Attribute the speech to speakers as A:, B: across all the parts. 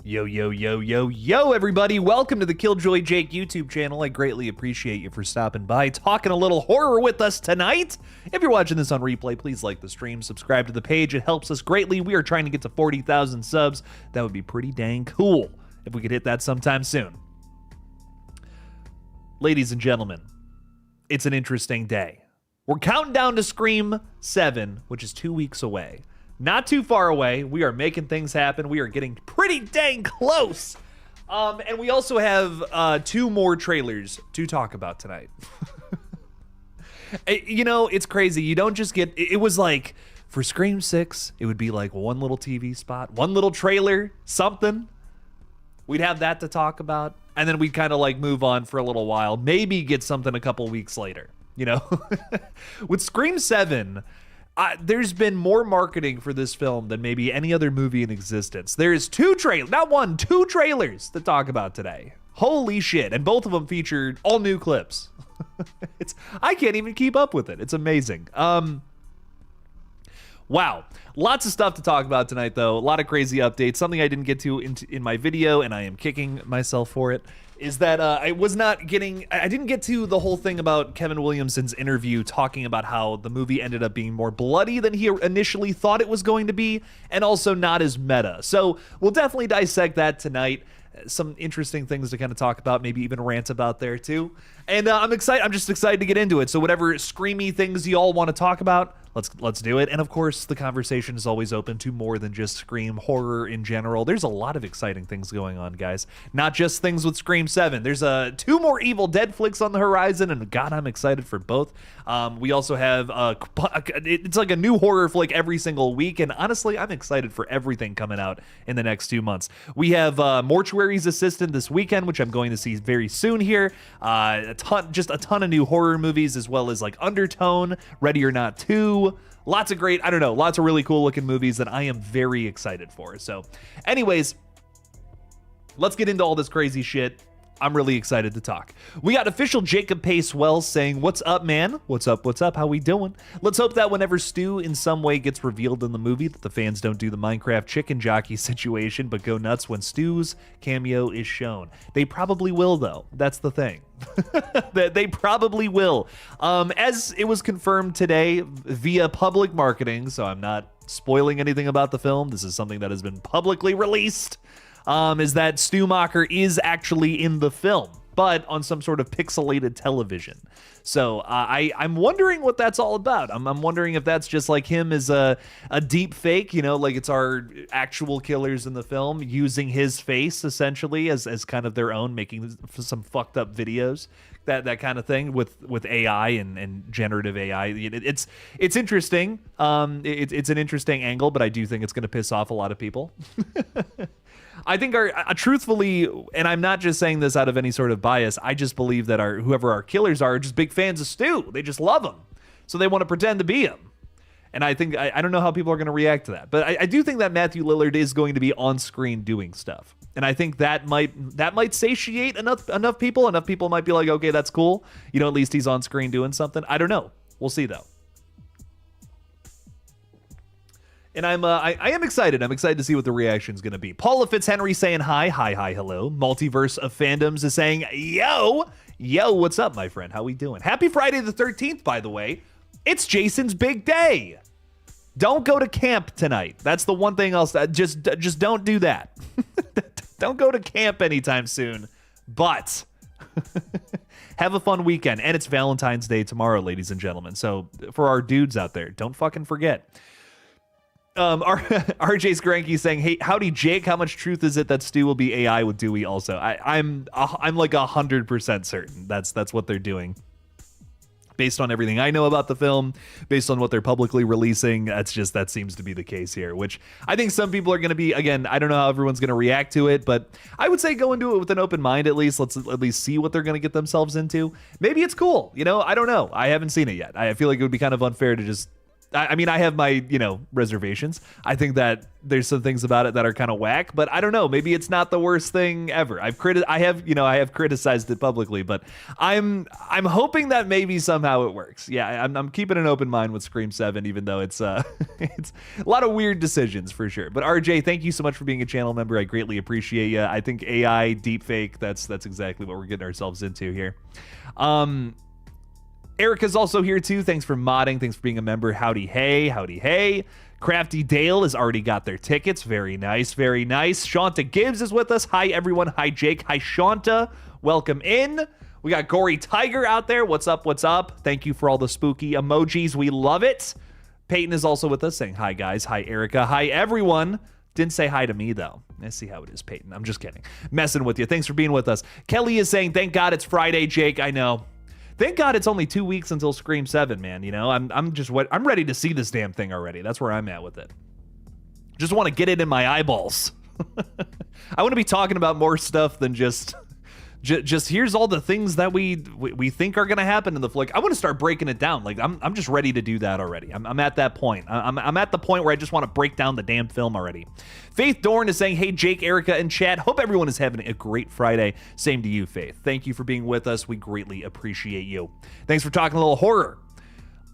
A: Yo, yo, yo, yo, yo, everybody. Welcome to the Killjoy Jake YouTube channel. I greatly appreciate you for stopping by, talking a little horror with us tonight. If you're watching this on replay, please like the stream, subscribe to the page. It helps us greatly. We are trying to get to 40,000 subs. That would be pretty dang cool if we could hit that sometime soon. Ladies and gentlemen, it's an interesting day. We're counting down to Scream 7, which is 2 weeks away. Not too far away. We are making things happen. We are getting pretty dang close. And we also have 2 more trailers to talk about tonight. You know, it's crazy. You don't just get... It was like, for Scream 6, it would be like one little TV spot, one little trailer, something. We'd have that to talk about. And then we'd kind of like move on for a little while. Maybe get something a couple weeks later, you know? With Scream 7... there's been more marketing for this film than maybe any other movie in existence. There's 2 trailers, not 1, 2 trailers to talk about today. Holy shit. And both of them featured all new clips. I can't even keep up with it. It's amazing. Wow. Lots of stuff to talk about tonight, though. A lot of crazy updates. Something I didn't get to in my video, and I am kicking myself for it, is that I didn't get to the whole thing about Kevin Williamson's interview talking about how the movie ended up being more bloody than he initially thought it was going to be, and also not as meta. So we'll definitely dissect that tonight. Some interesting things to kind of talk about, maybe even rant about there too. And I'm excited. I'm just excited to get into it. So whatever screamy things you all want to talk about, let's do it. And of course, the conversation is always open to more than just Scream horror in general. There's a lot of exciting things going on, guys. Not just things with Scream 7. There's 2 more Evil Dead flicks on the horizon, and God, I'm excited for both. We also have it's like a new horror flick every single week, and honestly, I'm excited for everything coming out in the next 2 months. We have Mortuary's Assistant this weekend, which I'm going to see very soon here. Just a ton of new horror movies, as well as like Undertone, Ready or Not 2. Lots of great, lots of really cool looking movies that I am very excited for. So anyways, let's get into all this crazy shit. I'm really excited to talk. We got official Jacob Pace Wells saying, "What's up, man? What's up? What's up? How we doing?" Let's hope that whenever Stu in some way gets revealed in the movie, that the fans don't do the Minecraft chicken jockey situation, but go nuts when Stu's cameo is shown. They probably will, though. That's the thing. They probably will. As it was confirmed today via public marketing, so I'm not spoiling anything about the film. This is something that has been publicly released. Is that Stu Macher is actually in the film, but on some sort of pixelated television. So I'm wondering what that's all about. I'm wondering if that's just like him as a deep fake, you know, like it's our actual killers in the film using his face essentially as kind of their own, making some fucked up videos, that kind of thing with AI and generative AI. It's interesting. It's an interesting angle, but I do think it's going to piss off a lot of people. I think truthfully, and I'm not just saying this out of any sort of bias, I just believe that whoever our killers are just big fans of Stu. They just love him. So they want to pretend to be him. And I think, I don't know how people are going to react to that, but I do think that Matthew Lillard is going to be on screen doing stuff. And I think that might satiate enough people. Enough people might be like, okay, that's cool. You know, at least he's on screen doing something. I don't know. We'll see though. And I am excited. I'm excited to see what the reaction is going to be. Paula Fitzhenry saying hi, hello. Multiverse of Fandoms is saying, yo, what's up, my friend? How we doing? Happy Friday the 13th, by the way. It's Jason's big day. Don't go to camp tonight. That's the one thing else. Just don't do that. Don't go to camp anytime soon. But have a fun weekend. And it's Valentine's Day tomorrow, ladies and gentlemen. So for our dudes out there, don't fucking forget. RJ Skranky saying, "Hey, howdy Jake, how much truth is it that Stu will be AI with Dewey also?" I'm like 100% certain that's what they're doing. Based on everything I know about the film, based on what they're publicly releasing, that seems to be the case here, which I think some people are going to be, again, I don't know how everyone's going to react to it, but I would say go into it with an open mind at least. Let's at least see what they're going to get themselves into. Maybe it's cool, you know, I don't know. I haven't seen it yet. I feel like it would be kind of unfair to just I mean, I have my, reservations. I think that there's some things about it that are kind of whack, but I don't know. Maybe it's not the worst thing ever. I have criticized it publicly, but I'm hoping that maybe somehow it works. Yeah, I'm keeping an open mind with Scream 7, even though it's it's a lot of weird decisions for sure. But RJ, thank you so much for being a channel member. I greatly appreciate you. I think AI deepfake, that's exactly what we're getting ourselves into here. Erica's also here too. Thanks for modding. Thanks for being a member. Howdy hey, howdy hey. Crafty Dale has already got their tickets. Very nice, very nice. Shanta Gibbs is with us. Hi everyone. Hi Jake. Hi Shanta. Welcome in. We got Gory Tiger out there. What's up? What's up? Thank you for all the spooky emojis. We love it. Peyton is also with us saying hi guys. Hi Erica. Hi everyone. Didn't say hi to me, though. Let's see how it is, Peyton. I'm just kidding. Messing with you. Thanks for being with us. Kelly is saying, thank God it's Friday, Jake. I know. Thank God it's only 2 weeks until Scream 7, man. I'm ready to see this damn thing already. That's where I'm at with it. Just want to get it in my eyeballs. I want to be talking about more stuff than just here's all the things that we think are gonna happen in the flick. I want to start breaking it down. Like I'm just ready to do that already. I'm at that point. I'm at the point where I just want to break down the damn film already. Faith Dorn is saying, hey Jake, Erica, and chat. Hope everyone is having a great Friday. Same to you, Faith. Thank you for being with us. We greatly appreciate you. Thanks for talking a little horror.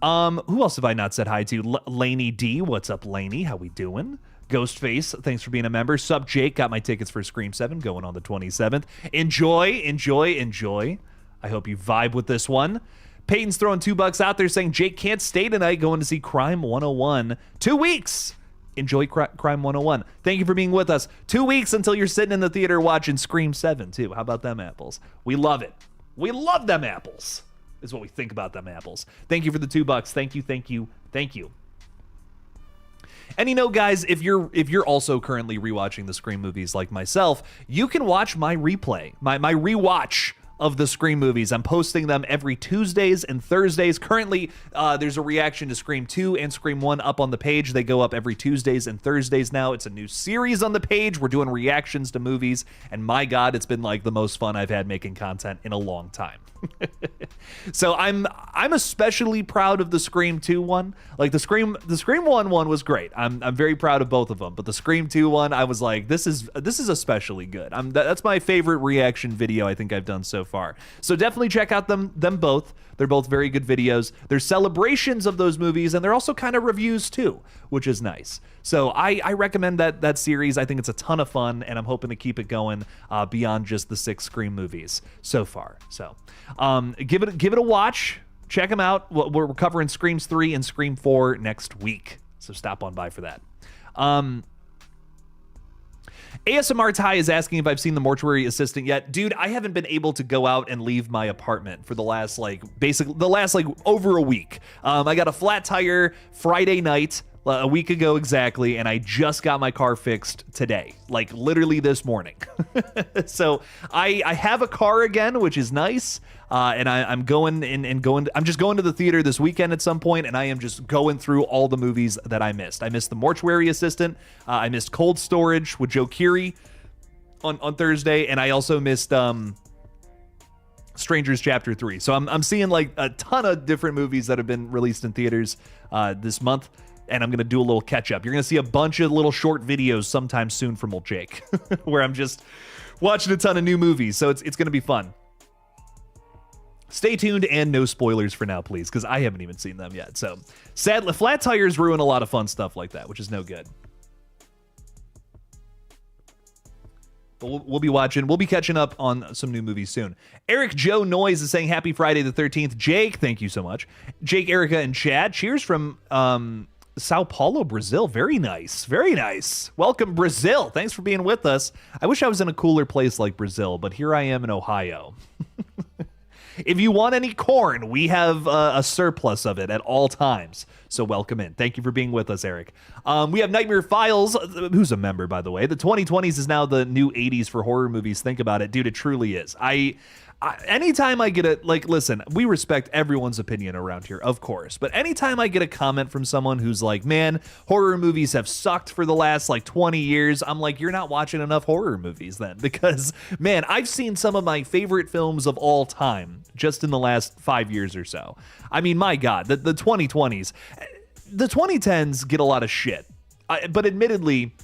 A: Who else have I not said hi to? Laney D. What's up, Laney? How we doing? Ghostface, thanks for being a member. Sup, Jake, got my tickets for Scream 7 going on the 27th. Enjoy. I hope you vibe with this one. Peyton's throwing $2 out there saying Jake can't stay tonight going to see Crime 101. 2 weeks. Enjoy Crime 101. Thank you for being with us. 2 weeks until you're sitting in the theater watching Scream 7 too. How about them apples? We love it. We love them apples. Is what we think about them apples. Thank you for the $2. Thank you. And guys, if you're also currently rewatching the Scream movies like myself, you can watch my replay, my rewatch of the Scream movies. I'm posting them every Tuesdays and Thursdays. Currently, there's a reaction to Scream 2 and Scream 1 up on the page. They go up every Tuesdays and Thursdays now. It's a new series on the page. We're doing reactions to movies, and my God, it's been like the most fun I've had making content in a long time. So I'm especially proud of the Scream 2 one. Like the Scream 1 one was great. I'm very proud of both of them, but the Scream 2 one, I was like, this is especially good. That's my favorite reaction video I think I've done so far. So definitely check out them both. They're both very good videos. They're celebrations of those movies, and they're also kind of reviews too, which is nice. So I recommend that series. I think it's a ton of fun, and I'm hoping to keep it going beyond just the 6 Scream movies so far. So give it a watch. Check them out. We're covering Screams 3 and Scream 4 next week, so stop on by for that. ASMR Ty is asking if I've seen The Mortuary Assistant yet. Dude, I haven't been able to go out and leave my apartment for the last over a week. I got a flat tire Friday night, a week ago exactly, and I just got my car fixed today, like literally this morning. So I have a car again, which is nice. And I'm I'm just going to the theater this weekend at some point, and I am just going through all the movies that I missed. I missed The Mortuary Assistant. I missed Cold Storage with Joe Keery on Thursday, and I also missed Strangers Chapter 3. So I'm seeing like a ton of different movies that have been released in theaters this month, and I'm going to do a little catch up. You're going to see a bunch of little short videos sometime soon from old Jake, where I'm just watching a ton of new movies. So it's going to be fun. Stay tuned and no spoilers for now, please, because I haven't even seen them yet. So sadly, flat tires ruin a lot of fun stuff like that, which is no good. But we'll be catching up on some new movies soon. Eric Joe Noyes is saying happy Friday the 13th. Jake, thank you so much. Jake, Erica, and Chad, cheers from Sao Paulo, Brazil. Very nice. Very nice. Welcome, Brazil. Thanks for being with us. I wish I was in a cooler place like Brazil, but here I am in Ohio. If you want any corn, we have a surplus of it at all times. So welcome in. Thank you for being with us, Eric. We have Nightmare Files, who's a member, by the way. The 2020s is now the new 80s for horror movies. Think about it. Dude, it truly is. Anytime I get listen, we respect everyone's opinion around here, of course, but anytime I get a comment from someone who's like, man, horror movies have sucked for the last 20 years, I'm like, you're not watching enough horror movies then, because man, I've seen some of my favorite films of all time just in the last 5 years or so. I mean, my God, the 2020s. the 2010s get a lot of shit, but admittedly,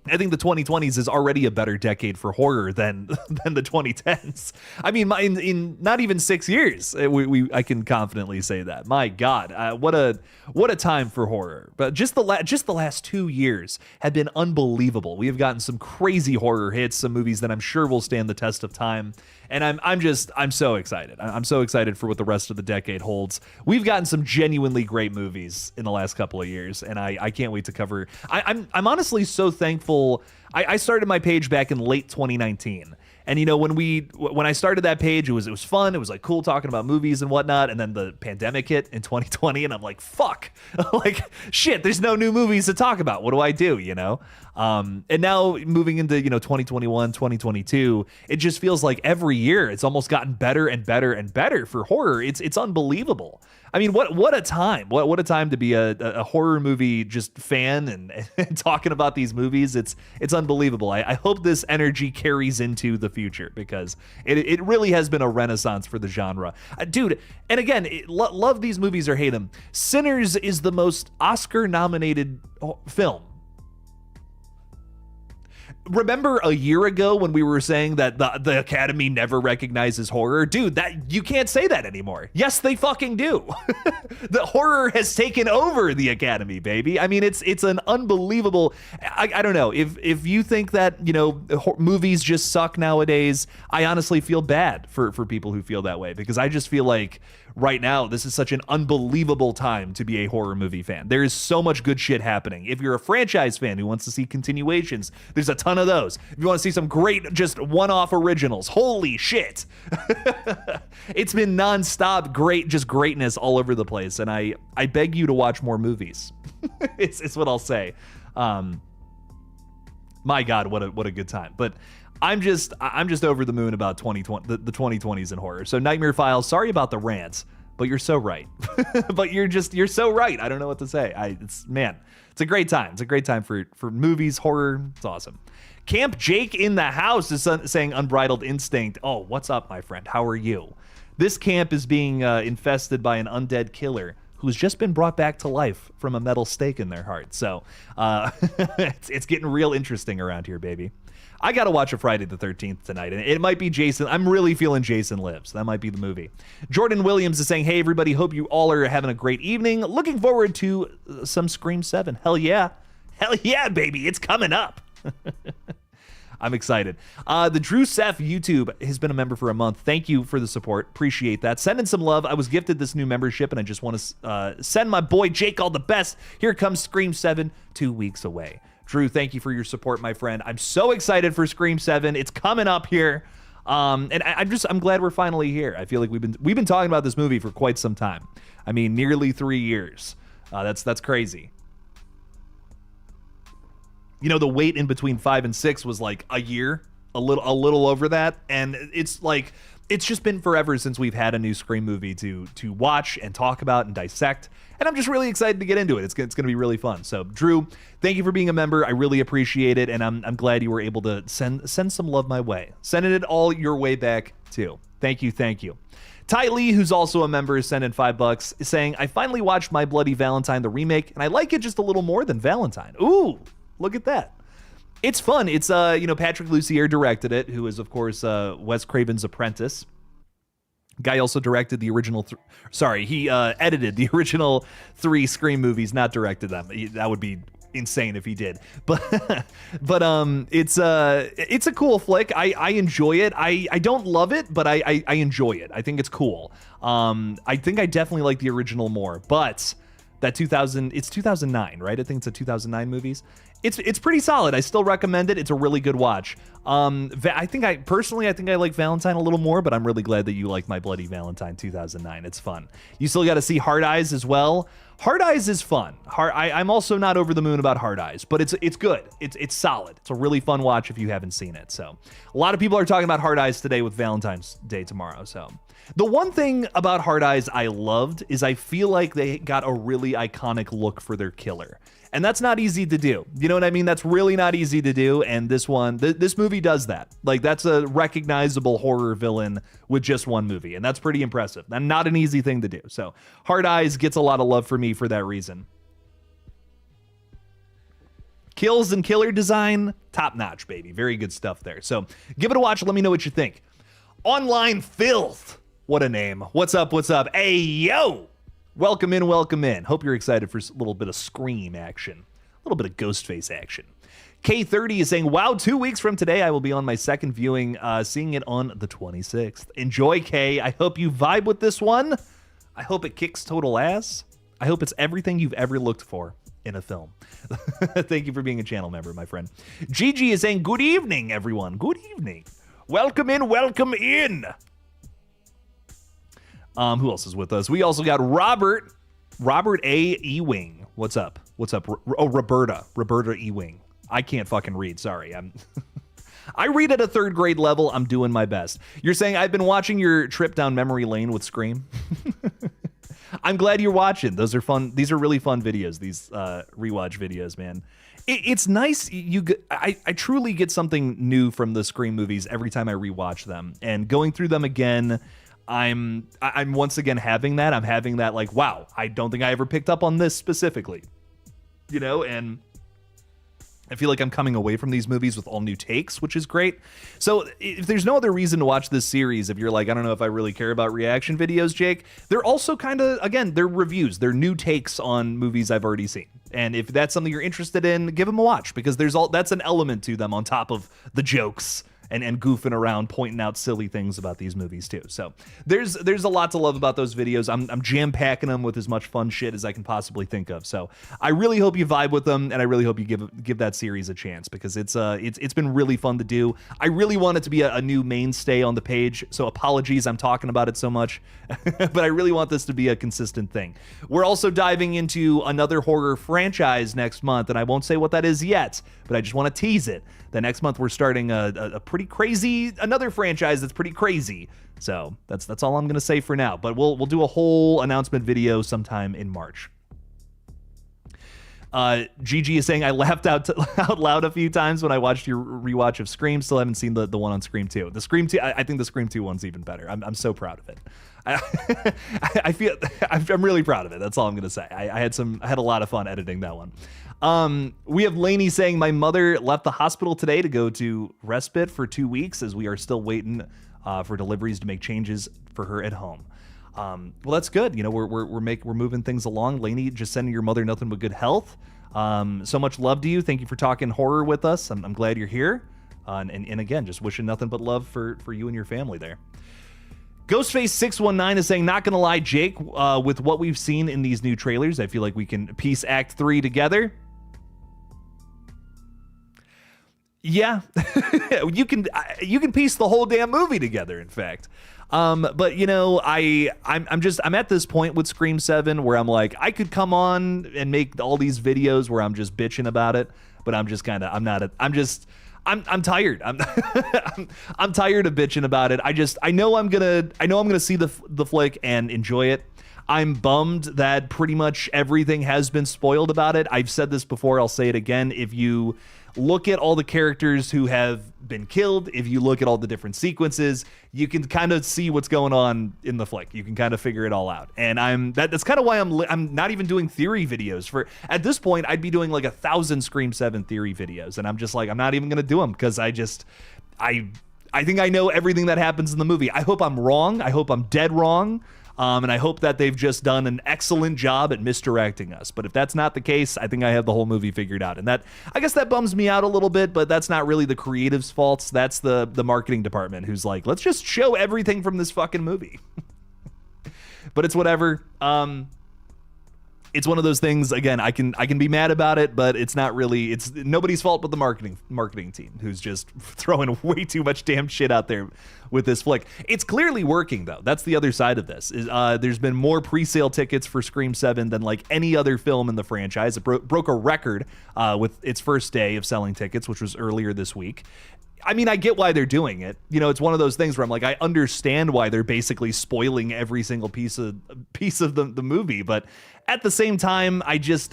A: I think the 2020s is already a better decade for horror than the 2010s. I mean, in not even 6 years, I can confidently say that. My God, what a time for horror! But just the last 2 years have been unbelievable. We have gotten some crazy horror hits, some movies that I'm sure will stand the test of time. And I'm so excited. I'm so excited for what the rest of the decade holds. We've gotten some genuinely great movies in the last couple of years, and I can't wait to cover. I'm honestly so thankful. I started my page back in late 2019. And you know, when I started that page, it was fun. It was like cool talking about movies and whatnot. And then the pandemic hit in 2020, and I'm like, fuck, like shit. There's no new movies to talk about. What do I do? You know. And now moving into 2021, 2022, it just feels like every year it's almost gotten better and better and better for horror. It's unbelievable. I mean, what a time! What a time to be a horror movie just fan and talking about these movies. It's unbelievable. I hope this energy carries into the future because it really has been a renaissance for the genre, dude. And again, love these movies or hate them. Sinners is the most Oscar-nominated film. Remember a year ago when we were saying that the Academy never recognizes horror? Dude, that you can't say that anymore. Yes, they fucking do. The horror has taken over the Academy, baby. I mean, it's an unbelievable. I don't know if you think that movies just suck nowadays. I honestly feel bad for people who feel that way because I just feel like right now this is such an unbelievable time to be a horror movie fan. There is so much good shit happening. If you're a franchise fan who wants to see continuations, there's a ton of those. If you want to see some great just one-off originals, holy shit. It's been nonstop greatness all over the place, and I beg you to watch more movies. It's what I'll say. My God, what a good time. But I'm just over the moon about 2020, the 2020s in horror. So Nightmare Files, sorry about the rants, but you're so right. But you're so right. I don't know what to say. It's a great time. It's a great time for movies, horror. It's awesome. Camp Jake in the house is saying Unbridled Instinct. Oh, what's up, my friend? How are you? This camp is being infested by an undead killer who's just been brought back to life from a metal stake in their heart. So it's getting real interesting around here, baby. I got to watch a Friday the 13th tonight, and it might be Jason. I'm really feeling Jason Lives. That might be the movie. Jordan Williams is saying, hey, everybody, hope you all are having a great evening. Looking forward to some Scream 7. Hell yeah. Hell yeah, baby. It's coming up. I'm excited. The Drew Seth YouTube has been a member for a month. Thank you for the support. Appreciate that. Send in some love. I was gifted this new membership, and I just want to send my boy Jake all the best. Here comes Scream 7, 2 weeks away. Drew, thank you for your support, my friend. I'm so excited for Scream 7. It's coming up here. And I'm glad we're finally here. I feel like we've been talking about this movie for quite some time. I mean, nearly 3 years. That's crazy. The wait in between 5 and 6 was like a year, a little over that, and it's just been forever since we've had a new Scream movie to watch and talk about and dissect. And I'm just really excited to get into it. It's going to be really fun. So, Drew, thank you for being a member. I really appreciate it, and I'm glad you were able to send some love my way. Sending it all your way back, too. Thank you. Ty Lee, who's also a member, is sending $5, is saying, I finally watched My Bloody Valentine, the remake, and I like it just a little more than Valentine. Ooh, look at that. It's fun. It's, Patrick Lussier directed it, who is, of course, Wes Craven's apprentice. Guy also directed the original. He edited the original 3 Scream movies, not directed them. That would be insane if he did. But it's a cool flick. I enjoy it. I don't love it, but I enjoy it. I think it's cool. I think I definitely like the original more, but that 2009, right? I think it's a 2009 movies. It's pretty solid. I still recommend it. It's a really good watch. I think I like Valentine a little more, but I'm really glad that you like My Bloody Valentine 2009. It's fun. You still got to see Hard Eyes as well. Hard Eyes is fun. I'm also not over the moon about Hard Eyes, but it's good. It's solid. It's a really fun watch if you haven't seen it. So a lot of people are talking about Hard Eyes today with Valentine's Day tomorrow. So the one thing about Hard Eyes I loved is I feel like they got a really iconic look for their killer. And that's not easy to do. You know what I mean? That's really not easy to do. And this one, this movie does that. Like, that's a recognizable horror villain with just one movie. And that's pretty impressive. And not an easy thing to do. So Hard Eyes gets a lot of love for me for that reason. Kills and killer design, top notch, baby. Very good stuff there. So give it a watch. Let me know what you think. Online Filth. What a name. What's up? What's up? Hey, yo. Welcome in. Welcome in. Hope you're excited for a little bit of Scream action. A little bit of Ghostface action. K30 is saying, wow, 2 weeks from today, I will be on my second viewing, seeing it on the 26th. Enjoy, K. I hope you vibe with this one. I hope it kicks total ass. I hope it's everything you've ever looked for in a film. Thank you for being a channel member, my friend. Gigi is saying, good evening, everyone. Good evening. Welcome in, welcome in. Who else is with us? We also got Robert A. Ewing. What's up? What's up? Oh, Roberta Ewing. I can't fucking read. Sorry. I read at a third grade level. I'm doing my best. You're saying I've been watching your trip down memory lane with Scream. I'm glad you're watching. Those are fun. These are really fun videos. These rewatch videos, man. It's nice. I truly get something new from the Scream movies every time I rewatch them, and going through them again. I'm once again having that. I'm having that like, wow, I don't think I ever picked up on this specifically, you know, and I feel like I'm coming away from these movies with all new takes, which is great. So if there's no other reason to watch this series, if you're like, I don't know if I really care about reaction videos, Jake, they're also kind of, again, they're reviews. They're new takes on movies I've already seen. And if that's something you're interested in, give them a watch, because that's an element to them on top of the jokes and goofing around, pointing out silly things about these movies too. So there's a lot to love about those videos. I'm jam-packing them with as much fun shit as I can possibly think of. So I really hope you vibe with them, and I really hope you give that series a chance, because it's been really fun to do. I really want it to be a new mainstay on the page, so apologies I'm talking about it so much, but I really want this to be a consistent thing. We're also diving into another horror franchise next month, and I won't say what that is yet, but I just want to tease it. The next month we're starting a pretty crazy, another franchise that's pretty crazy. So that's all I'm gonna say for now. But we'll do a whole announcement video sometime in March. Gigi is saying, I laughed out loud a few times when I watched your rewatch of Scream. Still haven't seen the one on Scream 2. The Scream 2, I think the Scream 2 one's even better. I'm so proud of it. I feel I'm really proud of it. That's all I'm gonna say. I had a lot of fun editing that one. We have Lainey saying, my mother left the hospital today to go to respite for 2 weeks, as we are still waiting for deliveries to make changes for her at home. Well, that's good. You know, we're moving things along. Lainey, just sending your mother nothing but good health. So much love to you. Thank you for talking horror with us. I'm glad you're here. And again, just wishing nothing but love for you and your family there. Ghostface 619 is saying, not gonna lie, Jake, with what we've seen in these new trailers, I feel like we can piece Act 3 together. Yeah, you can piece the whole damn movie together, in fact. But you know, I'm at this point with Scream 7 where I'm like, I could come on and make all these videos where I'm just bitching about it, but I'm tired. I'm tired of bitching about it. I know I'm gonna see the flick and enjoy it. I'm bummed that pretty much everything has been spoiled about it. I've said this before, I'll say it again. If you look at all the characters who have been killed, if you look at all the different sequences, you can kind of see what's going on in the flick. You can kind of figure it all out. And that's kind of why I'm not even doing theory videos. At this point, I'd be doing like 1,000 Scream 7 theory videos. And I'm just like, I'm not even going to do them, because I think I know everything that happens in the movie. I hope I'm wrong. I hope I'm dead wrong. And I hope that they've just done an excellent job at misdirecting us. But if that's not the case, I think I have the whole movie figured out. And I guess that bums me out a little bit, but that's not really the creative's faults. That's the marketing department who's like, let's just show everything from this fucking movie. But it's whatever. It's one of those things, again, I can be mad about it, but it's not really, it's nobody's fault but the marketing team, who's just throwing way too much damn shit out there with this flick. It's clearly working, though. That's the other side of this. There's been more pre-sale tickets for Scream 7 than like any other film in the franchise. It broke a record with its first day of selling tickets, which was earlier this week. I mean, I get why they're doing it. You know, it's one of those things where I'm like, I understand why they're basically spoiling every single piece of the movie. But at the same time, I just,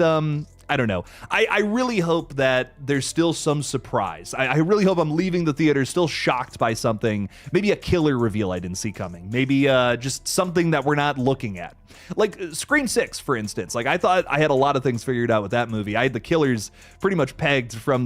A: I don't know. I really hope that there's still some surprise. I really hope I'm leaving the theater still shocked by something. Maybe a killer reveal I didn't see coming. Maybe just something that we're not looking at. Like Scream 6, for instance. Like, I thought I had a lot of things figured out with that movie. I had the killers pretty much pegged from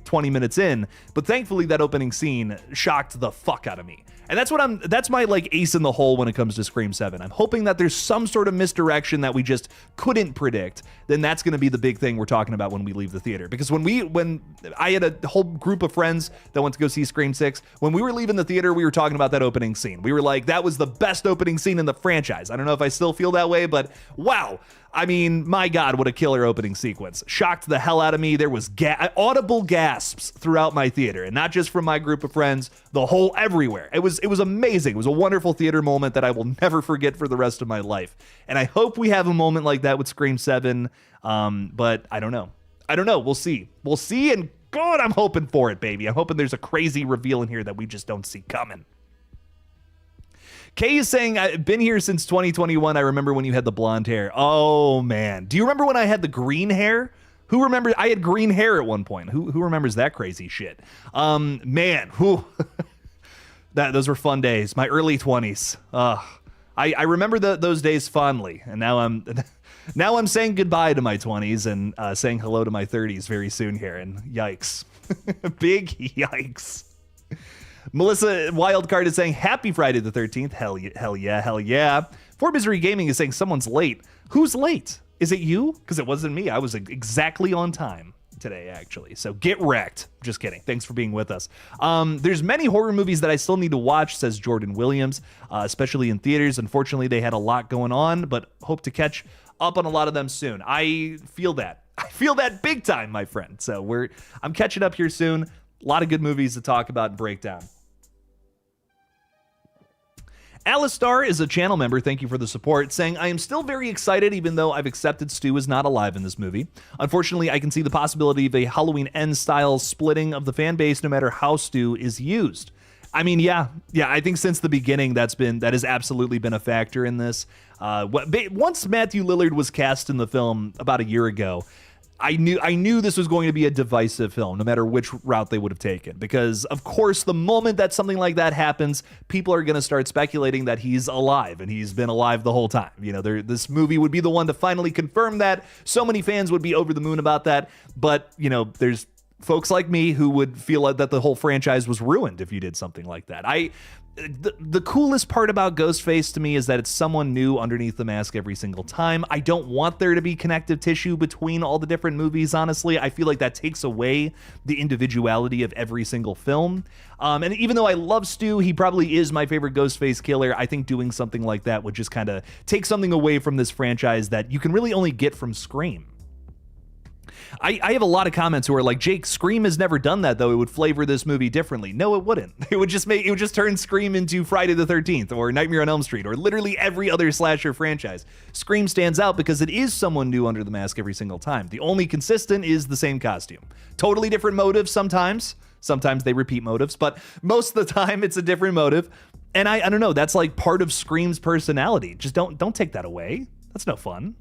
A: 20 minutes in, but thankfully that opening scene shocked the fuck out of me. And that's my like ace in the hole when it comes to Scream 7. I'm hoping that there's some sort of misdirection that we just couldn't predict. Then that's going to be the big thing we're talking about when we leave the theater. Because when I had a whole group of friends that went to go see Scream 6, when we were leaving the theater, we were talking about that opening scene. We were like, that was the best opening scene in the franchise. I don't know if I still feel that way, but wow. I mean, my God, what a killer opening sequence. Shocked the hell out of me. There was audible gasps throughout my theater, and not just from my group of friends, the whole everywhere. It was amazing. It was a wonderful theater moment that I will never forget for the rest of my life. And I hope we have a moment like that with Scream 7, but I don't know. We'll see. And God, I'm hoping for it, baby. I'm hoping there's a crazy reveal in here that we just don't see coming. Kay is saying, I've been here since 2021. I remember when you had the blonde hair. Oh, man. Do you remember when I had the green hair? Who remembers? I had green hair at one point. Who remembers that crazy shit? Man, those were fun days. My early 20s. I remember those days fondly. And now I'm saying goodbye to my 20s and saying hello to my 30s very soon here. And yikes. Big yikes. Melissa Wildcard is saying, happy Friday the 13th. Hell yeah. For Misery Gaming is saying, someone's late. Who's late? Is it you? Because it wasn't me. I was exactly on time today, actually. So get wrecked. Just kidding. Thanks for being with us. There's many horror movies that I still need to watch, says Jordan Williams, especially in theaters. Unfortunately, they had a lot going on, but hope to catch up on a lot of them soon. I feel that. I feel that big time, my friend. So I'm catching up here soon. A lot of good movies to talk about and break down. Alistar is a channel member, thank you for the support, saying, I am still very excited even though I've accepted Stu is not alive in this movie. Unfortunately, I can see the possibility of a Halloween End-style splitting of the fan base no matter how Stu is used. I mean, yeah, I think since the beginning that has absolutely been a factor in this. Once Matthew Lillard was cast in the film about a year ago, I knew this was going to be a divisive film, no matter which route they would have taken. Because, of course, the moment that something like that happens, people are going to start speculating that he's alive, and he's been alive the whole time. You know, this movie would be the one to finally confirm that. So many fans would be over the moon about that. But, you know, there's folks like me who would feel that the whole franchise was ruined if you did something like that. The coolest part about Ghostface to me is that it's someone new underneath the mask every single time. I don't want there to be connective tissue between all the different movies, honestly. I feel like that takes away the individuality of every single film. And even though I love Stu, he probably is my favorite Ghostface killer, I think doing something like that would just kind of take something away from this franchise that you can really only get from Scream. I have a lot of comments who are like, Jake, Scream has never done that, though. It would flavor this movie differently. No, it wouldn't. It would just turn Scream into Friday the 13th or Nightmare on Elm Street or literally every other slasher franchise. Scream stands out because it is someone new under the mask every single time. The only consistent is the same costume. Totally different motives sometimes. Sometimes they repeat motives, but most of the time it's a different motive. And I don't know, that's like part of Scream's personality. Just don't take that away. That's no fun.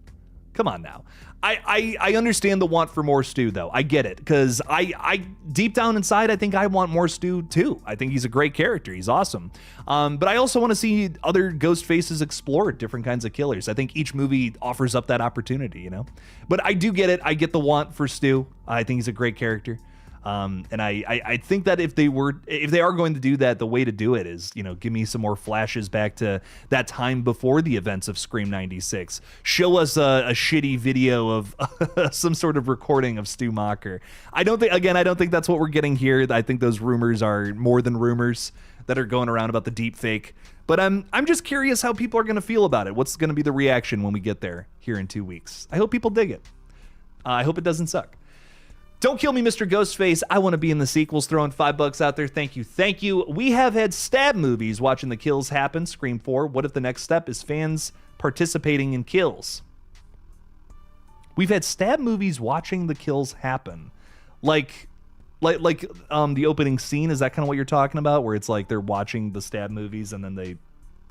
A: Come on now. I understand the want for more Stu, though. I get it, because I deep down inside, I think I want more Stu, too. I think he's a great character. He's awesome. But I also want to see other ghost faces explore different kinds of killers. I think each movie offers up that opportunity, you know? But I do get it. I get the want for Stu. I think he's a great character. And I think that if they are going to do that, the way to do it is, you know, give me some more flashes back to that time before the events of Scream 96. Show us a shitty video of some sort of recording of Stu Macher. I don't think that's what we're getting here. I think those rumors are more than rumors that are going around about the deep fake. But I'm just curious how people are going to feel about it. What's going to be the reaction when we get there here in 2 weeks? I hope people dig it. I hope it doesn't suck. Don't kill me, Mr. Ghostface. I want to be in the sequels. Throwing $5 out there. Thank you. We have had stab movies watching the kills happen. Scream 4. What if the next step is fans participating in kills? We've had stab movies watching the kills happen. Like the opening scene. Is that kind of what you're talking about? Where it's like they're watching the stab movies and then they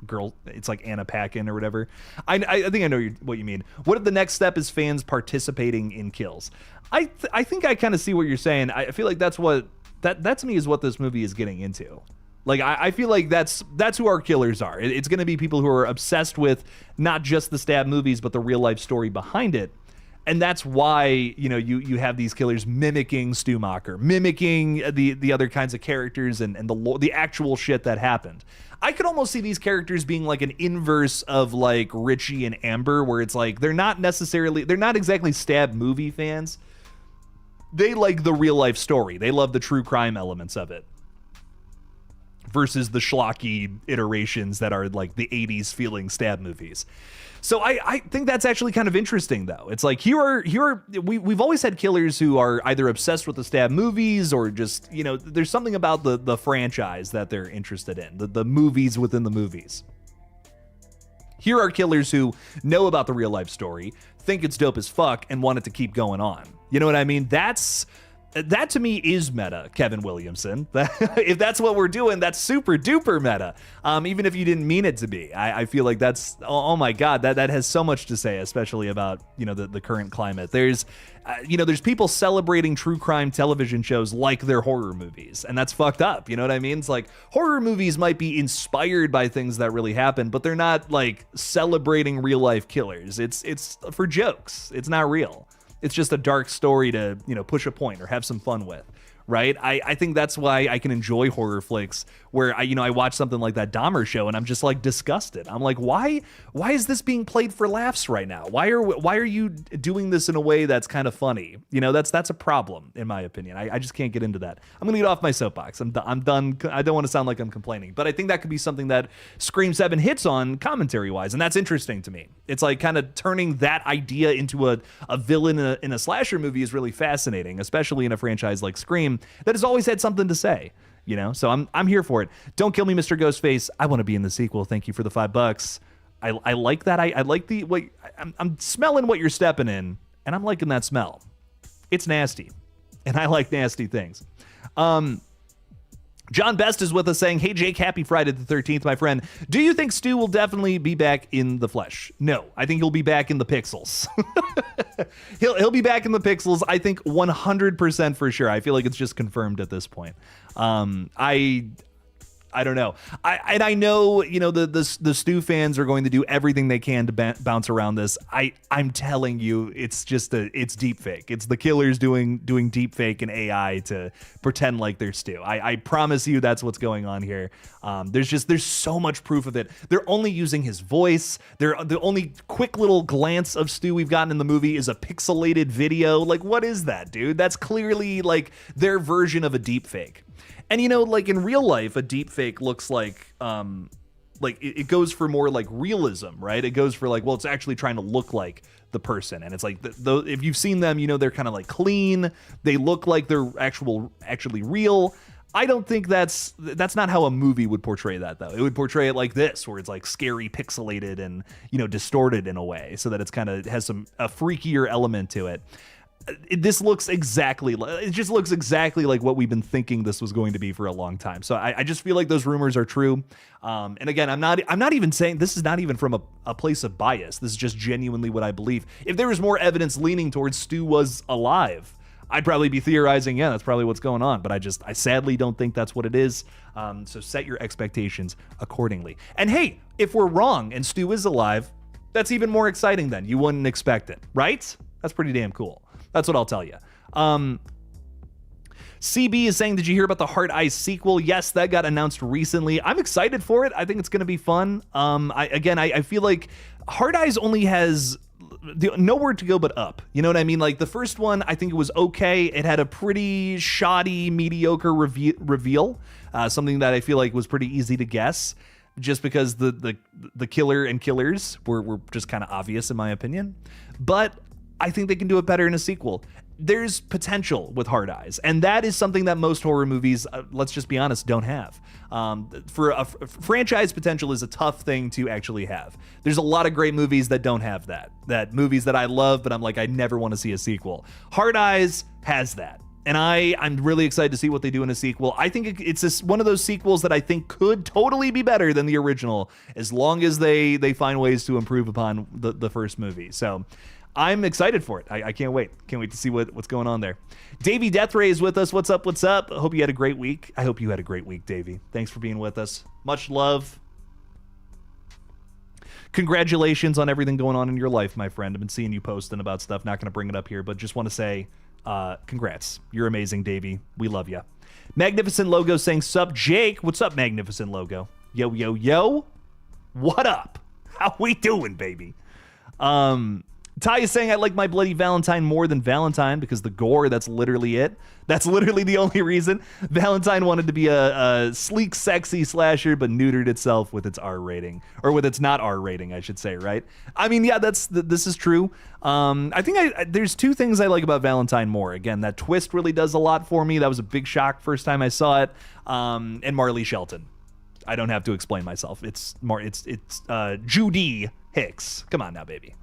A: girl. It's like Anna Paquin or whatever. I think I know what you mean. What if the next step is fans participating in kills? I think I kind of see what you're saying. I feel like that's what that to me is what this movie is getting into. Like, I feel like that's who our killers are. It's going to be people who are obsessed with not just the stab movies, but the real life story behind it. And that's why, you know, you have these killers mimicking Stu Macher, mimicking the other kinds of characters and the actual shit that happened. I could almost see these characters being like an inverse of like Richie and Amber, where it's like they're not exactly stab movie fans. They like the real life story. They love the true crime elements of it. Versus the schlocky iterations that are like the 80s feeling stab movies. So I think that's actually kind of interesting, though. It's like we've always had killers who are either obsessed with the stab movies or just, you know, there's something about the franchise that they're interested in, the movies within the movies. Here are killers who know about the real life story, think it's dope as fuck, and want it to keep going on. You know what I mean? That to me is meta, Kevin Williamson. If that's what we're doing, that's super duper meta. Even if you didn't mean it to be, I feel like that's, oh my God, that has so much to say, especially about, you know, the current climate. There's people celebrating true crime television shows like they're horror movies, and that's fucked up. You know what I mean? It's like horror movies might be inspired by things that really happened, but they're not like celebrating real life killers. It's for jokes. It's not real. It's just a dark story to, you know, push a point or have some fun with, right? I think that's why I can enjoy horror flicks where I watch something like that Dahmer show and I'm just like disgusted. I'm like, why is this being played for laughs right now? Why are you doing this in a way that's kind of funny? You know, that's a problem in my opinion. I just can't get into that. I'm gonna get off my soapbox. I'm done. I don't want to sound like I'm complaining, but I think that could be something that Scream 7 hits on commentary wise, and that's interesting to me. It's like kind of turning that idea into a villain in a slasher movie is really fascinating, especially in a franchise like Scream that has always had something to say. You know, so I'm here for it. Don't kill me, Mr. Ghostface. I want to be in the sequel. Thank you for the $5. I like that. I like the what I'm smelling what you're stepping in, and I'm liking that smell. It's nasty, and I like nasty things. John Best is with us saying, hey, Jake, happy Friday the 13th, my friend. Do you think Stu will definitely be back in the flesh? No, I think he'll be back in the pixels. He'll be back in the pixels, I think 100% for sure. I feel like it's just confirmed at this point. I don't know. I know, you know, the Stu fans are going to do everything they can to bounce around this. I'm telling you, it's deep fake. It's the killers doing deep fake and AI to pretend like they're Stu. I promise you that's what's going on here. There's so much proof of it. They're only using his voice. The only quick little glance of Stu we've gotten in the movie is a pixelated video. Like, what is that, dude? That's clearly like their version of a deep fake. And, you know, like in real life, a deep fake looks like it goes for more like realism, right? It goes for like, well, it's actually trying to look like the person. And it's like, if you've seen them, you know, they're kind of like clean. They look like they're actually real. I don't think that's not how a movie would portray that, though. It would portray it like this, where it's like scary, pixelated, and, you know, distorted in a way so that it's kind of has a freakier element to it. This looks exactly like what we've been thinking this was going to be for a long time. So I just feel like those rumors are true. And again, I'm not even saying this is not even from a place of bias. This is just genuinely what I believe. If there was more evidence leaning towards Stu was alive, I'd probably be theorizing, yeah, that's probably what's going on. But I sadly don't think that's what it is. So set your expectations accordingly. And hey, if we're wrong and Stu is alive, that's even more exciting then. You wouldn't expect it, right? That's pretty damn cool. That's what I'll tell you. CB is saying, did you hear about the Hard Eyes sequel? Yes, that got announced recently. I'm excited for it. I think it's going to be fun. I feel like Hard Eyes only has nowhere to go but up. You know what I mean? Like the first one, I think it was okay. It had a pretty shoddy, mediocre reveal. Something that I feel like was pretty easy to guess, just because the killer and killers were just kind of obvious in my opinion. But I think they can do it better in a sequel. There's potential with Hard Eyes, and that is something that most horror movies, let's just be honest, don't have. For a franchise potential is a tough thing to actually have. There's a lot of great movies that don't have that movies that I love, but I'm like, I never want to see a sequel. Hard Eyes has that. And I'm really excited to see what they do in a sequel. I think it's one of those sequels that I think could totally be better than the original, as long as they find ways to improve upon the first movie. So I'm excited for it. I can't wait. Can't wait to see what's going on there. Davey Deathray is with us. What's up? What's up? I hope you had a great week. I hope you had a great week, Davey. Thanks for being with us. Much love. Congratulations on everything going on in your life, my friend. I've been seeing you posting about stuff. Not going to bring it up here, but just want to say congrats. You're amazing, Davey. We love you. Magnificent Logo saying, sup, Jake. What's up, Magnificent Logo? Yo, yo, yo. What up? How we doing, baby? Ty is saying, I like My Bloody Valentine more than Valentine because the gore, that's literally it. That's literally the only reason. Valentine wanted to be a sleek, sexy slasher, but neutered itself with its R rating. Or with its not R rating, I should say, right? I mean, yeah, this is true. I think there's two things I like about Valentine more. Again, that twist really does a lot for me. That was a big shock first time I saw it. And Marley Shelton. I don't have to explain myself. It's Judy Hicks. Come on now, baby.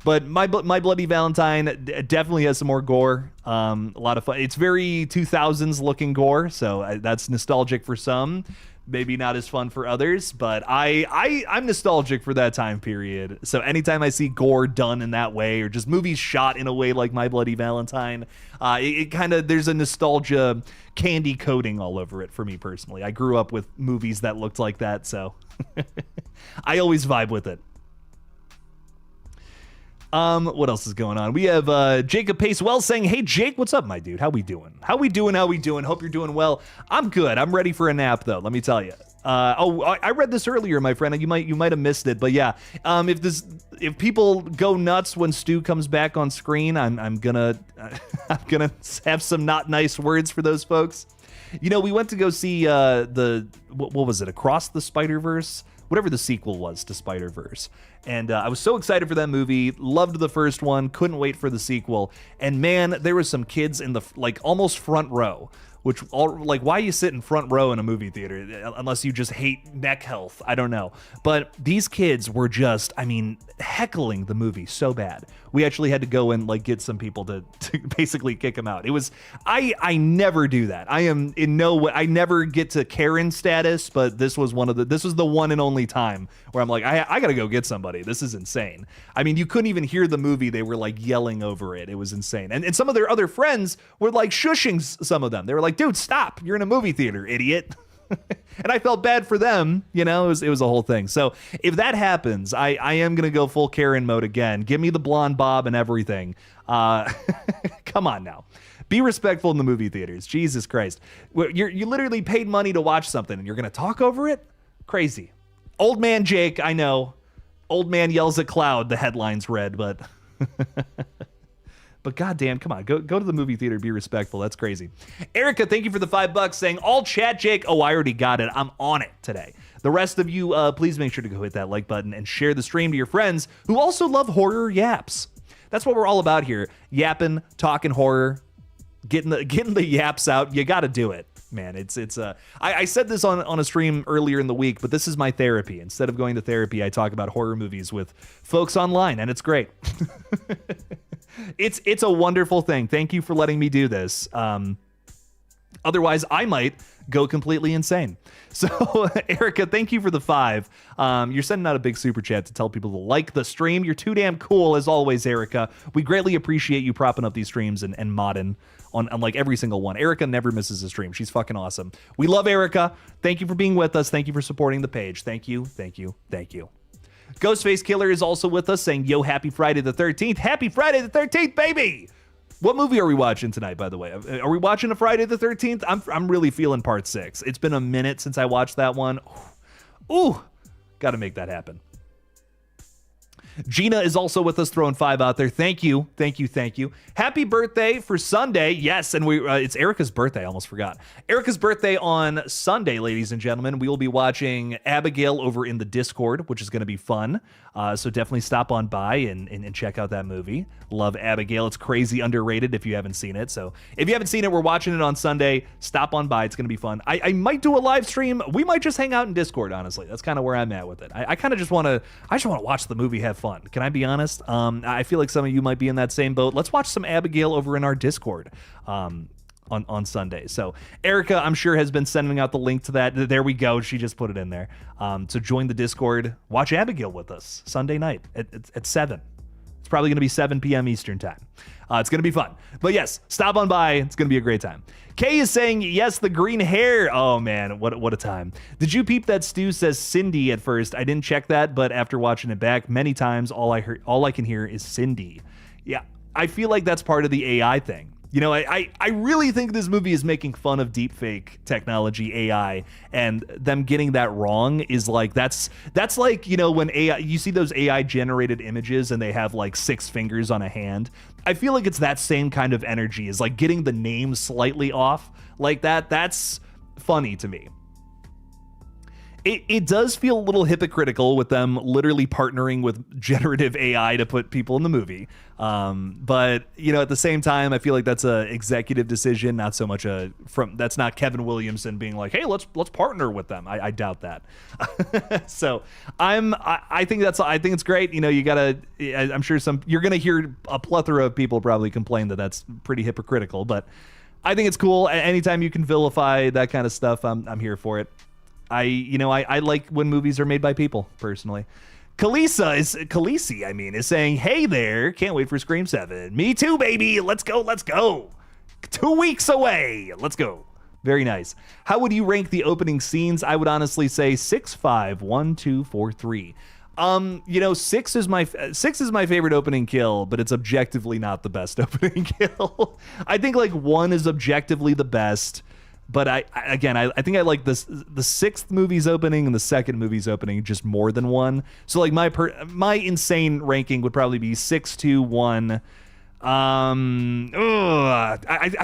A: But my Bloody Valentine definitely has some more gore. A lot of fun. It's very 2000s looking gore, so that's nostalgic for some. Maybe not as fun for others, but I'm nostalgic for that time period. So anytime I see gore done in that way, or just movies shot in a way like My Bloody Valentine, it kind of, there's a nostalgia candy coating all over it for me personally. I grew up with movies that looked like that, so I always vibe with it. What else is going on? We have Jacob Pacewell saying, hey Jake, what's up, my dude? How we doing? How we doing? Hope you're doing well. I'm good. I'm ready for a nap though, let me tell you. I read this earlier, my friend, and you might have missed it, but yeah. If people go nuts when Stu comes back on screen, I'm gonna have some not nice words for those folks. You know, we went to go see what was it? Across the Spider-Verse? Whatever the sequel was to Spider-Verse. And I was so excited for that movie, loved the first one, couldn't wait for the sequel. And man, there was some kids in the almost front row, which why you sit in front row in a movie theater unless you just hate neck health? I don't know. But these kids were just, heckling the movie so bad. We actually had to go and get some people to basically kick them out. It was, I never do that. I am in no way, I never get to Karen status, but this was the one and only time where I'm like, I gotta go get somebody. This is insane. I mean, you couldn't even hear the movie. They were yelling over it. It was insane. And some of their other friends were shushing some of them. They were like, dude, stop. You're in a movie theater, idiot. And I felt bad for them, it was a whole thing. So if that happens, I am going to go full Karen mode again. Give me the blonde bob and everything. Come on now. Be respectful in the movie theaters. Jesus Christ. You literally paid money to watch something and you're going to talk over it? Crazy. Old man Jake, I know. Old man yells at cloud, the headlines read, but... But goddamn, come on, go to the movie theater, be respectful. That's crazy. Erica, thank you for the $5 saying, all chat, Jake. Oh, I already got it. I'm on it today. The rest of you, please make sure to go hit that like button and share the stream to your friends who also love horror yaps. That's what we're all about here. Yapping, talking horror, getting the yaps out. You got to do it, man. I said this on a stream earlier in the week, but this is my therapy. Instead of going to therapy, I talk about horror movies with folks online, and it's great. It's a wonderful thing. Thank you for letting me do this. Otherwise, I might go completely insane. So, Erica, thank you for the 5. You're sending out a big super chat to tell people to like the stream. You're too damn cool, as always, Erica. We greatly appreciate you propping up these streams and modding on every single one. Erica never misses a stream. She's fucking awesome. We love Erica. Thank you for being with us. Thank you for supporting the page. Thank you, thank you, thank you. Ghostface Killer is also with us saying, yo, happy Friday the 13th. Happy Friday the 13th, baby! What movie are we watching tonight, by the way? Are we watching a Friday the 13th? I'm really feeling part 6. It's been a minute since I watched that one. Ooh, gotta make that happen. Gina is also with us, throwing 5 out there. Thank you, thank you, thank you. Happy birthday for Sunday. Yes, and it's Erica's birthday. I almost forgot. Erica's birthday on Sunday, ladies and gentlemen. We will be watching Abigail over in the Discord, which is going to be fun. So definitely stop on by and check out that movie. Love Abigail. It's crazy underrated if you haven't seen it. So if you haven't seen it, we're watching it on Sunday. Stop on by. It's going to be fun. I might do a live stream. We might just hang out in Discord, honestly. That's kind of where I'm at with it. I kind of just want to watch the movie, have fun. Can I be honest? I feel like some of you might be in that same boat. Let's watch some Abigail over in our Discord on Sunday. So Erica, I'm sure, has been sending out the link to that. There we go. She just put it in there. So join the Discord. Watch Abigail with us Sunday night at 7. It's probably going to be 7 p.m. Eastern time. It's going to be fun. But yes, stop on by. It's going to be a great time. Kay is saying, yes, the green hair. Oh, man, what a time. Did you peep that Stu says Cindy at first? I didn't check that, but after watching it back many times, all I can hear is Cindy. Yeah, I feel like that's part of the AI thing. You know, I really think this movie is making fun of deepfake technology, AI, and them getting that wrong is like, that's like, you know, when AI, you see those AI generated images and they have like 6 fingers on a hand. I feel like it's that same kind of energy, is like getting the name slightly off like that. That's funny to me. It does feel a little hypocritical with them literally partnering with generative AI to put people in the movie. But, you know, at the same time, I feel like that's a executive decision, not so much that's not Kevin Williamson being like, hey, let's partner with them. I doubt that. So I think it's great. You know, I'm sure you're going to hear a plethora of people probably complain that that's pretty hypocritical, but I think it's cool. Anytime you can vilify that kind of stuff, I'm here for it. I like when movies are made by people, personally. Khaleesi is saying, hey there, can't wait for Scream 7. Me too, baby. Let's go. 2 weeks away. Let's go. Very nice. How would you rank the opening scenes? I would honestly say 6, 5, 1, 2, 4, 3. You know, 6 is my favorite opening kill, but it's objectively not the best opening kill. I think like 1 is objectively the best. But I think I like the 6th movie's opening and the 2nd movie's opening just more than 1. So like my insane ranking would probably be 6, 2, 1. I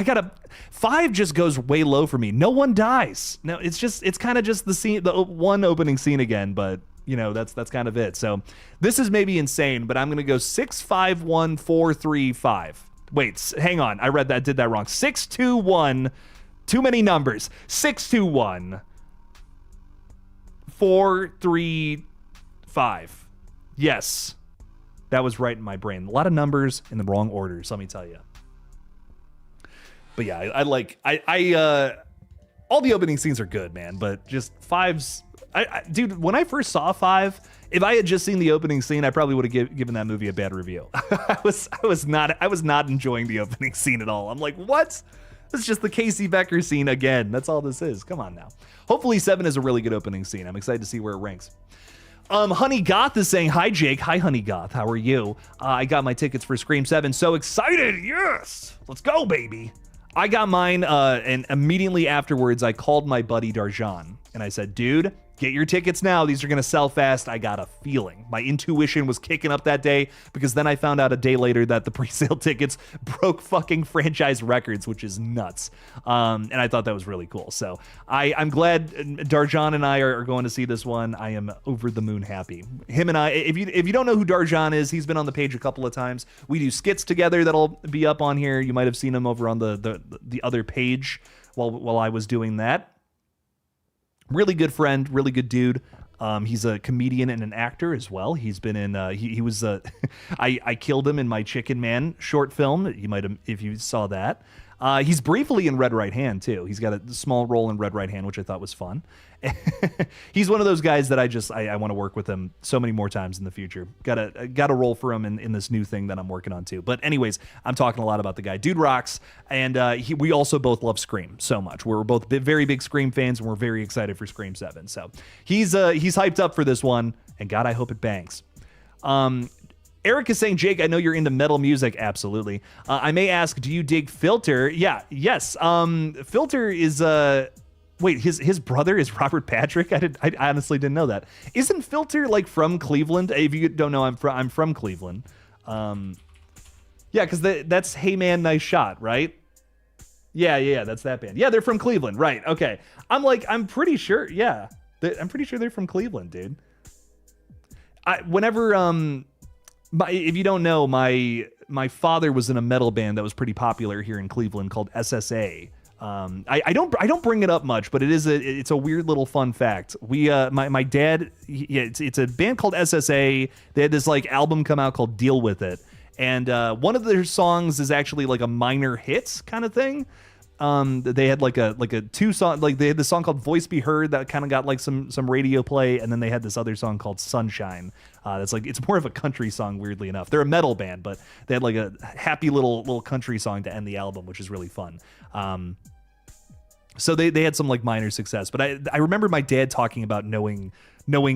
A: gotta 5 just goes way low for me. No one dies. No, it's kind of just the scene, the one opening scene again. But you know, that's kind of it. So this is maybe insane, but I'm gonna go 6, 5, 1, 4, 3, 5. Wait, hang on. I did that wrong. 6, 2, 1. Too many numbers. 6, 2, 1. 4, 3, 5. Yes. That was right in my brain. A lot of numbers in the wrong orders, let me tell you. But yeah, all the opening scenes are good, man, but just 5's dude, when I first saw 5, if I had just seen the opening scene, I probably would have given that movie a bad review. I was not enjoying the opening scene at all. I'm like, what? It's just the Casey Becker scene again. That's all this is. Come on now. Hopefully 7 is a really good opening scene. I'm excited to see where it ranks. Honey Goth is saying, hi, Jake. Hi, Honey Goth. How are you? I got my tickets for Scream 7. So excited. Yes. Let's go, baby. I got mine, and immediately afterwards, I called my buddy Darjan, and I said, dude, get your tickets now. These are going to sell fast. I got a feeling. My intuition was kicking up that day, because then I found out a day later that the pre-sale tickets broke fucking franchise records, which is nuts. And I thought that was really cool. So I'm glad Darjan and I are going to see this one. I am over the moon happy. Him and I, if you don't know who Darjan is, he's been on the page a couple of times. We do skits together that'll be up on here. You might have seen him over on the other page while I was doing that. Really good friend, really good dude. He's a comedian and an actor as well. He's been in, he was, I Killed Him in My Chicken Man short film. You might have, if you saw that. He's briefly in Red Right Hand too. He's got a small role in Red Right Hand, which I thought was fun. He's one of those guys that I want to work with him so many more times in the future. Got a role for him in this new thing that I'm working on too. But anyways, I'm talking a lot about the guy. Dude rocks, and we also both love Scream so much. We're both very big Scream fans, and we're very excited for Scream 7. So he's hyped up for this one, and God, I hope it bangs. Eric is saying, Jake, I know you're into metal music. Absolutely. I may ask, do you dig Filter? Yeah, yes. Filter is wait, his brother is Robert Patrick? I honestly didn't know that. Isn't Filter like from Cleveland? If you don't know, I'm from Cleveland. Yeah, because that's Hey Man, Nice Shot, right? Yeah, that's that band. Yeah, they're from Cleveland, right? Okay. I'm pretty sure. Yeah, I'm pretty sure they're from Cleveland, dude. If you don't know, my father was in a metal band that was pretty popular here in Cleveland called SSA. I don't bring it up much, but it's a weird little fun fact. My dad, it's a band called SSA. They had this like album come out called Deal With It, and one of their songs is actually like a minor hits kind of thing. They had like a two song, like they had this song called Voice Be Heard that kind of got like some radio play, and then they had this other song called Sunshine. That's like, it's more of a country song, weirdly enough. They're a metal band, but they had like a happy little country song to end the album, which is really fun. So they had some like minor success, but I remember my dad talking about knowing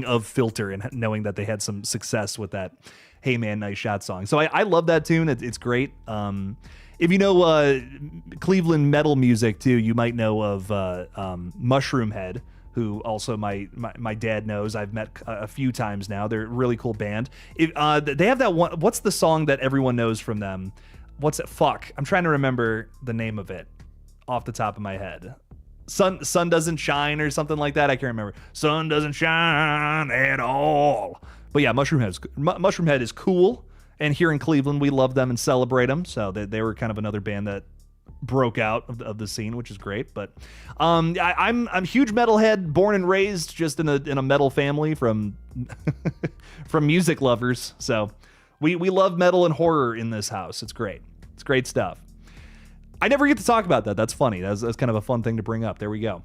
A: of Filter and knowing that they had some success with that Hey Man Nice Shot song. So I love that tune. It's great. If you know Cleveland metal music too, you might know of Mushroom Head, who also my dad knows. I've met a few times now. They're a really cool band. They have that one. What's the song that everyone knows from them? What's it? Fuck. I'm trying to remember the name of it off the top of my head. Sun Doesn't Shine or something like that. I can't remember. Sun Doesn't Shine at all. But yeah, Mushroom Head is cool. And here in Cleveland, we love them and celebrate them. So they were kind of another band that broke out of the scene, which is great. But I'm a huge metalhead, born and raised just in a metal family from from music lovers. So we love metal and horror in this house. It's great. It's great stuff. I never get to talk about that. That's funny. That's kind of a fun thing to bring up. There we go.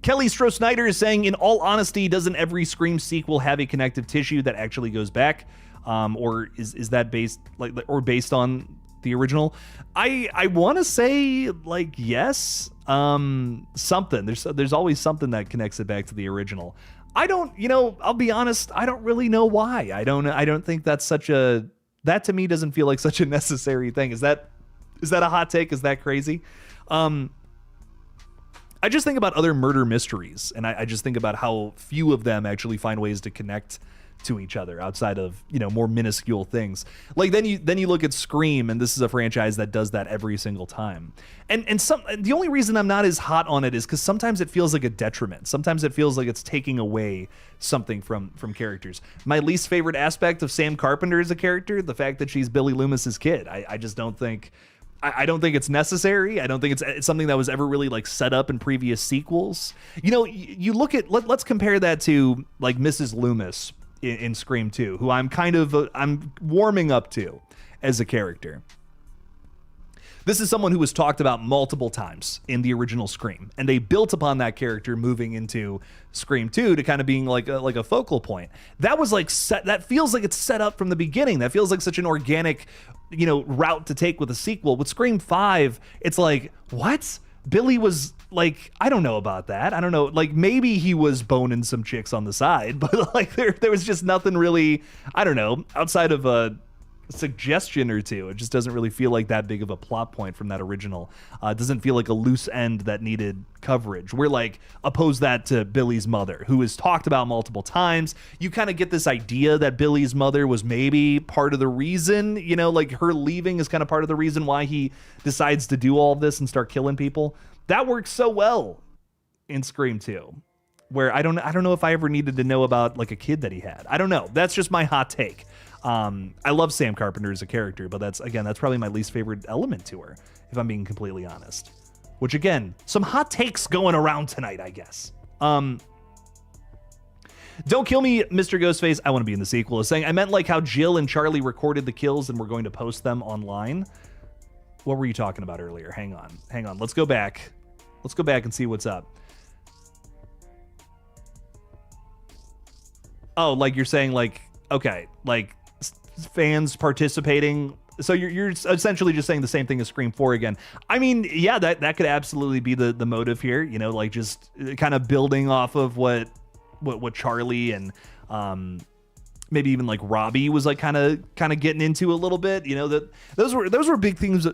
A: Kelly Stroh-Snyder is saying, in all honesty, doesn't every Scream sequel have a connective tissue that actually goes back? Or is that based on the original? I want to say like yes. Something. There's always something that connects it back to the original. I'll be honest, I don't really know why. I don't think that's that to me doesn't feel like such a necessary thing. Is that a hot take? Is that crazy? I just think about other murder mysteries, and I just think about how few of them actually find ways to connect to each other outside of, more minuscule things. Like then you look at Scream, and this is a franchise that does that every single time. And the only reason I'm not as hot on it is because sometimes it feels like a detriment. Sometimes it feels like it's taking away something from characters. My least favorite aspect of Sam Carpenter as a character, the fact that she's Billy Loomis's kid. I just don't think. I don't think it's necessary. I don't think it's something that was ever really like set up in previous sequels. You look at let's compare that to like Mrs. Loomis in Scream 2, who I'm warming up to as a character. This is someone who was talked about multiple times in the original Scream, and they built upon that character moving into Scream 2 to kind of being like a focal point. That was like that feels like it's set up from the beginning. That feels like such an organic, route to take with a sequel. With Scream 5, it's like, what? Billy was like, I don't know about that. I don't know. Like maybe he was boning some chicks on the side, but like there was just nothing really, I don't know, outside of a suggestion or two. It just doesn't really feel like that big of a plot point from that original. It doesn't feel like a loose end that needed coverage. We're like, oppose that to Billy's mother, who is talked about multiple times. You kind of get this idea that Billy's mother was maybe part of the reason, like her leaving is kind of part of the reason why he decides to do all of this and start killing people. That works so well in Scream 2, where I don't know if I ever needed to know about like a kid that he had. I don't know. That's just my hot take. I love Sam Carpenter as a character, but that's probably my least favorite element to her, if I'm being completely honest. Which again, some hot takes going around tonight, I guess. Don't kill me, Mr. Ghostface. I want to be in the sequel. Is saying I meant like how Jill and Charlie recorded the kills and we're going to post them online. What were you talking about earlier? Hang on. Let's go back and see what's up. Oh, like you're saying like, okay, like fans participating. So you're essentially just saying the same thing as Scream 4 again. I mean, yeah, that could absolutely be the motive here, like just kind of building off of what Charlie and maybe even like Robbie was like kind of getting into a little bit, that those were big themes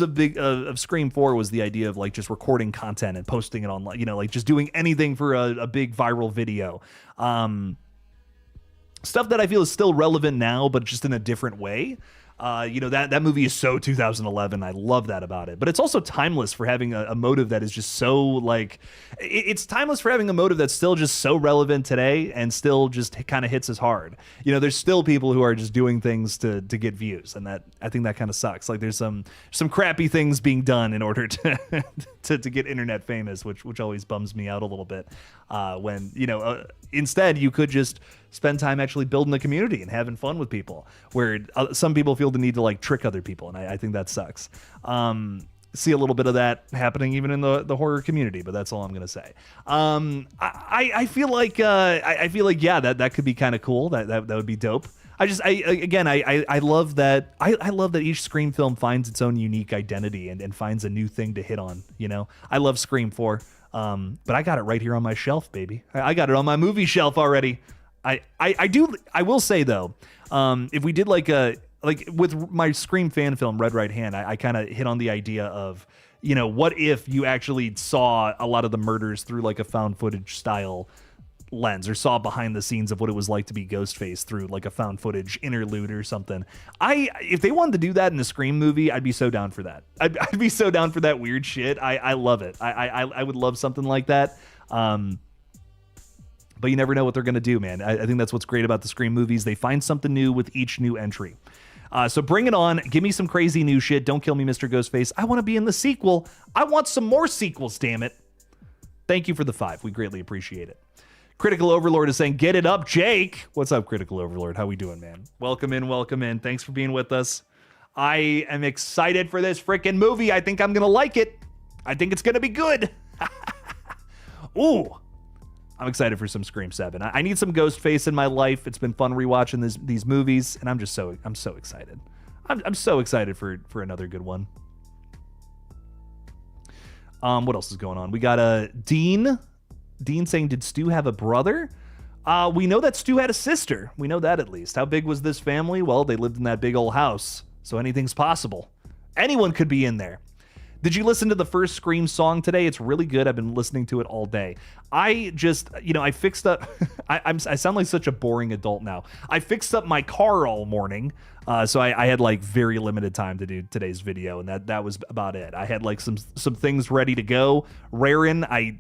A: of Scream 4 was the idea of like just recording content and posting it online, like just doing anything for a big viral video. Stuff that I feel is still relevant now, but just in a different way. You know, that movie is so 2011. I love that about it. But it's also timeless for having a motive that is just so like, it's timeless for having a motive that's still just so relevant today and still just kind of hits us hard. You know, there's still people who are just doing things to get views, and that I think that kind of sucks. Like there's some crappy things being done in order to to get internet famous, which always bums me out a little bit. When you know, instead you could just spend time actually building a community and having fun with people, where some people feel the need to like trick other people, and I think that sucks. See a little bit of that happening even in the horror community, but that's all I'm gonna say. I feel like yeah, that could be kind of cool. That would be dope. I love that. I love that each Scream film finds its own unique identity and finds a new thing to hit on. You know, I love Scream 4, but I got it right here on my shelf, baby. I got it on my movie shelf already. I will say though, if we did like with my Scream fan film Red Right Hand, I kind of hit on the idea of, you know, what if you actually saw a lot of the murders through like a found footage style lens, or saw behind the scenes of what it was like to be Ghostface through like a found footage interlude or something. If they wanted to do that in a Scream movie, I'd be so down for that. I'd be so down for that weird shit. I love it. I would love something like that. But you never know what they're going to do, man. I think that's what's great about the Scream movies. They find something new with each new entry. So bring it on. Give me some crazy new shit. Don't kill me, Mr. Ghostface. I want to be in the sequel. I want some more sequels, damn it. Thank you for the 5. We greatly appreciate it. Critical Overlord is saying, get it up, Jake. What's up, Critical Overlord? How we doing, man? Welcome in, welcome in. Thanks for being with us. I am excited for this freaking movie. I think I'm going to like it. I think it's going to be good. Ooh. I'm excited for some Scream 7. I need some Ghostface in my life. It's been fun rewatching these movies, and I'm so excited. I'm so excited for another good one. What else is going on? We got Dean saying, did Stu have a brother? We know that Stu had a sister. We know that at least. How big was this family? Well, they lived in that big old house, so anything's possible. Anyone could be in there. Did you listen to the first Scream song today? It's really good. I've been listening to it all day. I just, you know, I fixed up, I sound like such a boring adult now. I fixed up my car all morning. So I had like very limited time to do today's video, and that was about it. I had like some things ready to go. Rarin, I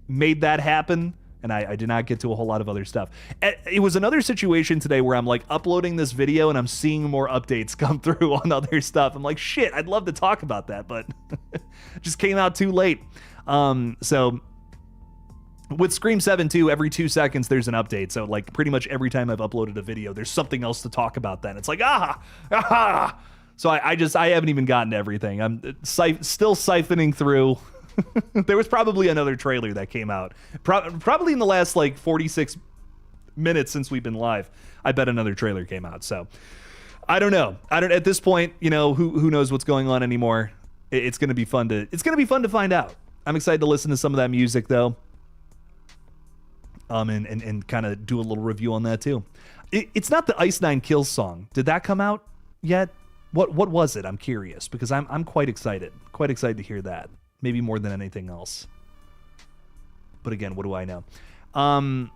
A: made that happen, and I did not get to a whole lot of other stuff. It was another situation today where I'm like uploading this video and I'm seeing more updates come through on other stuff. I'm like, shit, I'd love to talk about that, but just came out too late. So with Scream 7 too, every 2 seconds there's an update. So like pretty much every time I've uploaded a video, there's something else to talk about then. It's like, So I haven't even gotten to everything. I'm still siphoning through. There was probably another trailer that came out. Probably in the last like 46 minutes since we've been live. I bet another trailer came out. So I don't know. At this point, you know, who knows what's going on anymore. It's going to be fun to find out. I'm excited to listen to some of that music though. And kind of do a little review on that too. It's not the Ice Nine Kills song. Did that come out yet? What was it? I'm curious because I'm quite excited. Quite excited to hear that. Maybe more than anything else. But again, what do I know? Can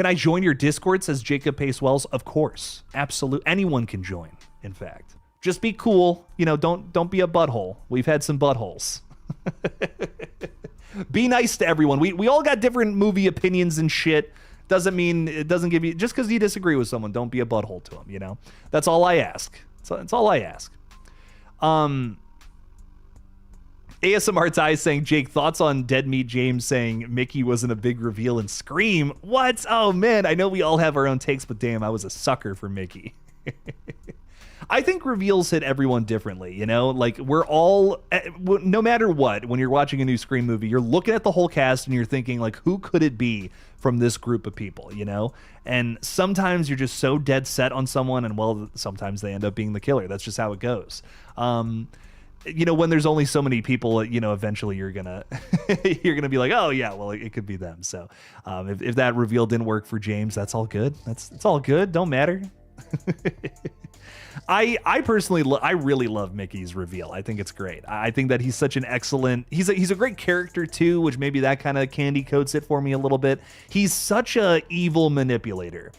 A: I join your Discord, says Jacob Pace Wells? Of course. Absolutely. Anyone can join, in fact. Just be cool. You know, don't be a butthole. We've had some buttholes. Be nice to everyone. We all got different movie opinions and shit. Doesn't mean it doesn't give you... Just because you disagree with someone, don't be a butthole to them, you know? That's all I ask. That's all I ask. ASMR Ty saying, Jake, thoughts on Dead Meat James saying Mickey wasn't a big reveal in Scream? What? Oh, man, I know we all have our own takes, but damn, I was a sucker for Mickey. I think reveals hit everyone differently, you know? Like, we're all, no matter what, when you're watching a new Scream movie, you're looking at the whole cast and you're thinking, like, who could it be from this group of people, you know? And sometimes you're just so dead set on someone, and, well, sometimes they end up being the killer. That's just how it goes. You know, when there's only so many people, you know, eventually you're gonna be like, oh yeah, well, it could be them. So if that reveal didn't work for James, that's all good. It's all good. Don't matter. I personally I really love Mickey's reveal. I think it's great. I think that he's such an excellent, he's a great character too, which maybe that kind of candy coats it for me a little bit. He's such a evil manipulator.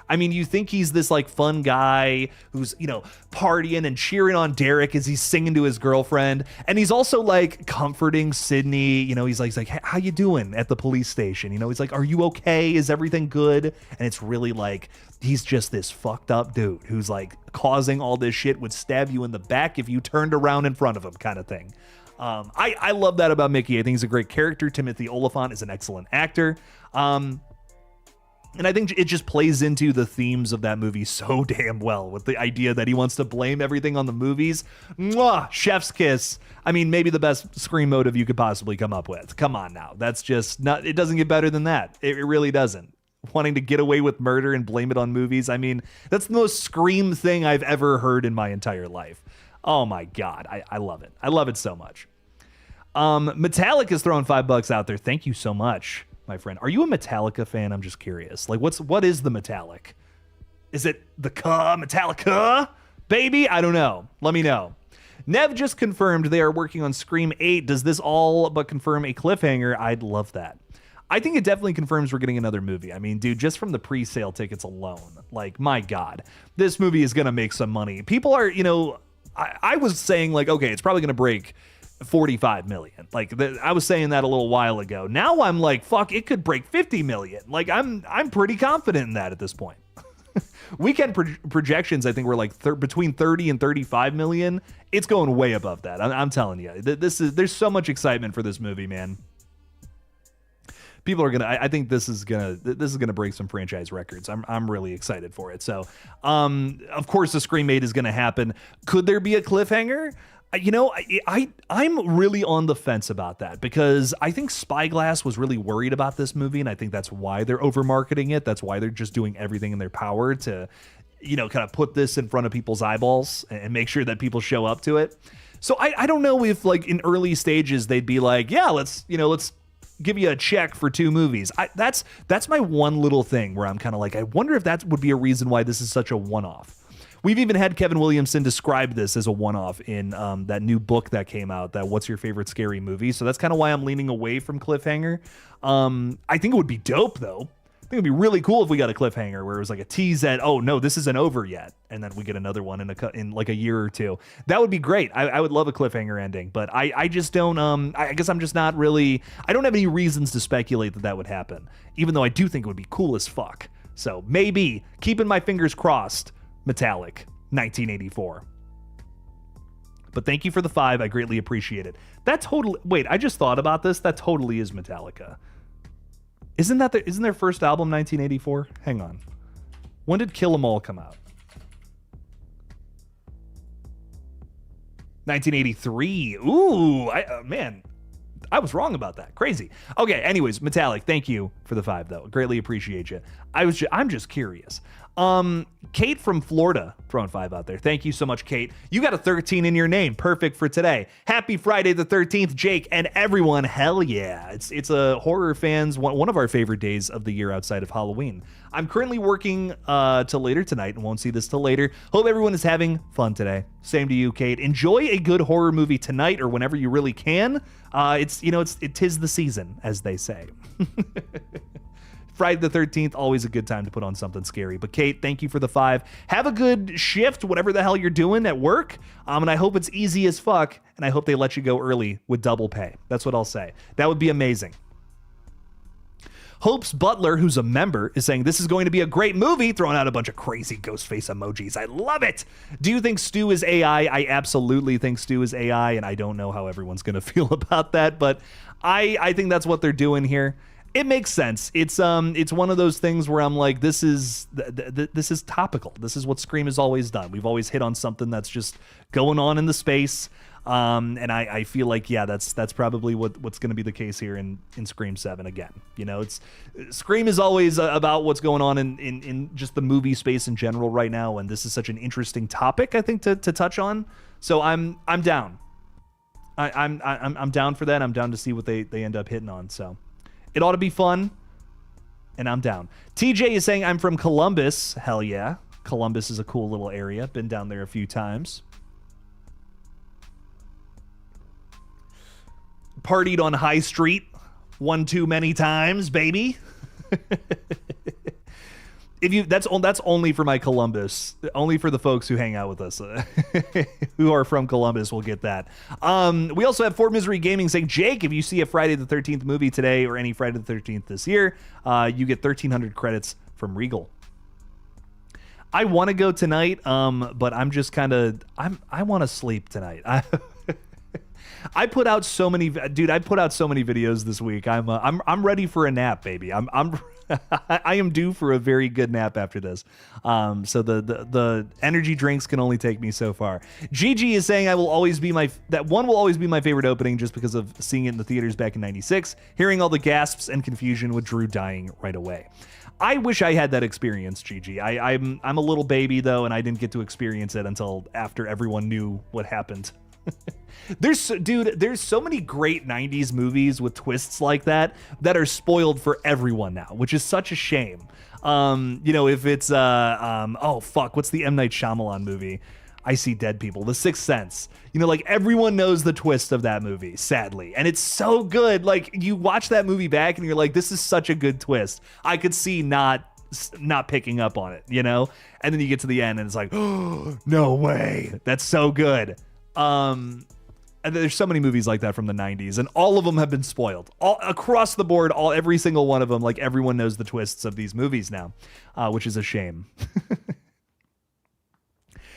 A: I mean, you think he's this like fun guy who's, you know, partying and cheering on Derek as he's singing to his girlfriend. And he's also like comforting Sydney. You know, he's like, hey, how you doing at the police station? You know, he's like, are you okay? Is everything good? And it's really like, he's just this fucked up dude who's like causing all this shit, would stab you in the back if you turned around in front of him kind of thing. I love that about Mickey. I think he's a great character. Timothy Olyphant is an excellent actor. And I think it just plays into the themes of that movie so damn well, with the idea that he wants to blame everything on the movies. Mwah! Chef's kiss. I mean, maybe the best Scream motive you could possibly come up with. Come on now. That's just not, it doesn't get better than that. It really doesn't. Wanting to get away with murder and blame it on movies. I mean, that's the most Scream thing I've ever heard in my entire life. Oh my God. I love it. I love it so much. Metallic is throwing $5 out there. Thank you so much, my friend. Are you a Metallica fan? I'm just curious. Like, what is the Metallic? Is it the Metallica, baby? I don't know. Let me know. Nev just confirmed they are working on Scream 8. Does this all but confirm a cliffhanger? I'd love that. I think it definitely confirms we're getting another movie. I mean, dude, just from the pre-sale tickets alone, like, my God, this movie is going to make some money. People are, you know, I was saying like, okay, it's probably going to break 45 million. Like I was saying that a little while ago. Now I'm like, fuck, it could break 50 million. Like I'm pretty confident in that at this point. Weekend projections, I think we're like between 30 and 35 million. It's going way above that. I'm telling you, there's so much excitement for this movie, man. People are gonna. I think this is gonna break some franchise records. I'm really excited for it. So, of course, the Scream 8 is gonna happen. Could there be a cliffhanger? You know, I'm really on the fence about that, because I think Spyglass was really worried about this movie, and I think that's why they're over marketing it. That's why they're just doing everything in their power to, you know, kind of put this in front of people's eyeballs and make sure that people show up to it. So I don't know if like in early stages they'd be like, yeah, let's give you a check for 2 movies. That's my one little thing where I'm kind of like, I wonder if that would be a reason why this is such a one-off. We've even had Kevin Williamson describe this as a one-off in that new book that came out, that What's Your Favorite Scary Movie? So that's kind of why I'm leaning away from cliffhanger. I think it would be dope, though. I think it'd be really cool if we got a cliffhanger where it was like a tease that, oh, no, this isn't over yet. And then we get another one in like a year or two. That would be great. I would love a cliffhanger ending. But I just don't, I guess I'm just not really, I don't have any reasons to speculate that would happen, even though I do think it would be cool as fuck. So maybe, keeping my fingers crossed, Metallic, 1984. But thank you for the 5. I greatly appreciate it. That totally, wait, I just thought about this. That totally is Metallica. Isn't their first album 1984? Hang on. When did Kill 'Em All come out? 1983. Ooh, man, I was wrong about that. Crazy. Okay, anyways, Metallic, thank you for the 5, though. Greatly appreciate you. I'm just curious. Kate from Florida throwing 5 out there. Thank you so much, Kate. You got a 13 in your name. Perfect for today. Happy Friday the 13th, Jake and everyone. Hell yeah. It's a horror fans, one of our favorite days of the year outside of Halloween. I'm currently working till later tonight and won't see this till later. Hope everyone is having fun today. Same to you, Kate. Enjoy a good horror movie tonight or whenever you really can. It tis the season, as they say. Friday the 13th, always a good time to put on something scary. But Kate, thank you for the 5. Have a good shift, whatever the hell you're doing at work. And I hope it's easy as fuck. And I hope they let you go early with double pay. That's what I'll say. That would be amazing. Hopes Butler, who's a member, is saying this is going to be a great movie, throwing out a bunch of crazy ghost face emojis. I love it. Do you think Stu is AI? I absolutely think Stu is AI, and I don't know how everyone's going to feel about that, but I think that's what they're doing here. It makes sense. It's one of those things where I'm like, this is topical. This is what Scream has always done. We've always hit on something that's just going on in the space. And I feel like, yeah, that's probably what's going to be the case here in Scream 7 again. You know, Scream is always about what's going on in just the movie space in general right now, and this is such an interesting topic, I think, to touch on. So I'm down. I'm down for that. I'm down to see what they end up hitting on. So it ought to be fun, and I'm down. TJ is saying I'm from Columbus. Hell yeah. Columbus is a cool little area. Been down there a few times. Partied on High Street one too many times, baby. That's only for my Columbus, only for the folks who hang out with us, who are from Columbus will get that. We also have For Misery Gaming saying, Jake, if you see a Friday the 13th movie today or any Friday the 13th this year, you get 1,300 credits from Regal. I want to go tonight, but I'm just kind of I want to sleep tonight. I put out so many, dude. I put out so many videos this week. I'm ready for a nap, baby. I am due for a very good nap after this. So the energy drinks can only take me so far. Gigi is saying that one will always be my favorite opening just because of seeing it in the theaters back in '96, hearing all the gasps and confusion with Drew dying right away. I wish I had that experience, Gigi. I'm a little baby though, and I didn't get to experience it until after everyone knew what happened. There's so many great 90s movies with twists like that are spoiled for everyone now, which is such a shame. If it's what's the M. Night Shyamalan movie? I See Dead People, The Sixth Sense. Like everyone knows the twist of that movie, sadly. And it's so good. Like you watch that movie back and you're like, this is such a good twist. I could see not picking up on it, And then you get to the end and it's like, oh, no way. That's so good. And there's so many movies like that from the 90s, and all of them have been spoiled all across the board. Every single one of them, like everyone knows the twists of these movies now, which is a shame.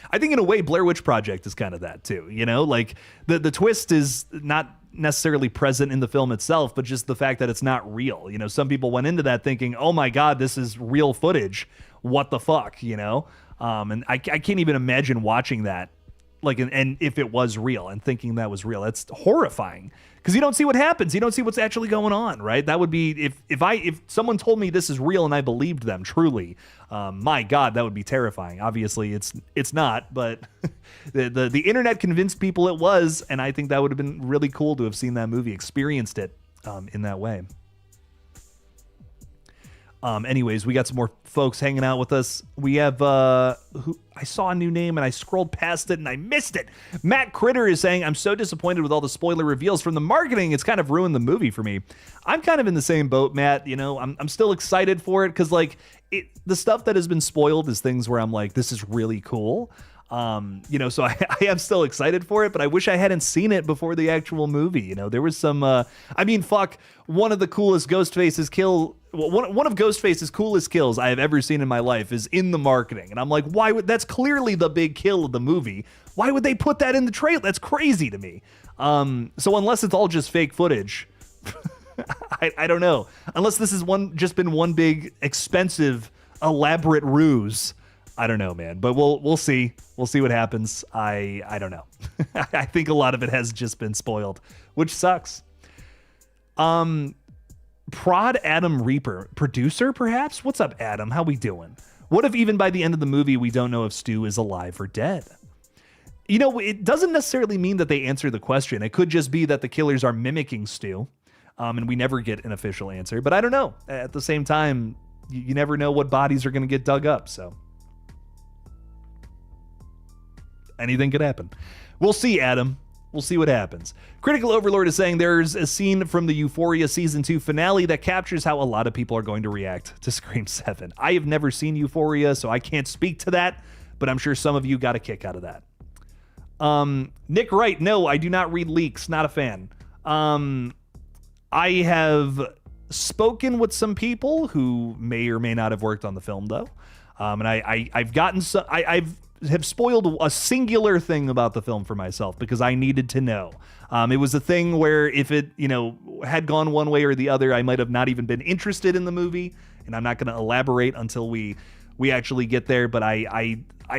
A: I think in a way Blair Witch Project is kind of that too, like the twist is not necessarily present in the film itself, but just the fact that it's not real. Some people went into that thinking, oh my God, this is real footage. What the fuck, and I can't even imagine watching that. Like, and if it was real and thinking that was real, that's horrifying because you don't see what happens. You don't see what's actually going on, right? That would be if someone told me this is real and I believed them truly, my God, that would be terrifying. Obviously it's not, but the internet convinced people it was. And I think that would have been really cool to have seen that movie, experienced it in that way. Anyways, we got some more folks hanging out with us. We have, who I saw a new name and I scrolled past it and I missed it. Matt Critter is saying, I'm so disappointed with all the spoiler reveals from the marketing. It's kind of ruined the movie for me. I'm kind of in the same boat, Matt. I'm still excited for it because the stuff that has been spoiled is things where I'm like, this is really cool. So I am still excited for it, but I wish I hadn't seen it before the actual movie. There was some, one of the coolest one of Ghostface's coolest kills I have ever seen in my life is in the marketing. And I'm like, that's clearly the big kill of the movie. Why would they put that in the trailer? That's crazy to me. So unless it's all just fake footage, I don't know. Unless this is just been one big expensive, elaborate ruse. I don't know, man, but we'll see. We'll see what happens. I don't know. I think a lot of it has just been spoiled, which sucks. Prod Adam Reaper, producer perhaps? What's up, Adam? How we doing? What if even by the end of the movie we don't know if Stu is alive or dead? It doesn't necessarily mean that they answer the question. It could just be that the killers are mimicking Stu, and we never get an official answer. But I don't know. At the same time, you never know what bodies are going to get dug up, so anything could happen. We'll see, Adam. We'll see what happens. Critical Overlord is saying there's a scene from the Euphoria Season 2 finale that captures how a lot of people are going to react to Scream 7. I have never seen Euphoria, so I can't speak to that, but I'm sure some of you got a kick out of that. Nick Wright, no, I do not read leaks. Not a fan. I have spoken with some people who may or may not have worked on the film, though. And I've gotten some... I've spoiled a singular thing about the film for myself because I needed to know. It was a thing where if it, had gone one way or the other, I might have not even been interested in the movie, and I'm not going to elaborate until we actually get there. But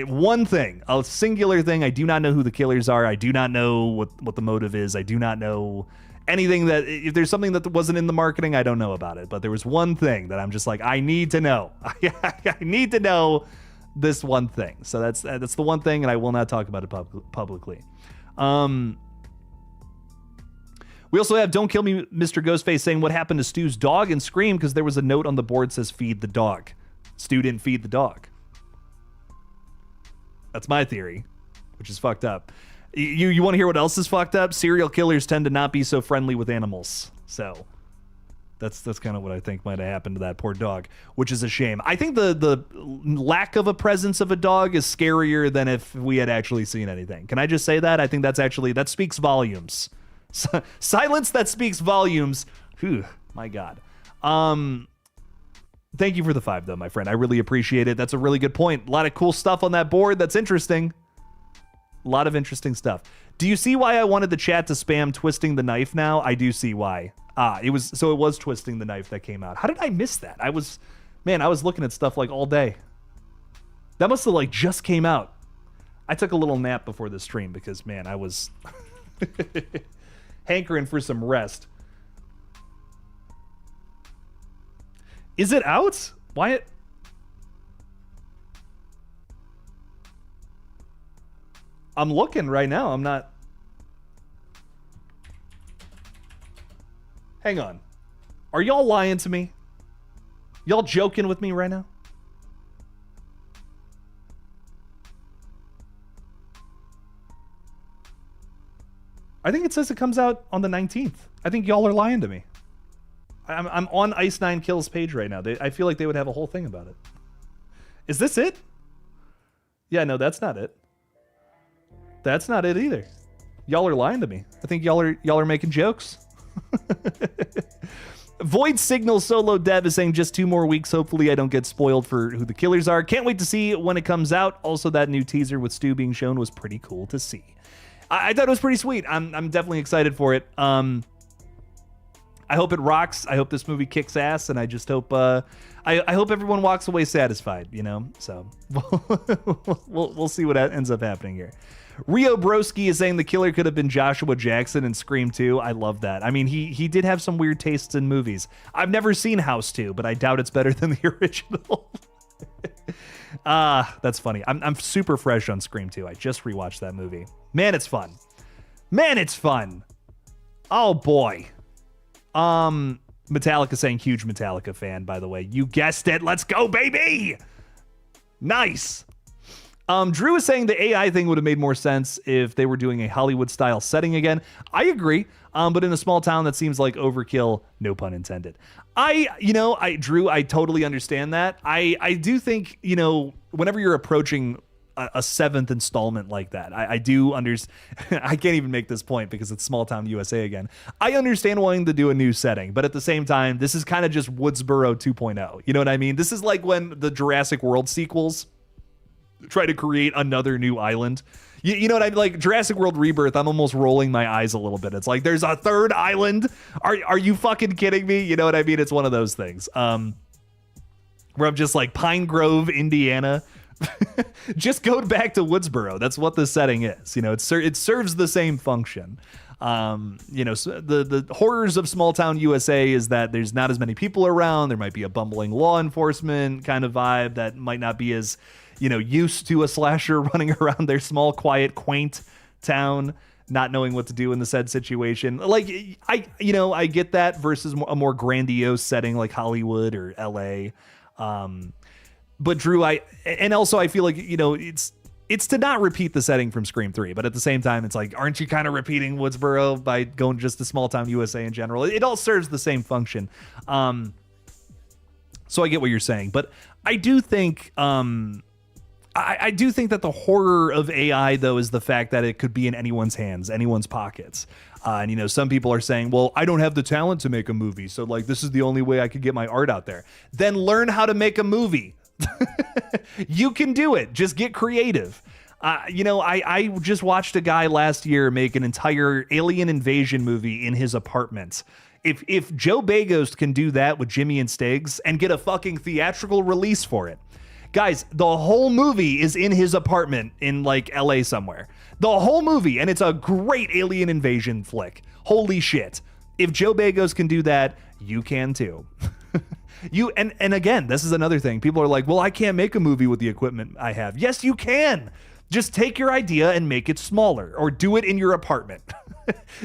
A: one thing, a singular thing, I do not know who the killers are. I do not know what the motive is. I do not know anything that, if there's something that wasn't in the marketing, I don't know about it. But there was one thing that I'm just like, I need to know. I need to know this one thing. So that's the one thing, and I will not talk about it publicly. We also have Don't Kill Me, Mr. Ghostface saying what happened to Stu's dog in Scream because there was a note on the board that says feed the dog. Stu didn't feed the dog. That's my theory, which is fucked up. You want to hear what else is fucked up? Serial killers tend to not be so friendly with animals. So That's kind of what I think might have happened to that poor dog, which is a shame. I think the lack of a presence of a dog is scarier than if we had actually seen anything. Can I just say that? I think that speaks volumes. Silence that speaks volumes. Whew, my God. Thank you for the 5, though, my friend. I really appreciate it. That's a really good point. A lot of cool stuff on that board. That's interesting. A lot of interesting stuff. Do you see why I wanted the chat to spam twisting the knife now? I do see why. It was twisting the knife that came out. How did I miss that? I was looking at stuff like all day. That must have like just came out. I took a little nap before the stream because, man, I was hankering for some rest. Is it out? Why? I'm looking right now. I'm not. Hang on. Are y'all lying to me? Y'all joking with me right now? I think it says it comes out on the 19th. I think y'all are lying to me. I'm on Ice 9 Kills page right now. I feel like they would have a whole thing about it. Is this it? Yeah, no, that's not it. That's not it either. Y'all are lying to me. I think y'all are making jokes. Void Signal Solo Dev is saying just 2 more weeks. Hopefully I don't get spoiled for who the killers are. Can't wait to see it when it comes out. Also, that new teaser with Stu being shown was pretty cool to see. I thought it was pretty sweet. I'm definitely excited for it. I hope it rocks. I hope this movie kicks ass, and I just hope I hope everyone walks away satisfied. You know, so we'll see what ends up happening here. Rio Broski is saying the killer could have been Joshua Jackson in Scream 2. I love that. I mean, he did have some weird tastes in movies. I've never seen House 2, but I doubt it's better than the original. That's funny. I'm super fresh on Scream 2. I just rewatched that movie. Man, it's fun. Man, it's fun. Oh boy. Metallica saying huge Metallica fan, by the way. You guessed it. Let's go, baby. Nice. Drew is saying the AI thing would have made more sense if they were doing a Hollywood style setting again. I agree. But in a small town, that seems like overkill. No pun intended. Drew, I totally understand that. I do think, whenever you're approaching a 7th installment like that, I do understand. I can't even make this point because it's small town USA again. I understand wanting to do a new setting, but at the same time, this is kind of just Woodsboro 2.0. You know what I mean? This is like when the Jurassic World sequels try to create another new island. You know what I mean? Like Jurassic World Rebirth, I'm almost rolling my eyes a little bit. It's like, there's a 3rd island? Are you fucking kidding me? You know what I mean? It's one of those things. Where I'm just like, Pine Grove, Indiana. Just go back to Woodsboro. That's what the setting is. It serves the same function. The horrors of small town USA is that there's not as many people around. There might be a bumbling law enforcement kind of vibe that might not be as used to a slasher running around their small, quiet, quaint town, not knowing what to do in the said situation. Like, I get that versus a more grandiose setting like Hollywood or LA. But Drew, I feel like, it's to not repeat the setting from Scream 3, but at the same time, it's like, aren't you kind of repeating Woodsboro by going just to small town USA in general? It all serves the same function. So I get what you're saying, but I do think, I do think that the horror of AI, though, is the fact that it could be in anyone's hands, anyone's pockets. And some people are saying, well, I don't have the talent to make a movie, so like this is the only way I could get my art out there. Then learn how to make a movie. You can do it. Just get creative. I just watched a guy last year make an entire alien invasion movie in his apartment. If Joe Bagos can do that with Jimmy and Stiggs and get a fucking theatrical release for it, guys, the whole movie is in his apartment in like LA somewhere. The whole movie, and it's a great alien invasion flick. Holy shit. If Joe Bagos can do that, you can too. And again, this is another thing. People are like, well, I can't make a movie with the equipment I have. Yes, you can. Just take your idea and make it smaller, or do it in your apartment.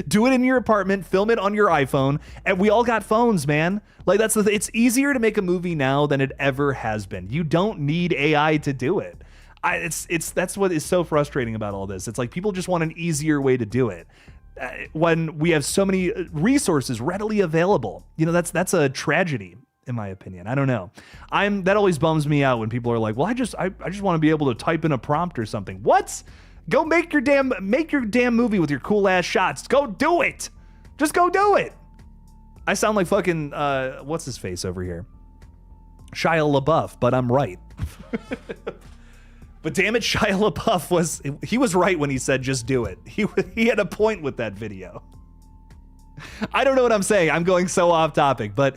A: Do it in your apartment, film it on your iPhone, and we all got phones, man. Like that's it's easier to make a movie now than it ever has been. You don't need AI to do it. That's what is so frustrating about all this. It's like people just want an easier way to do it. when we have so many resources readily available. You know, that's a tragedy, in my opinion. I don't know. That always bums me out when people are like, well, I just want to be able to type in a prompt or something. What? Go make your damn movie with your cool ass shots. Go do it. Just go do it. I sound like fucking what's his face over here? Shia LaBeouf, but I'm right. But damn it, Shia LaBeouf was right when he said just do it. He had a point with that video. I don't know what I'm saying. I'm going so off topic, but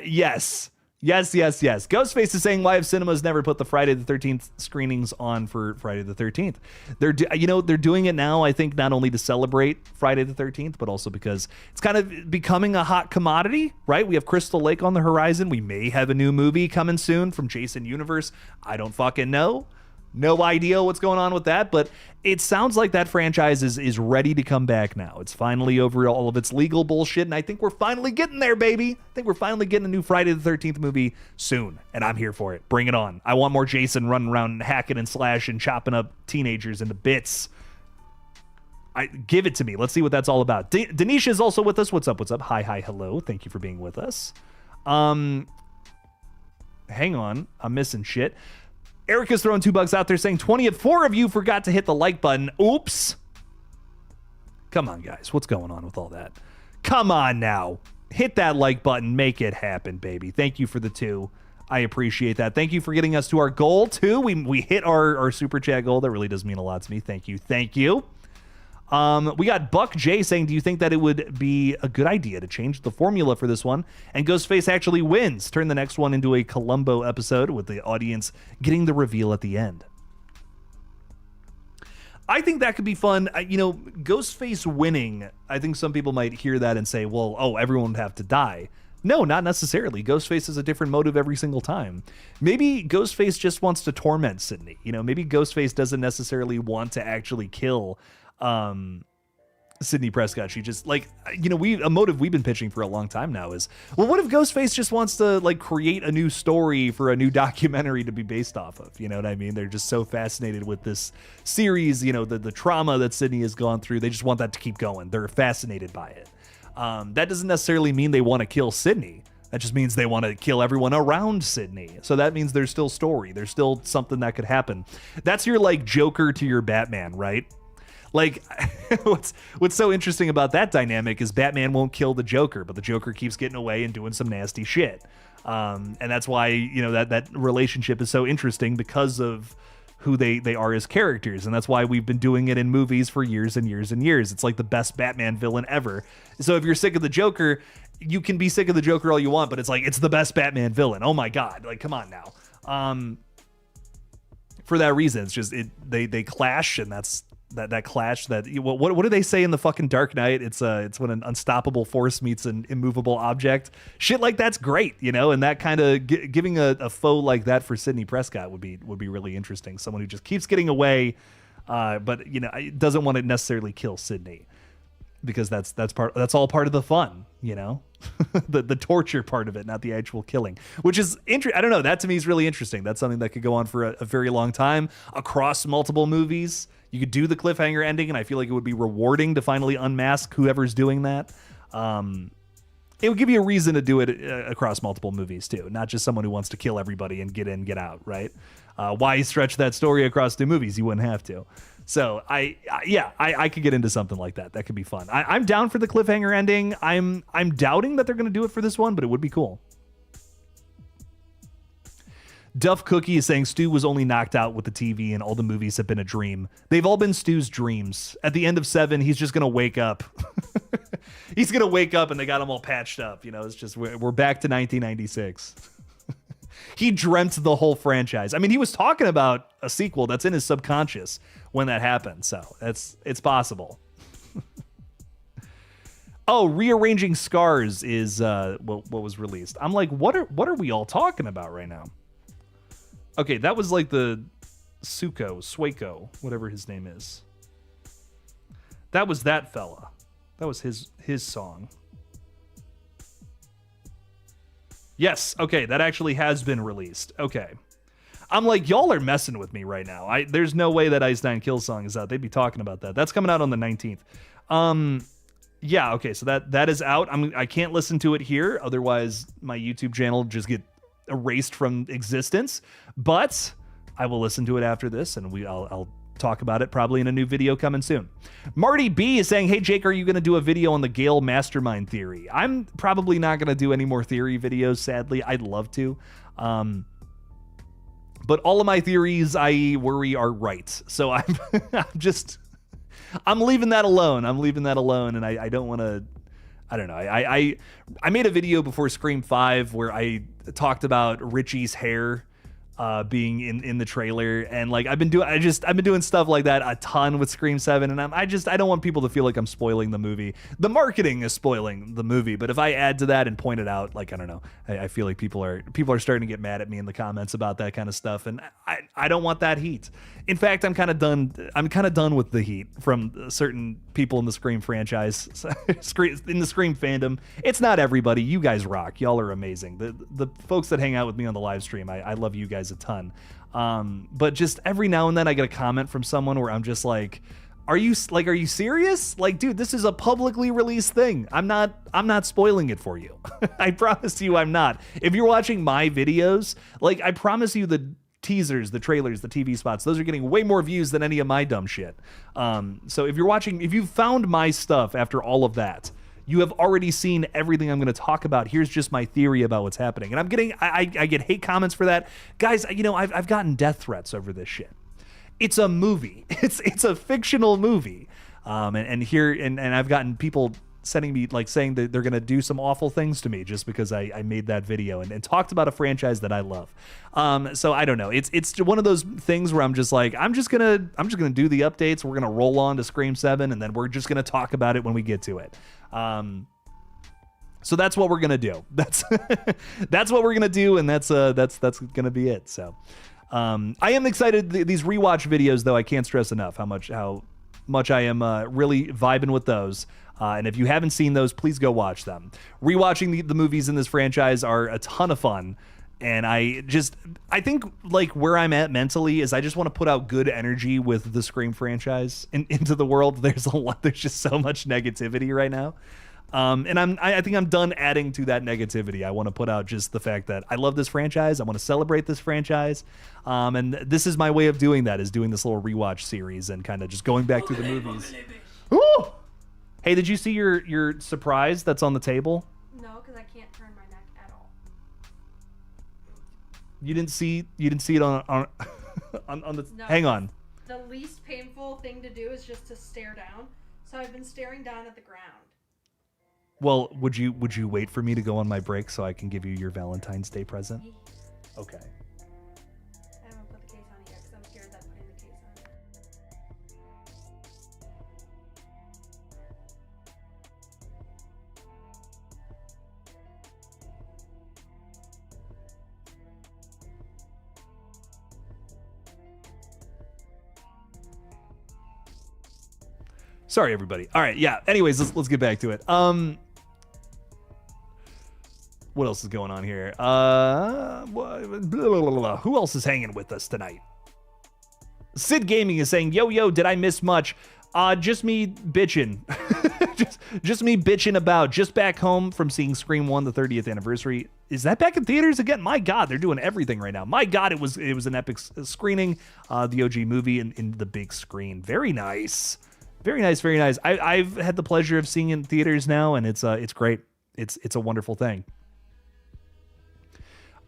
A: yes. Ghostface is saying, why have cinemas never put the Friday the 13th screenings on for Friday the 13th? They're doing it now, I think, not only to celebrate Friday the 13th, but also because it's kind of becoming a hot commodity, right? We have Crystal Lake on the horizon. We may have a new movie coming soon from Jason Universe. I don't fucking know. No idea what's going on with that, but it sounds like that franchise is ready to come back now. It's finally over all of its legal bullshit, and I think we're finally getting there, baby. I think we're finally getting a new Friday the 13th movie soon, and I'm here for it. Bring it on. I want more Jason running around hacking and slashing, chopping up teenagers into bits. Give it to me. Let's see what that's all about. Denisha is also with us. What's up? Hi, hello. Thank you for being with us. Hang on. I'm missing shit. Erica's throwing $2 out there saying 4 of you forgot to hit the like button. Oops. Come on, guys. What's going on with all that? Come on now. Hit that like button. Make it happen, baby. Thank you for the 2. I appreciate that. Thank you for getting us to our goal, too. We hit our super chat goal. That really does mean a lot to me. Thank you. We got Buck J saying, do you think that it would be a good idea to change the formula for this one and Ghostface actually wins? Turn the next one into a Columbo episode with the audience getting the reveal at the end. I think that could be fun. Ghostface winning, I think some people might hear that and say, well, everyone would have to die. No, not necessarily. Ghostface is a different motive every single time. Maybe Ghostface just wants to torment Sydney. Maybe Ghostface doesn't necessarily want to actually kill Sydney Prescott. She just a motive we've been pitching for a long time now is, well, what if Ghostface just wants to create a new story for a new documentary to be based off of? You know what I mean? They're just so fascinated with this series, the trauma that Sydney has gone through. They just want that to keep going. They're fascinated by it. That doesn't necessarily mean they want to kill Sydney. That just means they want to kill everyone around Sydney. So that means there's still story. There's still something that could happen. That's your Joker to your Batman, right? What's so interesting about that dynamic is Batman won't kill the Joker, but the Joker keeps getting away and doing some nasty shit. And that's why, that relationship is so interesting because of who they are as characters. And that's why we've been doing it in movies for years and years and years. It's like the best Batman villain ever. So if you're sick of the Joker, you can be sick of the Joker all you want, but it's it's the best Batman villain. Oh my God. Come on now. For that reason, it's just, they clash, and that's, that clash that what do they say in the fucking Dark Knight? It's when an unstoppable force meets an immovable object. Shit like that's great, and that kind of giving a foe like that for Sydney Prescott would be really interesting. Someone who just keeps getting away, but doesn't want to necessarily kill Sydney, because that's all part of the fun, the torture part of it, not the actual killing, which is I don't know. That to me is really interesting. That's something that could go on for a very long time across multiple movies. You could do the cliffhanger ending, and I feel like it would be rewarding to finally unmask whoever's doing that. It would give you a reason to do it across multiple movies too, not just someone who wants to kill everybody and get in, get out, right? Why stretch that story across 2 movies? You wouldn't have to. So I could get into something like that. That could be fun. I'm down for the cliffhanger ending. I'm doubting that they're going to do it for this one, but it would be cool. Duff Cookie is saying Stu was only knocked out with the TV and all the movies have been a dream. They've all been Stu's dreams. At the end of 7, he's just going to wake up. He's going to wake up and they got him all patched up. It's just, we're back to 1996. He dreamt the whole franchise. I mean, he was talking about a sequel that's in his subconscious when that happened. So it's possible. Oh, Rearranging Scars is what was released. I'm like, what are we all talking about right now? Okay, that was the Sueko, whatever his name is. That was that fella. That was his song. Yes, okay, that actually has been released. Okay. I'm like, y'all are messing with me right now. There's no way that Ice Nine Kills song is out. They'd be talking about that. That's coming out on the 19th. Yeah, okay, so that is out. I can't listen to it here, otherwise my YouTube channel just get erased from existence. But I will listen to it after this, and I'll talk about it probably in a new video coming soon. Marty B is saying, "Hey Jake, are you going to do a video on the Gale mastermind theory?" I'm probably not going to do any more theory videos. Sadly, I'd love to. But all of my theories, I worry, are right. So I'm leaving that alone. And I don't want to, I don't know. I made a video before Scream 5 where I talked about Richie's hair being in the trailer, and like I've been doing stuff like that a ton with Scream 7, and I don't want people to feel like I'm spoiling the movie. The marketing is spoiling the movie, but if I add to that and point it out, like I don't know, I feel like people are starting to get mad at me in the comments about that kind of stuff, and I don't want that heat. In fact, I'm kind of done with the heat from certain people in the Scream franchise, in the Scream fandom. It's not everybody. You guys rock. Y'all are amazing. The folks that hang out with me on the live stream, I love you guys a ton. But just every now and then I get a comment from someone where I'm just like, are you serious? Like, dude, this is a publicly released thing. I'm not spoiling it for you. I promise you I'm not. If you're watching my videos, like I promise you the teasers, the trailers, the TV spots, those are getting way more views than any of my dumb shit. So if you've found my stuff after all of that, you have already seen everything I'm going to talk about. Here's just my theory about what's happening. And I get hate comments for that. Guys, I've gotten death threats over this shit. It's a movie. It's a fictional movie. And I've gotten people sending me, like, saying that they're going to do some awful things to me just because I made that video and talked about a franchise that I love. So I don't know. It's one of those things where I'm just like, I'm just going to do the updates. We're going to roll on to Scream 7, and then we're just going to talk about it when we get to it. So that's what we're going to do. That's what we're going to do. And that's going to be it. So, I am excited. These rewatch videos, though, I can't stress enough how much I am really vibing with those. And if you haven't seen those, please go watch them. Rewatching the movies in this franchise are a ton of fun. And I think like where I'm at mentally is I just want to put out good energy with the Scream franchise into the world. There's just so much negativity right now. And I think I'm done adding to that negativity. I want to put out just the fact that I love this franchise. I want to celebrate this franchise. And this is my way of doing that, is doing this little rewatch series and kind of just going back through the movies. Ooh! Hey, did you see your surprise that's on the table?
B: No, because I can't turn my neck at all.
A: You didn't see it on the. No, hang on.
B: The least painful thing to do is just to stare down. So I've been staring down at the ground.
A: Well, would you wait for me to go on my break so I can give you your Valentine's Day present? Okay.
B: I haven't put the case on it yet because I'm scared that putting the case on it.
A: Sorry, everybody. All right, yeah. Anyways, let's get back to it. What else is going on here? Who else is hanging with us tonight? Sid Gaming is saying, yo, did I miss much? Just me bitching. just me bitching about. Just back home from seeing Scream 1, the 30th anniversary. Is that back in theaters again? My God, they're doing everything right now. My God, it was an epic screening. The OG movie in the big screen. Very nice. Very nice, very nice. I've had the pleasure of seeing it in theaters now, and it's great. It's a wonderful thing.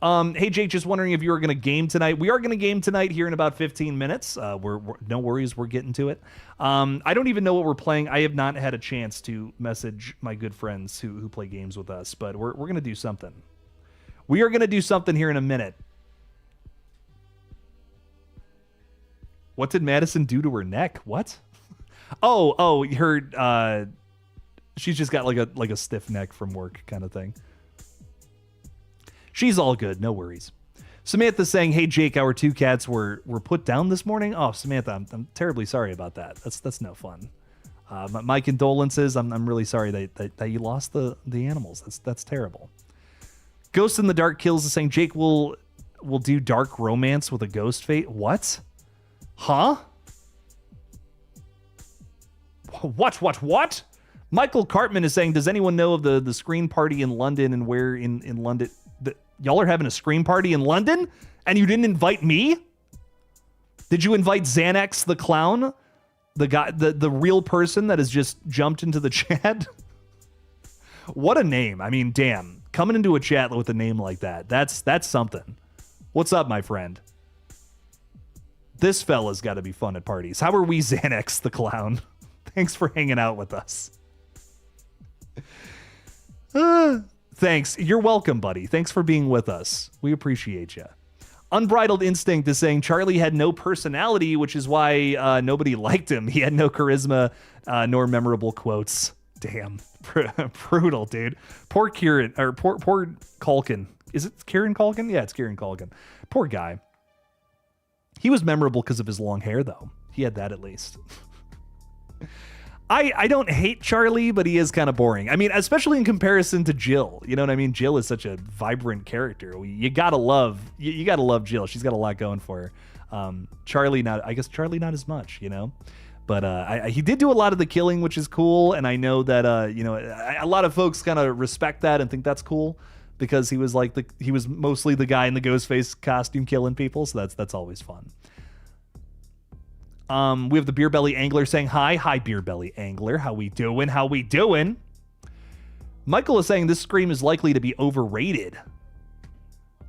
A: Hey Jake, just wondering if you were gonna game tonight. We are gonna game tonight here in about 15 minutes. We're no worries, we're getting to it. I don't even know what we're playing. I have not had a chance to message my good friends who play games with us, but we're gonna do something. We are gonna do something here in a minute. What did Madison do to her neck? What? Oh, her she's just got like a stiff neck from work kind of thing. She's all good, no worries. Samantha's saying, "Hey Jake, our two cats were put down this morning." Oh, Samantha, I'm terribly sorry about that. That's no fun. My condolences. I'm really sorry that you lost the animals. That's terrible. Ghost in the Dark Kills is saying, "Jake will do dark romance with a ghost fate." What? Huh? What? Michael Cartman is saying, does anyone know of the screen party in London and where in London? Y'all are having a screen party in London and you didn't invite me? Did you invite Xanax the clown? The guy, the real person that has just jumped into the chat? What a name. I mean, damn. Coming into a chat with a name like that, that's something. What's up, my friend? This fella's got to be fun at parties. How are we, Xanax the clown? Thanks for hanging out with us. Thanks. You're welcome, buddy. Thanks for being with us. We appreciate you. Unbridled Instinct is saying Charlie had no personality, which is why nobody liked him. He had no charisma nor memorable quotes. Damn. Brutal, dude. Poor Kieran, or poor Culkin. Is it Kieran Culkin? Yeah, it's Kieran Culkin. Poor guy. He was memorable because of his long hair, though. He had that at least. I don't hate Charlie, but he is kind of boring. I mean, especially in comparison to Jill. You know what I mean? Jill is such a vibrant character. You gotta love Jill. She's got a lot going for her. Charlie not as much, you know. But he did do a lot of the killing, which is cool. And I know that a lot of folks kind of respect that and think that's cool because he was mostly the guy in the Ghostface costume killing people. So that's always fun. We have the Beer Belly Angler saying hi Beer Belly Angler, how we doing? Michael is saying this Scream is likely to be overrated.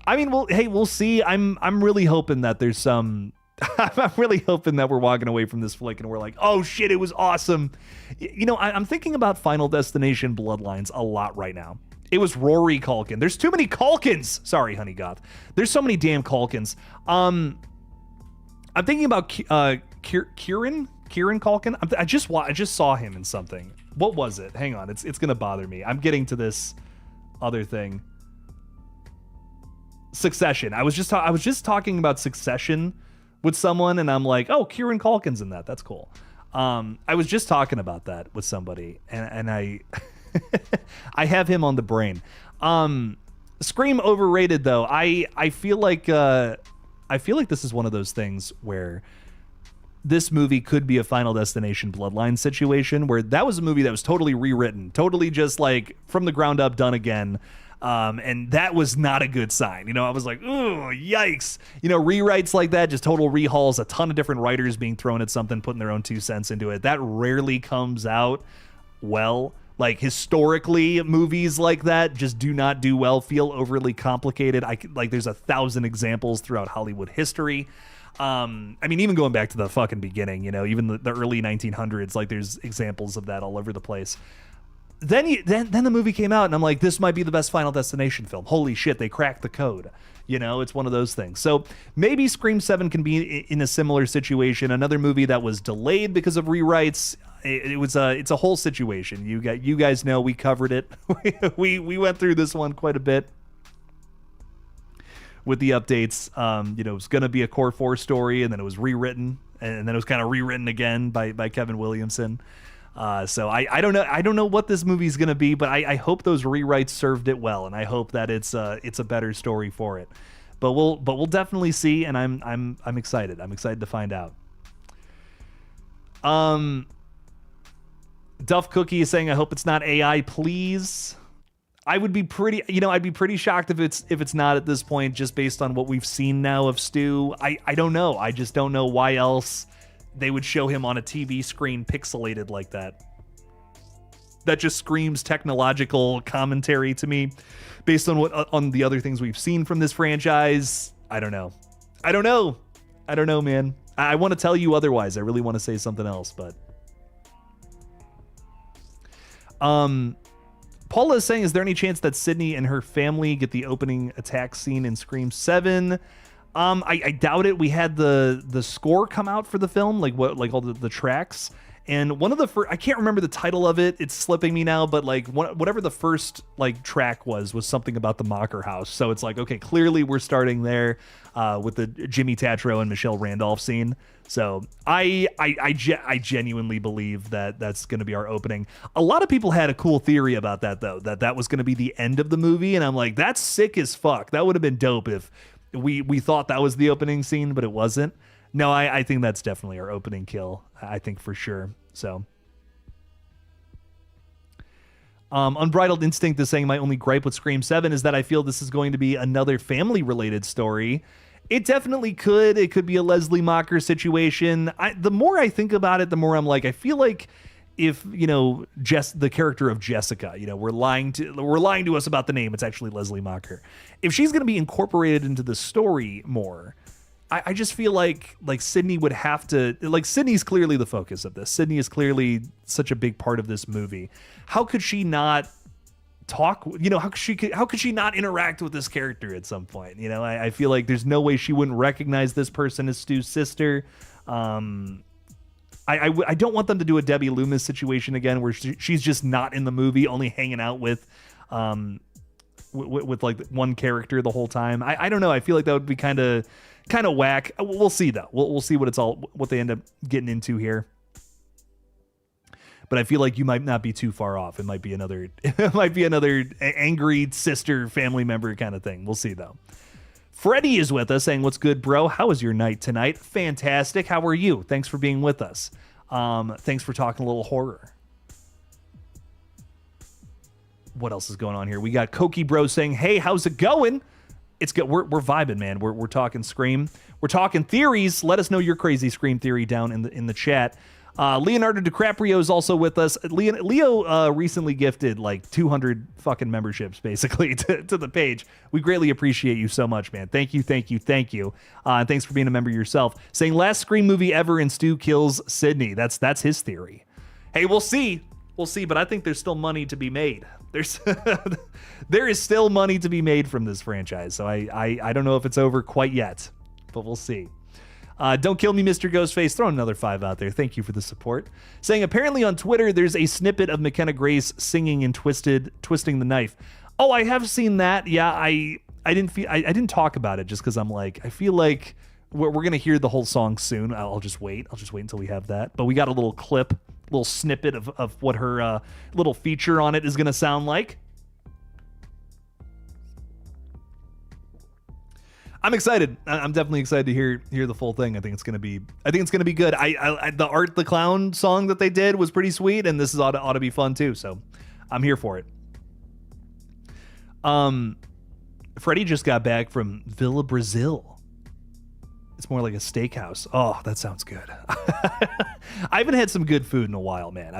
A: I mean, we'll see. I'm really hoping that there's some. I'm really hoping that we're walking away from this flick and we're like, oh shit, it was awesome. You know, I'm thinking about Final Destination Bloodlines a lot right now. It was Rory Culkin. There's too many Culkins. Sorry, Honey Goth. There's so many damn Culkins. I'm thinking about Kieran Culkin. I just saw him in something. What was it? Hang on, it's gonna bother me. I'm getting to this other thing. Succession. I was just talking about Succession with someone, and I'm like, oh, Kieran Culkin's in that. That's cool. I was just talking about that with somebody, and I I have him on the brain. Scream overrated though. I feel like this is one of those things where this movie could be a Final Destination Bloodline situation where that was a movie that was totally rewritten, totally just like from the ground up done again. And that was not a good sign. You know, I was like, ooh, yikes. You know, rewrites like that, just total rehauls, a ton of different writers being thrown at something, putting their own 2 cents into it. That rarely comes out well. Like historically, movies like that just do not do well, feel overly complicated. There's 1,000 examples throughout Hollywood history. I mean, even going back to the fucking beginning, you know, even the early 1900s, like there's examples of that all over the place. Then the movie came out and I'm like, this might be the best Final Destination film. Holy shit, they cracked the code. You know, it's one of those things. So maybe Scream 7 can be in a similar situation. Another movie that was delayed because of rewrites. It's a whole situation. You guys know we covered it. we went through this one quite a bit with the updates. You know, it's going to be a Core 4 story, and then it was rewritten, and then it was kind of rewritten again by Kevin Williamson. So I don't know. I don't know what this movie's going to be, but I hope those rewrites served it well, and I hope that it's a better story for it. But we'll definitely see, and I'm excited. I'm excited to find out. Duff Cookie is saying, I hope it's not AI, please. I'd be pretty shocked if it's not at this point, just based on what we've seen now of Stu. I don't know. I just don't know why else they would show him on a TV screen pixelated like that. That just screams technological commentary to me, based on on the other things we've seen from this franchise. I don't know, man. I want to tell you otherwise. I really want to say something else, but Paula is saying, is there any chance that Sydney and her family get the opening attack scene in Scream 7? I doubt it. We had the score come out for the film, like all the tracks, and one of the first, I can't remember the title of it. It's slipping me now, but like whatever the first like track was something about the Mocker House. So it's like, okay, clearly we're starting there with the Jimmy Tatro and Michelle Randolph scene. So I genuinely believe that that's going to be our opening. A lot of people had a cool theory about that though, that was going to be the end of the movie, and I'm like, that's sick as fuck. That would have been dope if we thought that was the opening scene, but it wasn't. No, I think that's definitely our opening kill. I think for sure. So Unbridled Instinct is saying my only gripe with Scream 7 is that I feel this is going to be another family-related story. It definitely could. It could be a Leslie Mocker situation. The more I think about it, the more I'm like, I feel like if, the character of Jessica, we're lying to us about the name. It's actually Leslie Mocker. If she's going to be incorporated into the story more, I just feel like Sydney would have to, Sydney's clearly the focus of this. Sydney is clearly such a big part of this movie. How could she not talk, how could she not interact with this character at some point? I feel like there's no way she wouldn't recognize this person as Stu's sister. I don't want them to do a Debbie Loomis situation again where she's just not in the movie, only hanging out with like one character the whole time. I don't know. I feel like that would be kind of whack. We'll see though. We'll see what they end up getting into here. But I feel like you might not be too far off. It might be another angry sister family member kind of thing. We'll see though. Freddie is with us saying, "What's good, bro? How was your night tonight?" Fantastic. How are you? Thanks for being with us. Thanks for talking a little horror. What else is going on here? We got Koki Bro saying, "Hey, how's it going?" It's good. We're vibing, man. We're talking Scream. We're talking theories. Let us know your crazy Scream theory down in the chat. Leonardo DiCaprio is also with us. Leo recently gifted like 200 fucking memberships basically to the page. We greatly appreciate you so much, man. Thank you. And thanks for being a member yourself. Saying last Scream movie ever and Stu kills Sydney. That's his theory. Hey, we'll see, but I think there's still money to be made. There is still money to be made from this franchise. So I don't know if it's over quite yet, but we'll see. Don't kill me, Mr. Ghostface. Throw another 5 out there. Thank you for the support. Saying apparently on Twitter there's a snippet of McKenna Grace singing and twisting the knife. Oh, I have seen that. Yeah, I didn't talk about it just because I'm like, I feel like we're gonna hear the whole song soon. I'll just wait until we have that. But we got a little clip, little snippet of what her little feature on it is gonna sound like. I'm excited. I'm definitely excited to hear the full thing. I think it's gonna be good. The Art the Clown song that they did was pretty sweet, and this ought to be fun too. So I'm here for it. Freddie just got back from Villa Brazil. It's more like a steakhouse. Oh, that sounds good. I haven't had some good food in a while, man.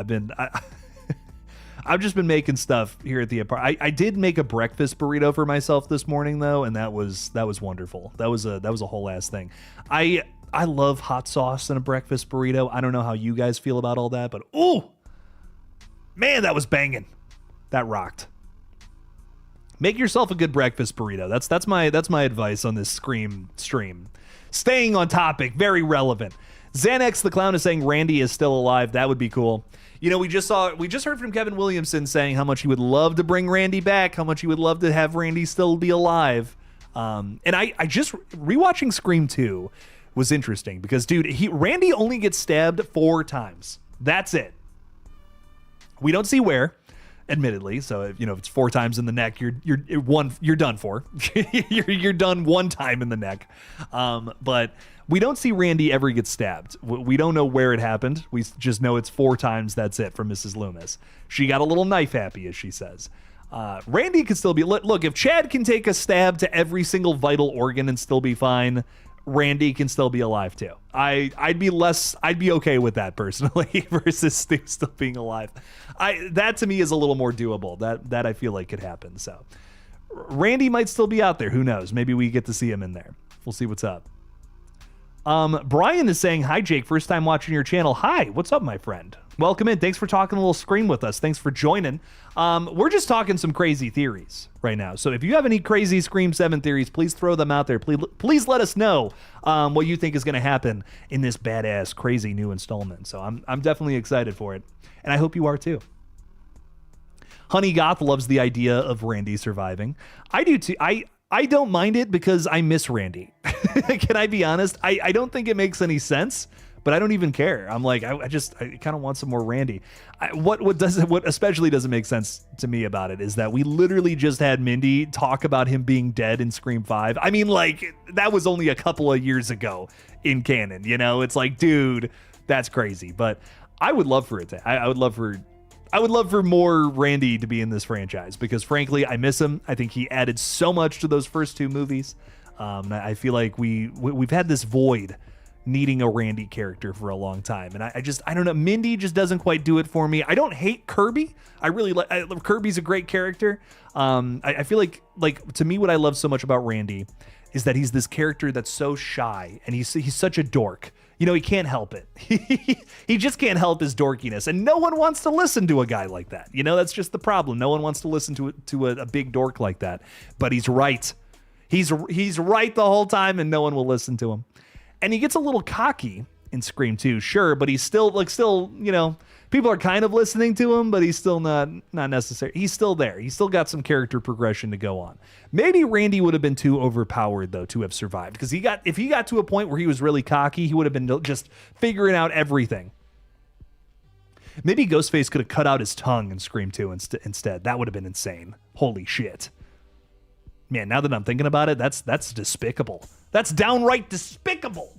A: I've just been making stuff here at the apartment. I did make a breakfast burrito for myself this morning though, and that was wonderful. That was a whole ass thing. I love hot sauce in a breakfast burrito. I don't know how you guys feel about all that, but ooh, man, that was banging. That rocked. Make yourself a good breakfast burrito. That's my advice on this Scream stream. Staying on topic, very relevant. Xanax the Clown is saying Randy is still alive. That would be cool. We just heard from Kevin Williamson saying how much he would love to bring Randy back, how much he would love to have Randy still be alive. And I just rewatching Scream 2 was interesting because, dude, Randy only gets stabbed 4 times. That's it. We don't see where, admittedly. So if it's 4 times in the neck, you're done for. you're done 1 time in the neck. But we don't see Randy ever get stabbed. We don't know where it happened. We just know it's 4 times. That's it from Mrs. Loomis. She got a little knife happy, as she says. Randy could still be... Look, if Chad can take a stab to every single vital organ and still be fine, Randy can still be alive too. I'd be okay with that personally versus Stu still being alive. That to me is a little more doable. That I feel like could happen. So Randy might still be out there. Who knows? Maybe we get to see him in there. We'll see what's up. Brian is saying, "Hi, Jake. First time watching your channel." Hi, what's up, my friend? Welcome in. Thanks for talking a little Scream with us. Thanks for joining. We're just talking some crazy theories right now. So if you have any crazy Scream 7 theories, please throw them out there. Please let us know what you think is going to happen in this badass, crazy new installment. So I'm definitely excited for it. And I hope you are too. Honey Goth loves the idea of Randy surviving. I do too. I don't mind it because I miss Randy. Can I be honest? I don't think it makes any sense, but I don't even care. I'm like, I kind of want some more Randy. What especially doesn't make sense to me about it is that we literally just had Mindy talk about him being dead in Scream 5. I mean, like, that was only a couple of years ago in canon, It's like, dude, that's crazy. But I would love for it to. I I would love for more Randy to be in this franchise because, frankly, I miss him. I think he added so much to those first two movies. And I feel like we've had this void needing a Randy character for a long time. And I don't know. Mindy just doesn't quite do it for me. I don't hate Kirby. I really like Kirby's a great character. I feel like to me, what I love so much about Randy is that he's this character that's so shy and he's such a dork. You know, he can't help it. He just can't help his dorkiness. And no one wants to listen to a guy like that. You know, that's just the problem. No one wants to listen to a big dork like that. But he's right. He's right the whole time and no one will listen to him. And he gets a little cocky in Scream 2, sure, but he's still, you know, people are kind of listening to him, but he's still not necessary. He's still there. He's still got some character progression to go on. Maybe Randy would have been too overpowered, though, to have survived. Because if he got to a point where he was really cocky, he would have been just figuring out everything. Maybe Ghostface could have cut out his tongue in Scream 2 instead. That would have been insane. Holy shit. Man, now that I'm thinking about it, that's despicable. That's downright despicable.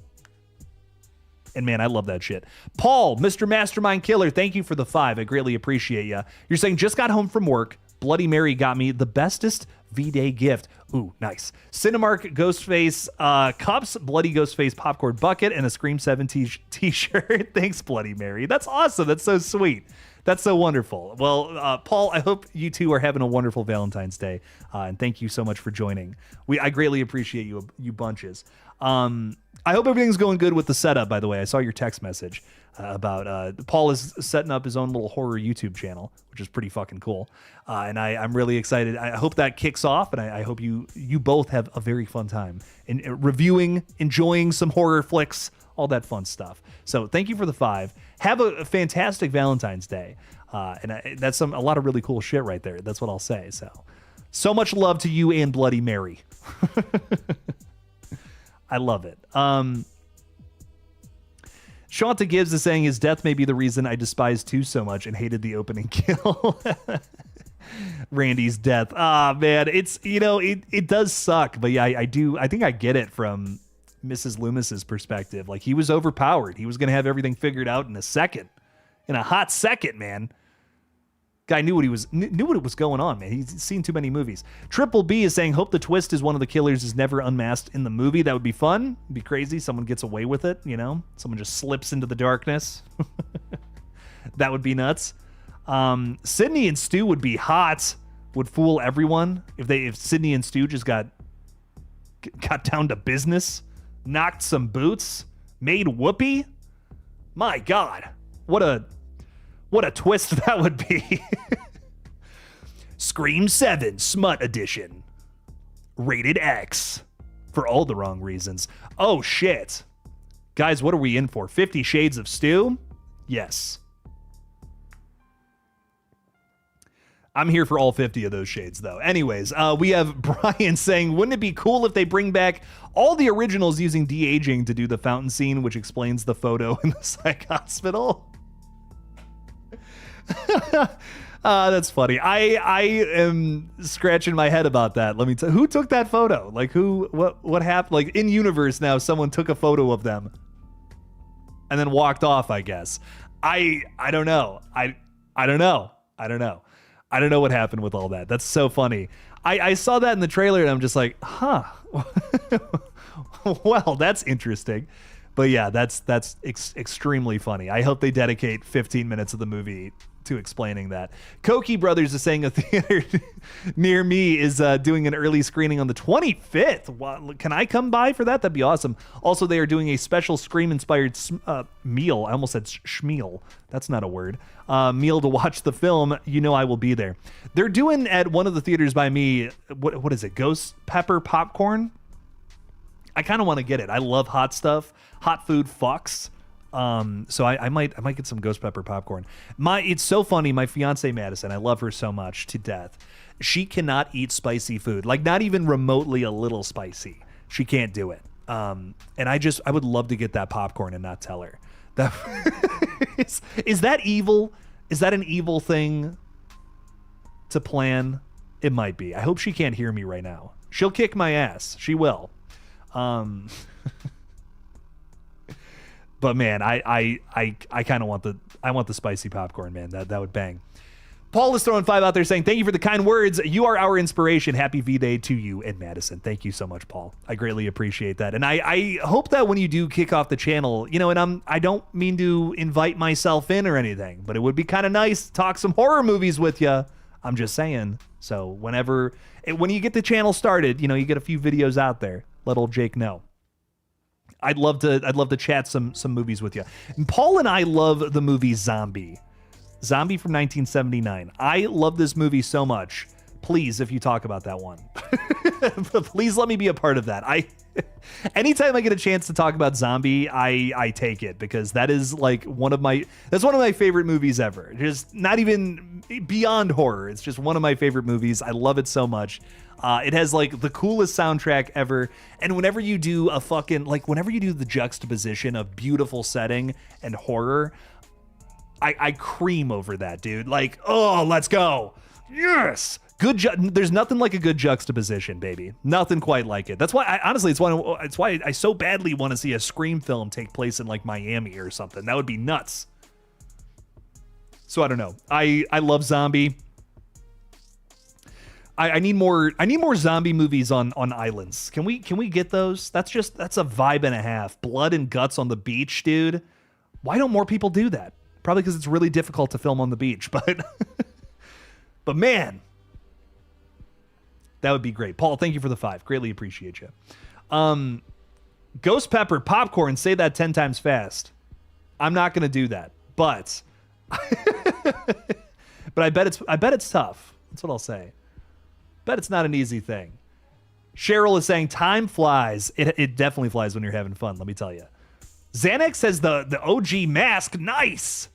A: And man, I love that shit. Paul, Mr. Mastermind Killer, thank you for the 5. I greatly appreciate you. You're saying, just got home from work. Bloody Mary got me the bestest V-Day gift. Ooh, nice. Cinemark Ghostface cups, Bloody Ghostface popcorn bucket, and a Scream 7 t-shirt. Thanks, Bloody Mary. That's awesome. That's so sweet. That's so wonderful. Well, Paul, I hope you two are having a wonderful Valentine's Day, and thank you so much for joining. I greatly appreciate you bunches. I hope everything's going good with the setup, by the way. I saw your text message about Paul is setting up his own little horror YouTube channel, which is pretty fucking cool. And I'm really excited. I hope that kicks off, and I hope you both have a very fun time in reviewing, enjoying some horror flicks, all that fun stuff. So thank you for the 5. Have a fantastic Valentine's Day. That's a lot of really cool shit right there. That's what I'll say. So much love to you and Bloody Mary. I love it. Shanta Gibbs is saying his death may be the reason I despise 2 so much and hated the opening kill. Randy's death. Man, it's, you know, it does suck, but yeah, I think I get it from Mrs. Loomis's perspective. Like, he was overpowered. He was going to have everything figured out in a hot second, man. Guy knew what was going on, man. He's seen too many movies. Triple B is saying, hope the twist is one of the killers is never unmasked in the movie. That would be fun. It'd be crazy. Someone gets away with it, you know? Someone just slips into the darkness. That would be nuts. Sydney and Stu would be hot. Would fool everyone if Sydney and Stu just got down to business, knocked some boots, made whoopee. My God, what a twist that would be. Scream 7 Smut Edition. Rated X. For all the wrong reasons. Oh, shit. Guys, what are we in for? 50 Shades of Stu? Yes. I'm here for all 50 of those shades, though. Anyways, we have Brian saying, wouldn't it be cool if they bring back all the originals using de-aging to do the fountain scene, which explains the photo in the psych hospital? That's funny. I am scratching my head about that. Let me tell who took that photo? Like, what happened? Like, in universe now, someone took a photo of them and then walked off, I guess. I don't know. I don't know. I don't know what happened with all that. That's so funny. I saw that in the trailer and I'm just like, huh. Well, that's interesting. But yeah, that's extremely funny. I hope they dedicate 15 minutes of the movie to explaining that. Koki Brothers is saying a theater near me is doing an early screening on the 25th. Can I come by for that? That'd be awesome. Also, they are doing a special Scream-inspired meal. I almost said schmeal. That's not a word. Meal to watch the film. You know I will be there. They're doing at one of the theaters by me, what is it? Ghost pepper popcorn? I kind of want to get it. I love hot stuff. Hot food fucks. So I might get some ghost pepper popcorn. It's so funny. My fiance Madison, I love her so much to death. She cannot eat spicy food, like not even remotely a little spicy. She can't do it. And I would love to get that popcorn and not tell her. That is that evil? Is that an evil thing to plan? It might be. I hope she can't hear me right now. She'll kick my ass. She will. But man, I kind of want the spicy popcorn, man. That would bang. Paul is throwing 5 out there saying, thank you for the kind words. You are our inspiration. Happy V-Day to you and Madison. Thank you so much, Paul. I greatly appreciate that. And I hope that when you do kick off the channel, you know, and I don't mean to invite myself in or anything, but it would be kind of nice to talk some horror movies with you. I'm just saying. So when you get the channel started, you know, you get a few videos out there. Let old Jake know. I'd love to chat some movies with you. And Paul and I love the movie Zombie from 1979. I love this movie so much. Please, if you talk about that one, please let me be a part of that. Anytime I get a chance to talk about Zombie, I take it, because that is like one of my favorite movies ever. Just not even beyond horror. It's just one of my favorite movies. I love it so much. It has like the coolest soundtrack ever. And whenever you do the juxtaposition of beautiful setting and horror, I cream over that, dude. Like, oh, let's go. Yes. There's nothing like a good juxtaposition, baby. Nothing quite like it. That's why it's why I so badly want to see a Scream film take place in like Miami or something. That would be nuts. So I don't know. I love Zombie. I need more zombie movies on islands. Can we get those? That's a vibe and a half. Blood and guts on the beach, dude. Why don't more people do that? Probably because it's really difficult to film on the beach, but man, that would be great. Paul, thank you for the 5. Greatly appreciate you. Ghost Pepper Popcorn, say that 10 times fast. I'm not going to do that, but I bet it's tough. That's what I'll say. Bet it's not an easy thing. Cheryl is saying time flies. It definitely flies when you're having fun, let me tell you. Xanax says the OG mask. Nice.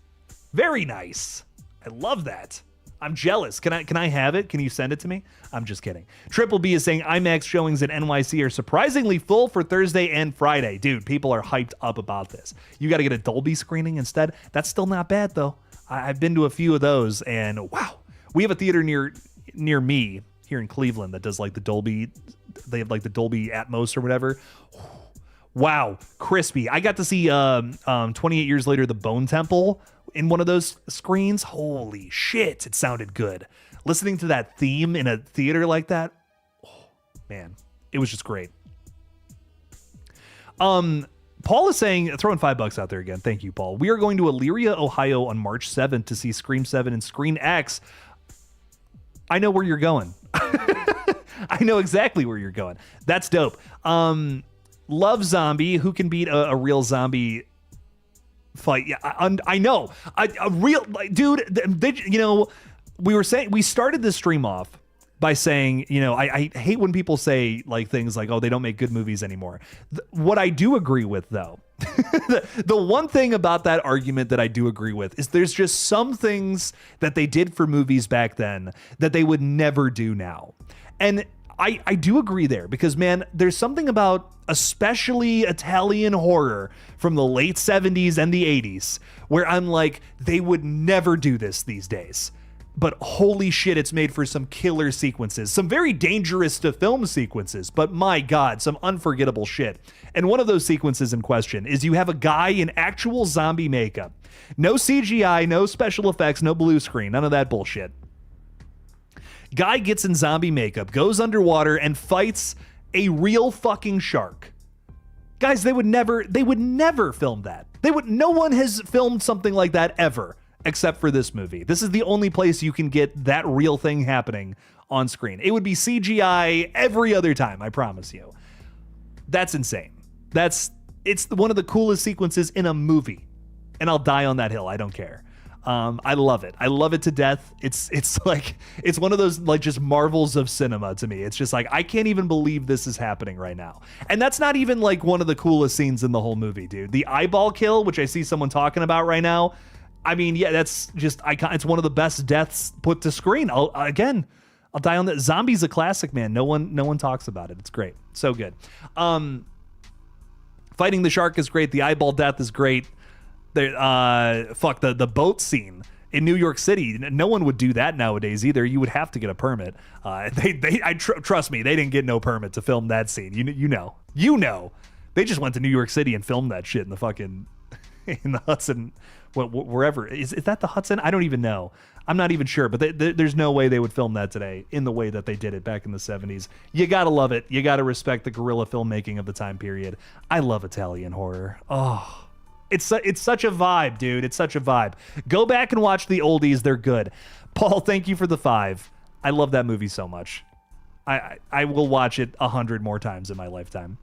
A: Very nice. I love that. I'm jealous. Can I have it? Can you send it to me? I'm just kidding. Triple B is saying IMAX showings at NYC are surprisingly full for Thursday and Friday. Dude, people are hyped up about this. You got to get a Dolby screening instead. That's still not bad, though. I've been to a few of those, and wow. We have a theater near me here in Cleveland that does like the Dolby. They have like the Dolby Atmos or whatever. Wow, crispy. I got to see 28 years later, The Bone Temple in one of those screens. Holy shit, it sounded good. Listening to that theme in a theater like that, oh, man, it was just great. Paul is saying, throwing $5 out there again. Thank you, Paul. We are going to Elyria, Ohio on March 7th to see Scream 7 and Screen X. I know where you're going. I know exactly where you're going. That's dope. Love Zombie. Who can beat a real zombie fight? Yeah, I know. A real dude. You know, we started this stream off by saying, you know, I hate when people say like things like, oh, they don't make good movies anymore. What I do agree with, though, the one thing about that argument that I do agree with is there's just some things that they did for movies back then that they would never do now. And I do agree there, because, man, there's something about especially Italian horror from the late 70s and the 80s where I'm like, they would never do this these days. But holy shit, it's made for some killer sequences, some very dangerous to film sequences, but my God, some unforgettable shit. And one of those sequences in question is you have a guy in actual zombie makeup. No CGI, no special effects, no blue screen, none of that bullshit. Guy gets in zombie makeup, goes underwater, and fights a real fucking shark. Guys, they would never film that. No one has filmed something like that ever, except for this movie. This is the only place you can get that real thing happening on screen. It would be CGI every other time, I promise you. That's insane. It's one of the coolest sequences in a movie, and I'll die on that hill. I don't care. I love it. I love it to death. It's one of those like just marvels of cinema to me. It's just like, I can't even believe this is happening right now. And that's not even like one of the coolest scenes in the whole movie, dude. The eyeball kill, which I see someone talking about right now. I mean, yeah, that's just icon. It's one of the best deaths put to screen. I'll die on that. Zombie's a classic, man. No one talks about it. It's great. So good. Fighting the shark is great. The eyeball death is great. The boat scene in New York City. No one would do that nowadays either. You would have to get a permit. Trust me, they didn't get no permit to film that scene. You know, they just went to New York City and filmed that shit in the fucking in the Hudson, wherever. Is that the Hudson? I don't even know. I'm not even sure, but there's no way they would film that today in the way that they did it back in the 70s. You gotta love it. You gotta respect the guerrilla filmmaking of the time period. I love Italian horror. Oh, it's such a vibe, dude. It's such a vibe. Go back and watch the oldies. They're good. Paul, thank you for the 5. I love that movie so much. I will watch it 100 more times in my lifetime.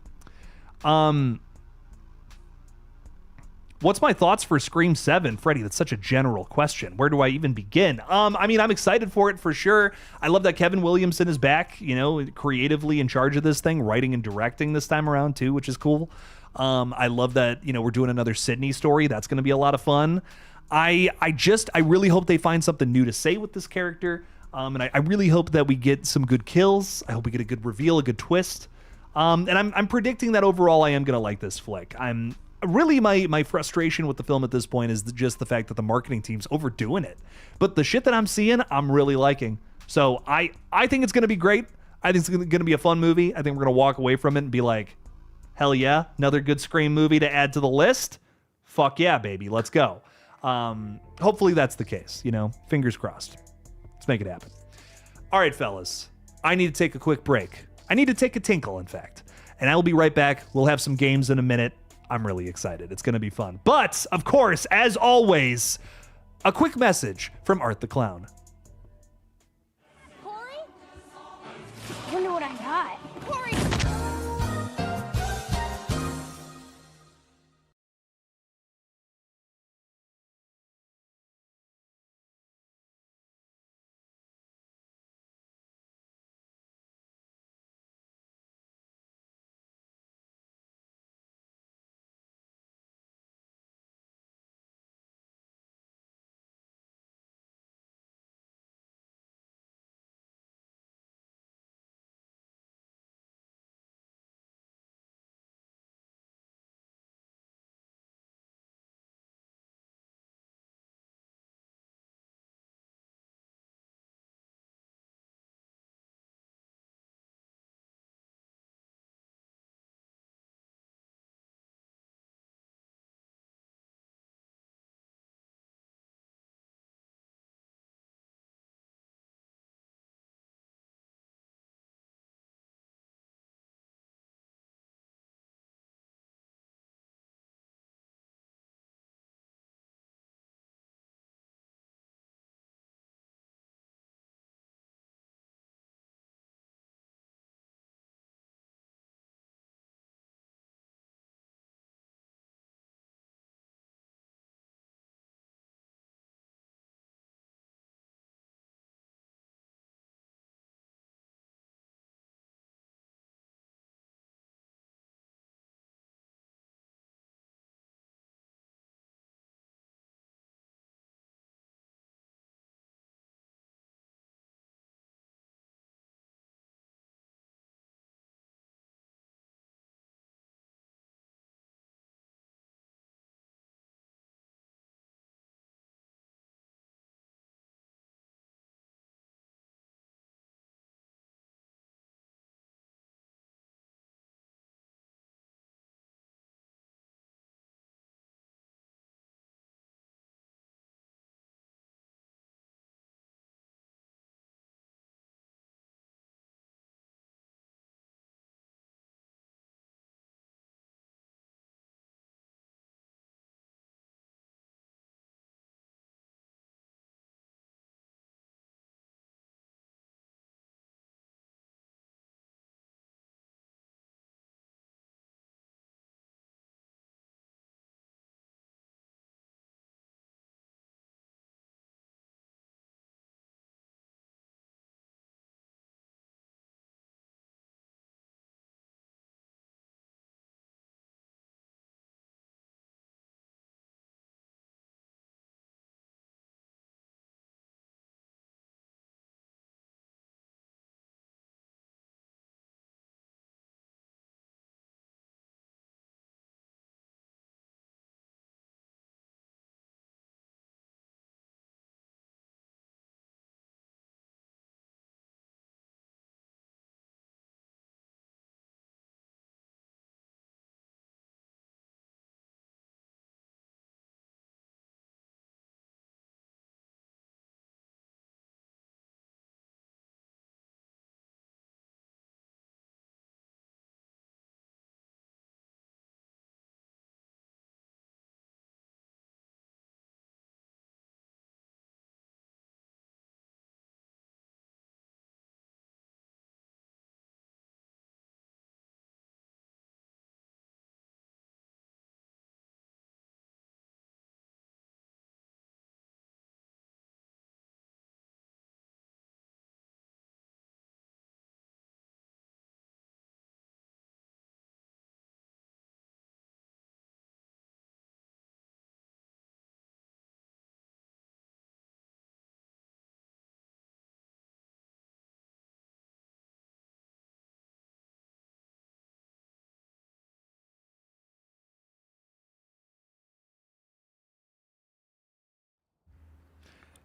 A: What's my thoughts for Scream 7? Freddie, that's such a general question. Where do I even begin? I mean, I'm excited for it for sure. I love that Kevin Williamson is back, you know, creatively in charge of this thing, writing and directing this time around too, which is cool. I love that, you know, we're doing another Sydney story. That's going to be a lot of fun. I really hope they find something new to say with this character. And I really hope that we get some good kills. I hope we get a good reveal, a good twist. And I'm predicting that overall I am going to like this flick. Really, my frustration with the film at this point is just the fact that the marketing team's overdoing it. But the shit that I'm seeing, I'm really liking. So I think it's going to be great. I think it's going to be a fun movie. I think we're going to walk away from it and be like, hell yeah, another good Scream movie to add to the list. Fuck yeah, baby, let's go. Hopefully that's the case, you know, fingers crossed. Let's make it happen. All right, fellas, I need to take a quick break. I need to take a tinkle, in fact. And I will be right back. We'll have some games in a minute. I'm really excited. It's going to be fun. But, of course, as always, a quick message from Art the Clown.
C: Corey? I wonder what I got. Corey!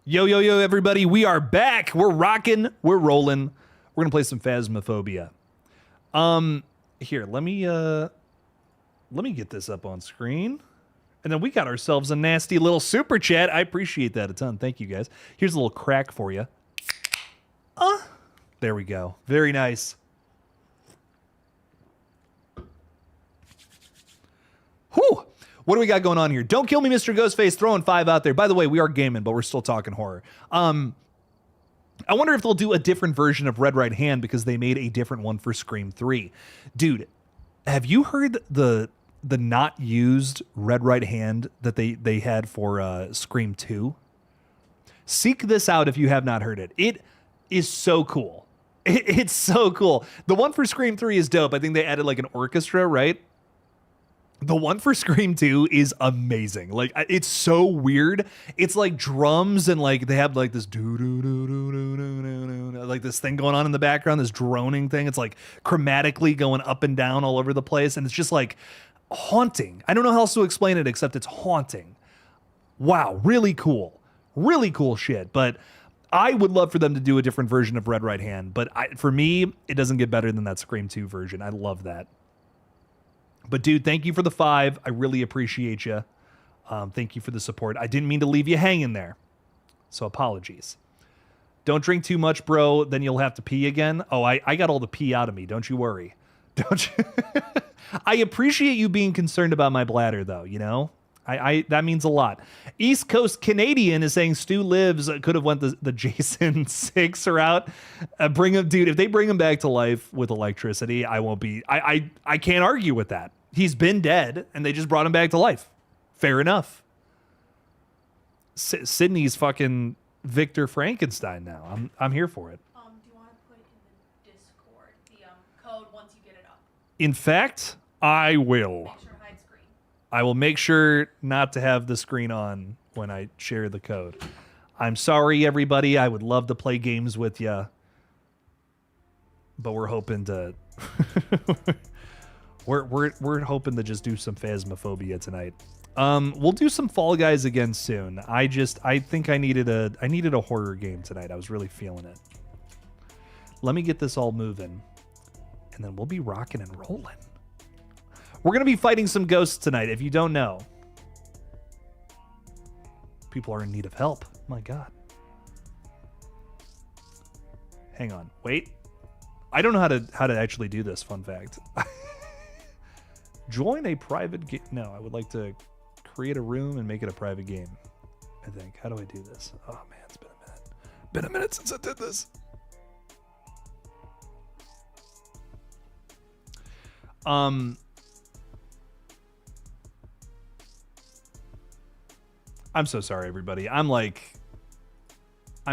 A: Yo, yo, yo, everybody. We are back. We're rocking. We're rolling. We're going to play some Phasmophobia. Here, let me get this up on screen. And then we got ourselves a nasty little super chat. I appreciate that a ton. Thank you, guys. Here's a little crack for you. There we go. Very nice. Whew. What do we got going on here? Don't kill me, Mr. Ghostface. Throwing 5 out there. By the way, we are gaming, but we're still talking horror. I wonder if they'll do a different version of Red Right Hand because they made a different one for Scream 3. Dude, have you heard the not used Red Right Hand that they had for Scream 2? Seek this out if you have not heard it. It is so cool. It's so cool. The one for Scream 3 is dope. I think they added like an orchestra, right? The one for Scream 2 is amazing. Like, it's so weird. It's like drums and like they have like this like this thing going on in the background, this droning thing. It's like chromatically going up and down all over the place. And it's just like haunting. I don't know how else to explain it except it's haunting. Wow, really cool. Really cool shit. But I would love for them to do a different version of Red Right Hand. But for me, it doesn't get better than that Scream 2 version. I love that. But dude, thank you for the 5. I really appreciate you. Thank you for the support. I didn't mean to leave you hanging there. So apologies. Don't drink too much, bro. Then you'll have to pee again. Oh, I got all the pee out of me. Don't you worry. Don't you? I appreciate you being concerned about my bladder, though, you know? I that means a lot. East Coast Canadian is saying Stu Lives could have went the Jason 6 route. Bring him, dude. If they bring him back to life with electricity, I won't be. I can't argue with that. He's been dead, and they just brought him back to life. Fair enough. Sydney's fucking Victor Frankenstein now. I'm here for it.
B: Do you want to put in the Discord the code once you get it up?
A: In fact, I will.
B: Make sure hide screen.
A: I will make sure not to have the screen on when I share the code. I'm sorry, everybody. I would love to play games with you, but we're hoping to we're hoping to just do some Phasmophobia tonight. We'll do some Fall Guys again soon. I think I needed a horror game tonight. I was really feeling it. Let me get this all moving, and then we'll be rocking and rolling. We're going to be fighting some ghosts tonight, if you don't know. People are in need of help. My God. Hang on. Wait. I don't know how to actually do this, fun fact. Join a private game. No, I would like to create a room and make it a private game, I think. How do I do this? Oh, man, it's been a minute. Been a minute since I did this. I'm so sorry, everybody. I'm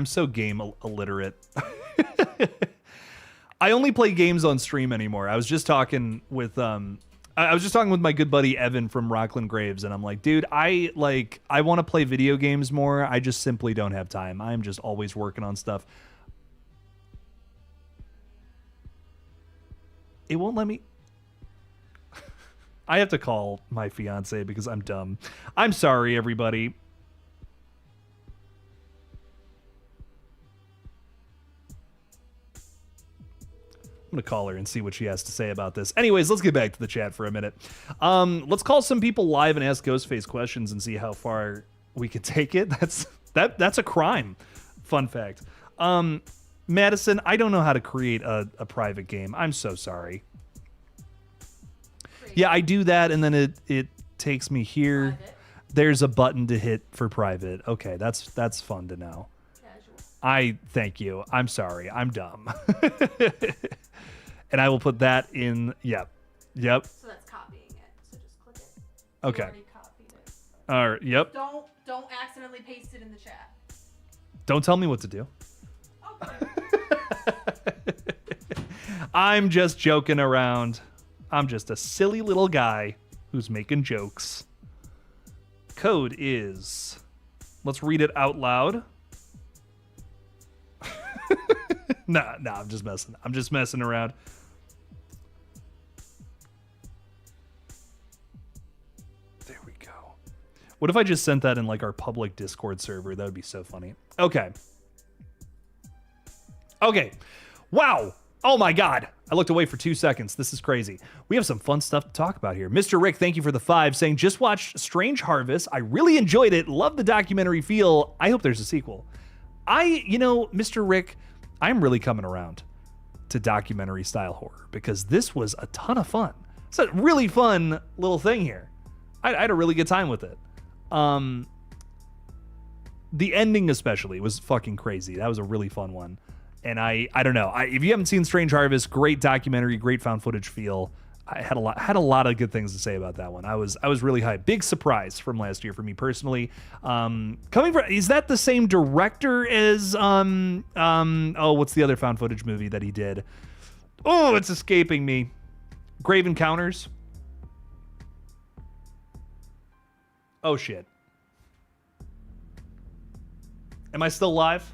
A: so game illiterate. I only play games on stream anymore. I was just talking with my good buddy Evan from Rockland Graves, and I'm like, dude, I want to play video games more. I just simply don't have time. I'm just always working on stuff. It won't let me. I have to call my fiance because I'm dumb. I'm sorry, everybody. I'm going to call her and see what she has to say about this. Anyways, let's get back to the chat for a minute. Let's call some people live and ask Ghostface questions and see how far we can take it. That's a crime. Fun fact. Madison, I don't know how to create a private game. I'm so sorry. Yeah, I do that, and then it takes me here. Private. There's a button to hit for private. Okay, that's fun to know. Casual. Thank you. I'm sorry. I'm dumb. And I will put that in. Yep.
B: So that's copying it. So just click it.
A: Okay.
B: You already copied it.
A: All right. Yep.
B: Don't accidentally paste it in the chat.
A: Don't tell me what to do.
B: Okay.
A: I'm just joking around. I'm just a silly little guy who's making jokes. Code is. Let's read it out loud. Nah, I'm just messing. I'm just messing around. There we go. What if I just sent that in like our public Discord server? That would be so funny. Okay. Okay. Wow. Oh my God. I looked away for 2 seconds. This is crazy. We have some fun stuff to talk about here. Mr. Rick, thank you for the 5, saying, just watched Strange Harvest. I really enjoyed it. Love the documentary feel. I hope there's a sequel. Mr. Rick, I'm really coming around to documentary style horror because this was a ton of fun. It's a really fun little thing here. I had a really good time with it. The ending especially was fucking crazy. That was a really fun one. And I don't know. If you haven't seen Strange Harvest, great documentary, great found footage feel. I had a lot of good things to say about that one. I was really hyped. Big surprise from last year for me personally. Is that the same director as what's the other found footage movie that he did? Oh, it's escaping me. Grave Encounters. Oh shit. Am I still live?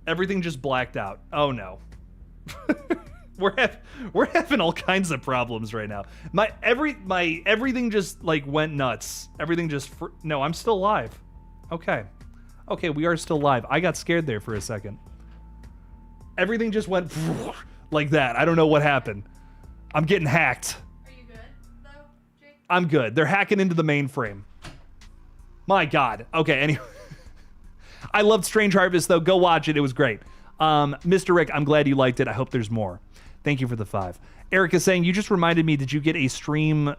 A: Everything just blacked out. Oh no. we're having all kinds of problems right now. My everything just like went nuts. Everything just no, I'm still live. Okay, we are still live. I got scared there for a second. Everything just went like that. I don't know what happened. I'm getting hacked.
B: Are you good though, Jake?
A: I'm good. They're hacking into the mainframe. My God. Okay, anyway. I loved Strange Harvest, though. Go watch it. It was great. Mr. Rick, I'm glad you liked it. I hope there's more. Thank you for the 5. Erica saying, you just reminded me, did you get a stream...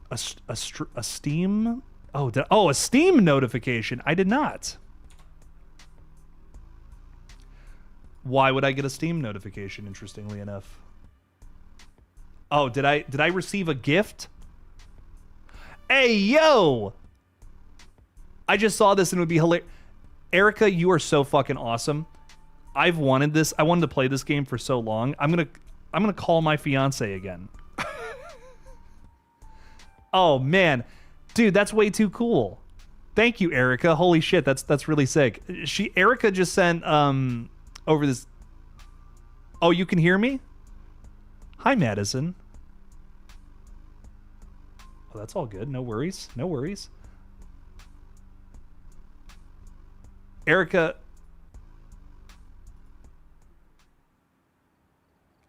A: A Steam? A Steam notification. I did not. Why would I get a Steam notification, interestingly enough? Oh, did I receive a gift? Hey, yo! I just saw this and it would be hilarious. Erica, you are so fucking awesome. I've wanted this. I wanted to play this game for so long. I'm gonna call my fiance again. Oh man, dude, that's way too cool. Thank you, Erica. Holy shit, that's really sick. Erica just sent over this. Oh, you can hear me? Hi, Madison. Oh, that's all good. No worries. No worries. Erica.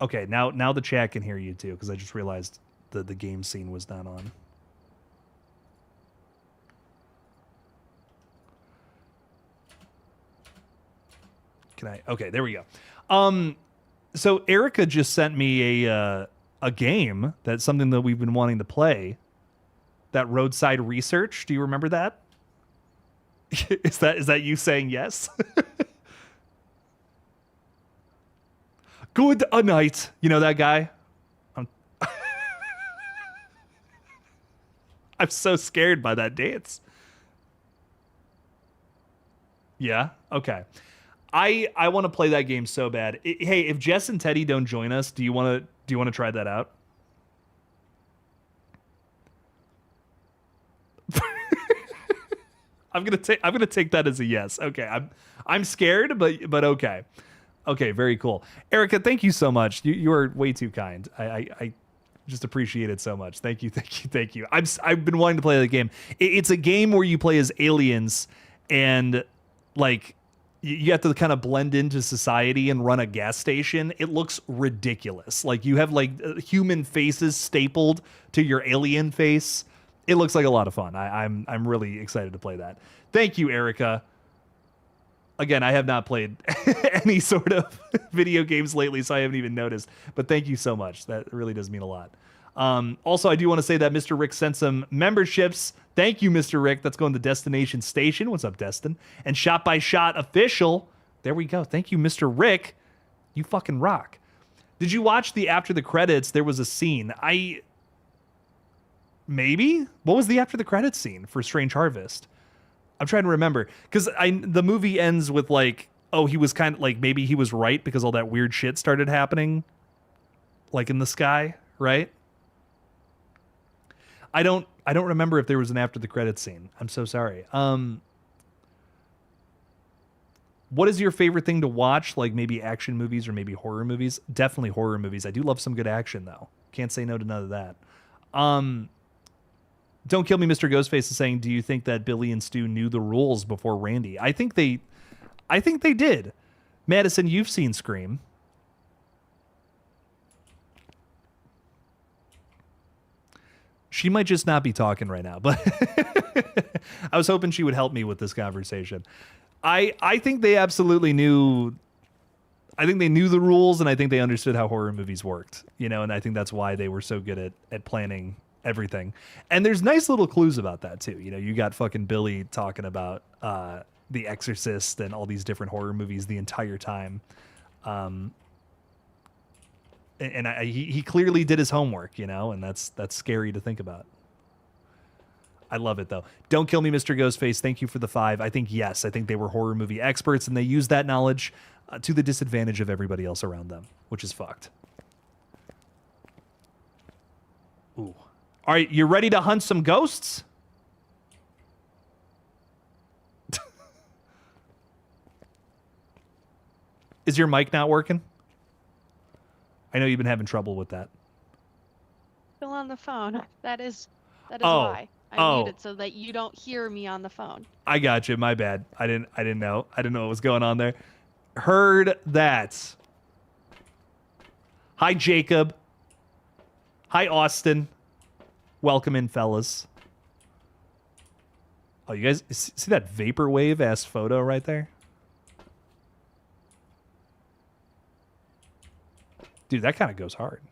A: Okay, now the chat can hear you too, because I just realized the game scene was not on. Can I? Okay, there we go. So Erica just sent me a game that's something that we've been wanting to play. That Roadside Research. Do you remember that? Is that you saying yes? Good a night. You know that guy? I'm so scared by that dance. Yeah? Okay. I want to play that game so bad. Hey, if Jess and Teddy don't join us, do you want to try that out? I'm gonna take that as a yes. Okay, I'm scared, but okay, very cool. Erica, thank you so much. You are way too kind. I just appreciate it so much. Thank you. I've been wanting to play the game. It's a game where you play as aliens and like you have to kind of blend into society and run a gas station. It looks ridiculous. Like you have like human faces stapled to your alien face. It looks like a lot of fun. I'm really excited to play that. Thank you, Erica. Again, I have not played any sort of video games lately, so I haven't even noticed. But thank you so much. That really does mean a lot. Also, I do want to say that Mr. Rick sent some memberships. Thank you, Mr. Rick. That's going to Destination Station. What's up, Destin? And Shot by Shot Official. There we go. Thank you, Mr. Rick. You fucking rock. Did you watch the after the credits? There was a scene. Maybe? What was the after the credits scene for Strange Harvest? I'm trying to remember. Because the movie ends with like, oh, he was kind of like, maybe he was right because all that weird shit started happening. Like in the sky, right? I don't remember if there was an after the credits scene. I'm so sorry. What is your favorite thing to watch? Like maybe action movies or maybe horror movies? Definitely horror movies. I do love some good action though. Can't say no to none of that. Don't Kill Me, Mr. Ghostface is saying, do you think that Billy and Stu knew the rules before Randy? I think they did. Madison, you've seen Scream. She might just not be talking right now, but I was hoping she would help me with this conversation. I think they absolutely knew. I think they knew the rules, and I think they understood how horror movies worked, you know, and I think that's why they were so good at planning everything. And there's nice little clues about that too. You know, you got fucking Billy talking about The Exorcist and all these different horror movies the entire time. He clearly did his homework, you know, and that's scary to think about. I love it, though. Don't Kill Me, Mr. Ghostface. Thank you for the 5. I think, yes, I think they were horror movie experts, and they used that knowledge to the disadvantage of everybody else around them, which is fucked. Ooh. All right, you ready to hunt some ghosts? Is your mic not working? I know you've been having trouble with that.
D: Still on the phone. That is why I muted so that you don't hear me on the phone.
A: I got you. My bad. I didn't know. I didn't know what was going on there. Heard that. Hi, Jacob. Hi, Austin. Welcome in, fellas. Oh, you guys see that vaporwave ass photo right there? Dude, that kind of goes hard.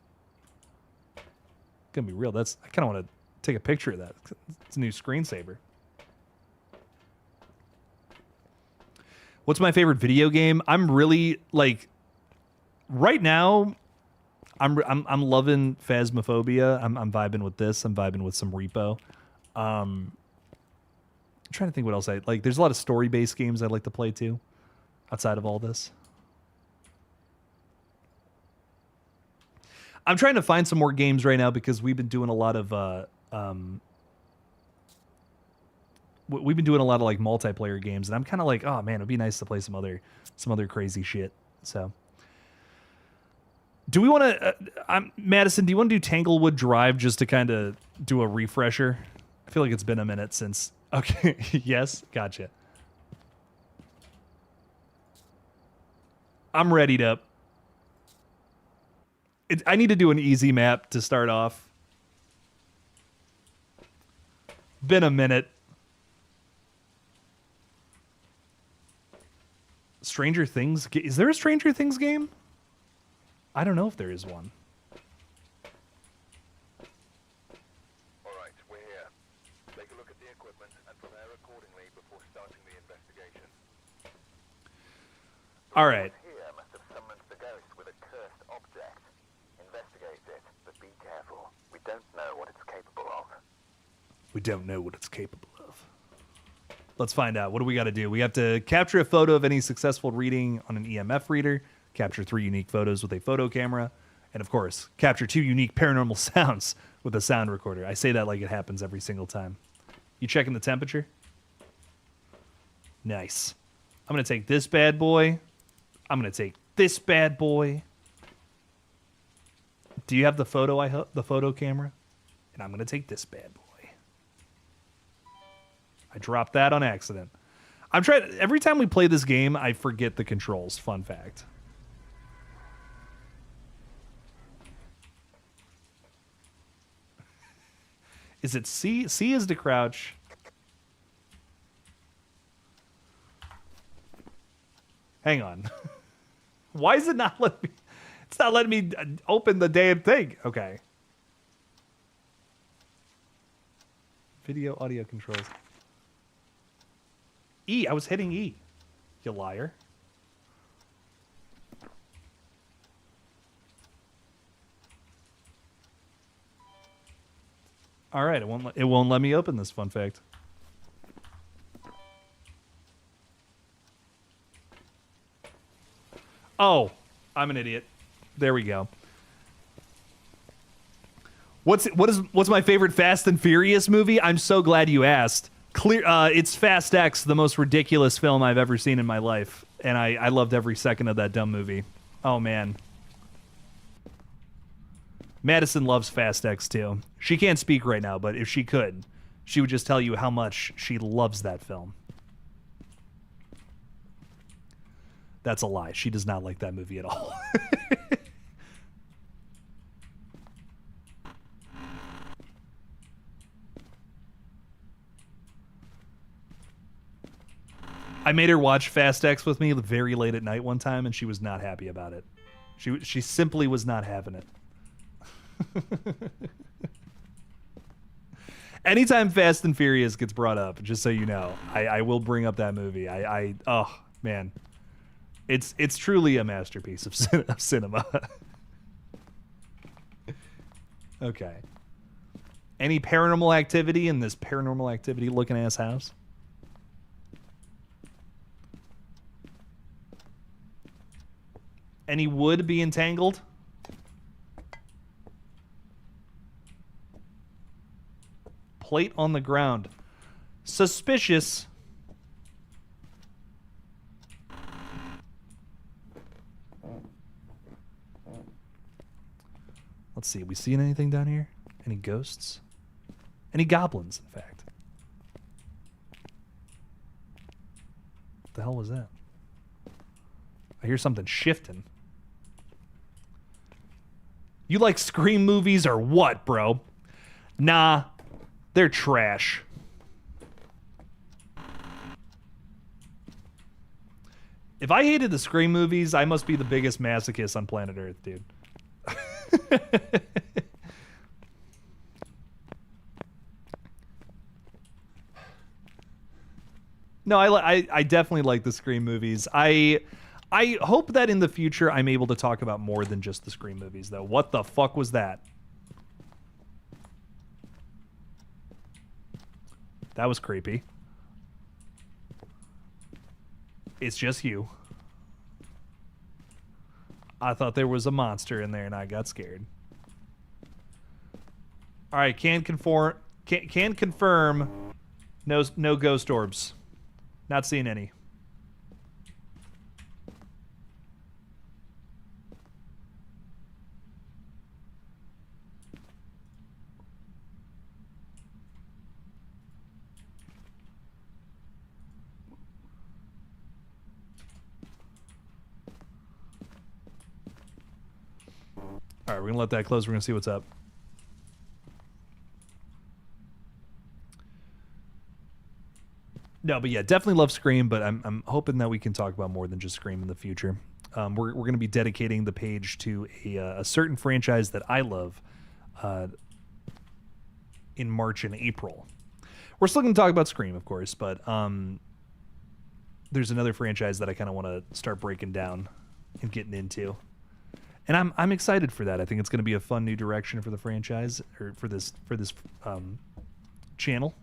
A: Gonna be real. I kind of want to take a picture of that. It's a new screensaver. What's my favorite video game? I'm really like right now. I'm loving Phasmophobia. I'm vibing with this. I'm vibing with some Repo. I'm trying to think what else I like. There's a lot of story-based games I like to play too, outside of all this. I'm trying to find some more games right now because we've been doing a lot of like multiplayer games, and I'm kind of like, oh man, it'd be nice to play some other crazy shit. So, do we want to, Madison? Do you want to do Tanglewood Drive just to kind of do a refresher? I feel like it's been a minute since. Okay, yes, gotcha. I'm ready to. I need to do an easy map to start off. Been a minute. Stranger Things? Is there a Stranger Things game? I don't know if there is one.
E: All right, we're here. Take a look at the equipment and prepare accordingly before starting the investigation.
A: All right.
E: Here must have summoned the ghost with a cursed object. Investigate it, but be careful. We don't know what it's capable of.
A: We don't know what it's capable of. Let's find out. What do we got to do? We have to capture a photo of any successful reading on an EMF reader, capture 3 unique photos with a photo camera, and of course, capture 2 unique paranormal sounds with a sound recorder. I say that like it happens every single time. You checking the temperature? Nice. I'm going to take this bad boy. I'm going to take this bad boy. Do you have the photo camera? And I'm going to take this bad boy. I dropped that on accident. I'm trying. Every time we play this game, I forget the controls. Fun fact. Is it C? C is to crouch. Hang on. Why is it not letting me? It's not letting me open the damn thing. Okay. Video, audio controls. E. I was hitting E. You liar. All right. It won't let me open this. Fun fact. Oh, I'm an idiot. There we go. What's my favorite Fast and Furious movie? I'm so glad you asked. It's Fast X, the most ridiculous film I've ever seen in my life, and I loved every second of that dumb movie. Oh man. Madison loves Fast X too. She can't speak right now, but if she could, she would just tell you how much she loves that film. That's a lie. She does not like that movie at all. I made her watch Fast X with me very late at night one time, and she was not happy about it. She simply was not having it. Anytime Fast and Furious gets brought up, just so you know, I will bring up that movie. Oh man, it's truly a masterpiece of cinema. Okay. Any paranormal activity in this paranormal activity looking ass house? Any wood being tangled? Plate on the ground. Suspicious. Let's see. We seeing anything down here? Any ghosts? Any goblins, in fact? What the hell was that? I hear something shifting. You like Scream movies or what, bro? Nah, they're trash. If I hated the Scream movies, I must be the biggest masochist on planet Earth, dude. No, I definitely like the Scream movies. I hope that in the future I'm able to talk about more than just the Scream movies, though. What the fuck was that? That was creepy. It's just you. I thought there was a monster in there and I got scared. All right, can confirm no ghost orbs. Not seeing any. All right, we're gonna let that close. We're gonna see what's up. No, but yeah, definitely love Scream, but I'm hoping that we can talk about more than just Scream in the future. We're going to be dedicating the page to a certain franchise that I love in March and April. We're still going to talk about Scream, of course, but there's another franchise that I kind of want to start breaking down and getting into. And I'm excited for that. I think it's going to be a fun new direction for the franchise, or for this channel.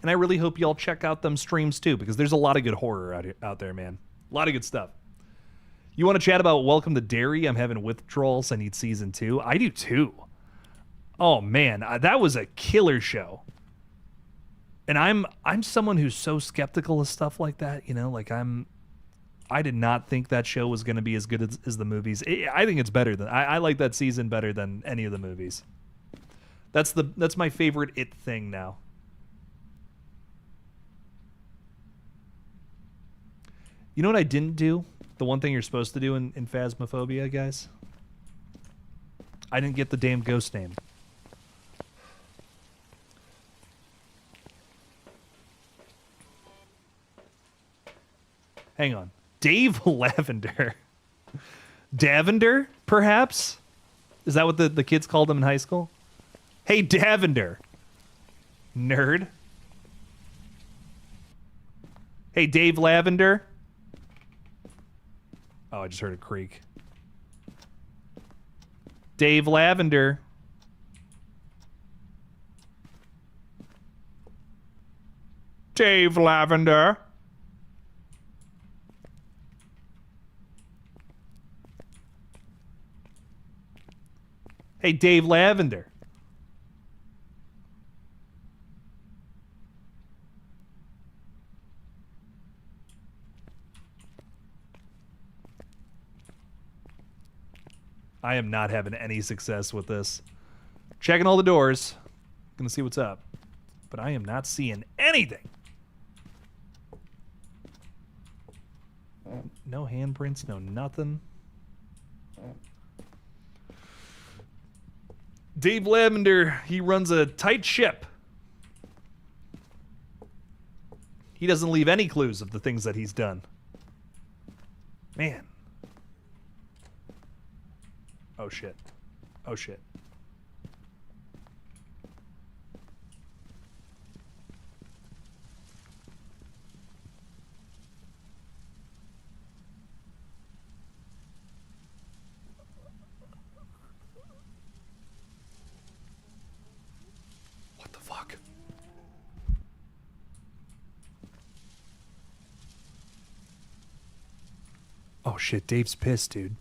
A: And I really hope y'all check out them streams too, because there's a lot of good horror out there, man. A lot of good stuff. You want to chat about Welcome to Derry? I'm having withdrawals. I need season 2. I do too. Oh man, that was a killer show. And I'm someone who's so skeptical of stuff like that, you know, like I did not think that show was going to be as good as the movies. I think it's better than I like that season better than any of the movies. That's my favorite It thing now. You know what I didn't do? The one thing you're supposed to do in Phasmophobia, guys? I didn't get the damn ghost name. Hang on. Dave Lavender. Davender, perhaps? Is that what the kids called him in high school? Hey, Davender. Nerd. Hey, Dave Lavender. Oh, I just heard a creak. Dave Lavender. Dave Lavender. Hey, Dave Lavender. I am not having any success with this. Checking all the doors. Gonna see what's up. But I am not seeing anything. No handprints, no nothing. Dave Lavender, he runs a tight ship. He doesn't leave any clues of the things that he's done. Man. Oh shit. Oh shit. What the fuck? Oh shit, Dave's pissed, dude.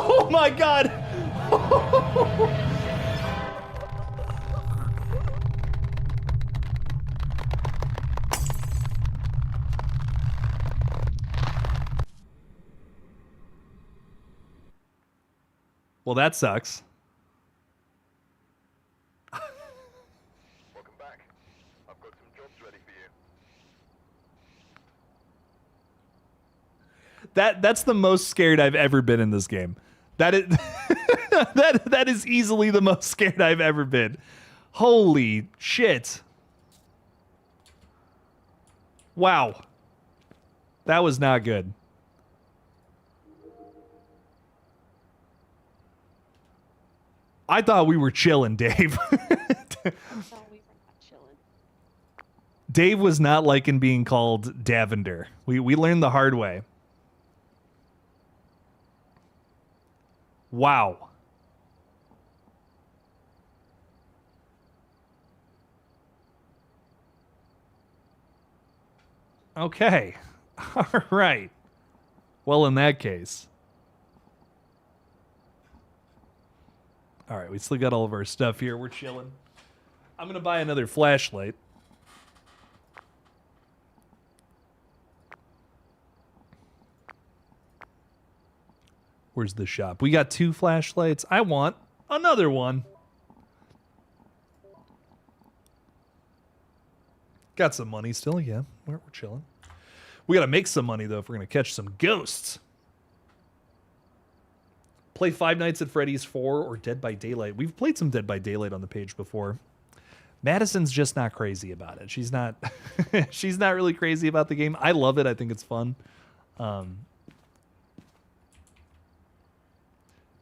A: Oh my god! Well, that sucks.
E: Welcome back. I've got some jobs ready for you.
A: That's the most scared I've ever been in this game. That is that is easily the most scared I've ever been. Holy shit. Wow. That was not good. I thought we were chilling, Dave.
D: I thought we were not chilling.
A: Dave was not liking being called Davender. We learned the hard way. Wow. Okay. All right. Well, in that case. All right, we still got all of our stuff here. We're chilling. I'm going to buy another flashlight. Where's the shop? We got 2 flashlights. I want another one. Got some money still, yeah. We're chilling. We got to make some money, though, if we're going to catch some ghosts. Play Five Nights at Freddy's 4 or Dead by Daylight. We've played some Dead by Daylight on the page before. Madison's just not crazy about it. She's not she's not really crazy about the game. I love it. I think it's fun. But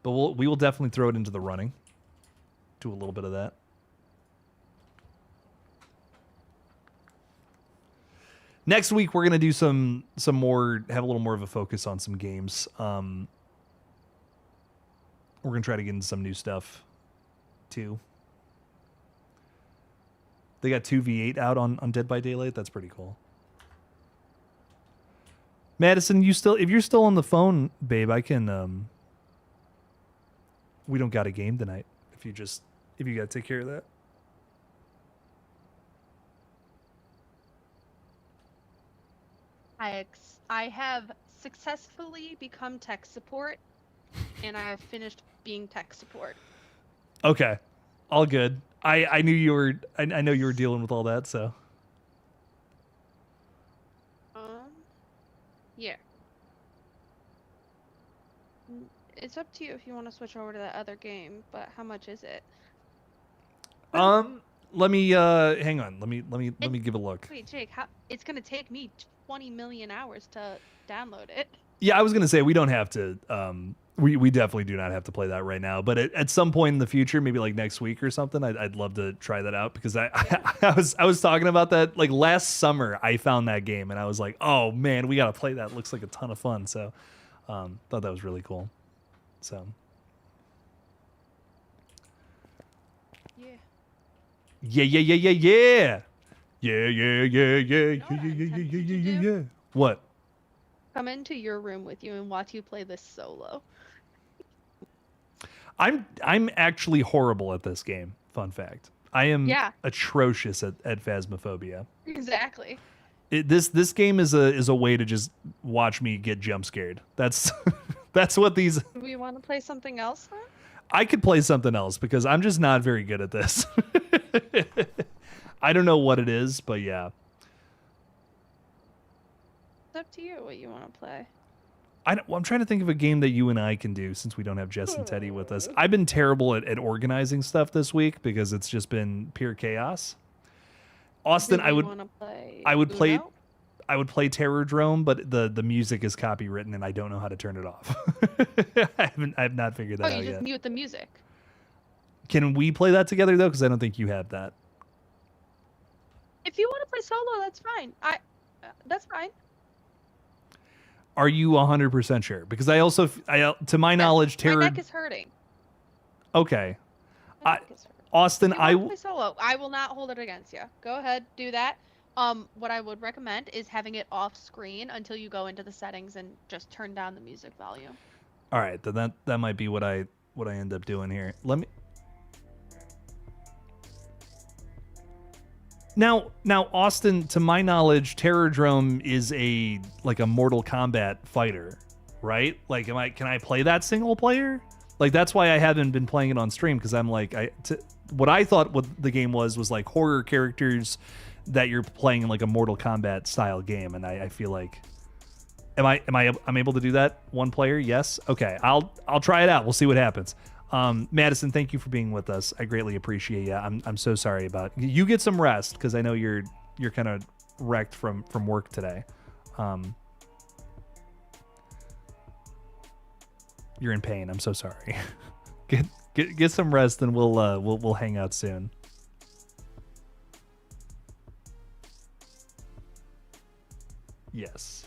A: we will definitely throw it into the running. Do a little bit of that. Next week we're gonna do some more, have a little more of a focus on some games. We're going to try to get into some new stuff, too. They got 2 V8 out on Dead by Daylight. That's pretty cool. Madison, if you're still on the phone, babe, I can, we don't got a game tonight. If you got to take care of that.
D: I have successfully become tech support, and I have finished being tech support.
A: Okay, all good. I knew you were. I know you were dealing with all that. So.
D: Yeah. It's up to you if you want to switch over to that other game, but how much is it?
A: Let me hang on. Let me give a look.
D: Wait, Jake, it's gonna take me 20 million hours to download it.
A: Yeah, I was gonna say we don't have to. We definitely do not have to play that right now. But at some point in the future, maybe like next week or something, I'd love to try that out because I was talking about that like last summer. I found that game and I was like, oh man, we gotta play that. It looks like a ton of fun. So, thought that was really cool. So.
D: Yeah.
A: Yeah. What?
D: Come into your room with you and watch you play this solo.
A: I'm actually horrible at this game. Fun fact. I am
D: Yeah.
A: atrocious at phasmophobia.
D: Exactly.
A: This game is a way to just watch me get jump scared. That's that's what these.
D: Do we want to play something else then?
A: I could play something else because I'm just not very good at this. I don't know what it is, but yeah.
D: It's up to you what you want to play.
A: I'm trying to think of a game that you and I can do since we don't have Jess and Teddy with us. I've been terrible at organizing stuff this week because it's just been pure chaos. Austin, I would play
D: Uno?
A: I would play Terrordrome, but the music is copywritten and I don't know how to turn it off. I have not figured that
D: Oh,
A: out
D: you just
A: yet.
D: mute the music.
A: Can we play that together though? Because I don't think you have that.
D: If you want to play solo, that's fine. That's fine.
A: Are you 100% sure? Because I also, to my knowledge,
D: My neck is hurting.
A: Okay,
D: My neck is hurting.
A: Austin,
D: If you want to play solo, I will not hold it against you. Go ahead, do that. What I would recommend is having it off screen until you go into the settings and just turn down the music volume.
A: All right, then that might be what I end up doing here. Let me. Now, Austin, to my knowledge, Terrordrome is a Mortal Kombat fighter, right? Like, can I play that single player? Like, that's why I haven't been playing it on stream because I'm like, what I thought what the game was like horror characters that you're playing in like a Mortal Kombat style game, and I feel like, I'm able to do that one player? Yes. Okay, I'll try it out. We'll see what happens. Madison, thank you for being with us. I greatly appreciate you. I'm so sorry about you. Get some rest because I know you're kind of wrecked from work today. You're in pain. I'm so sorry. Get some rest and we'll hang out soon. Yes.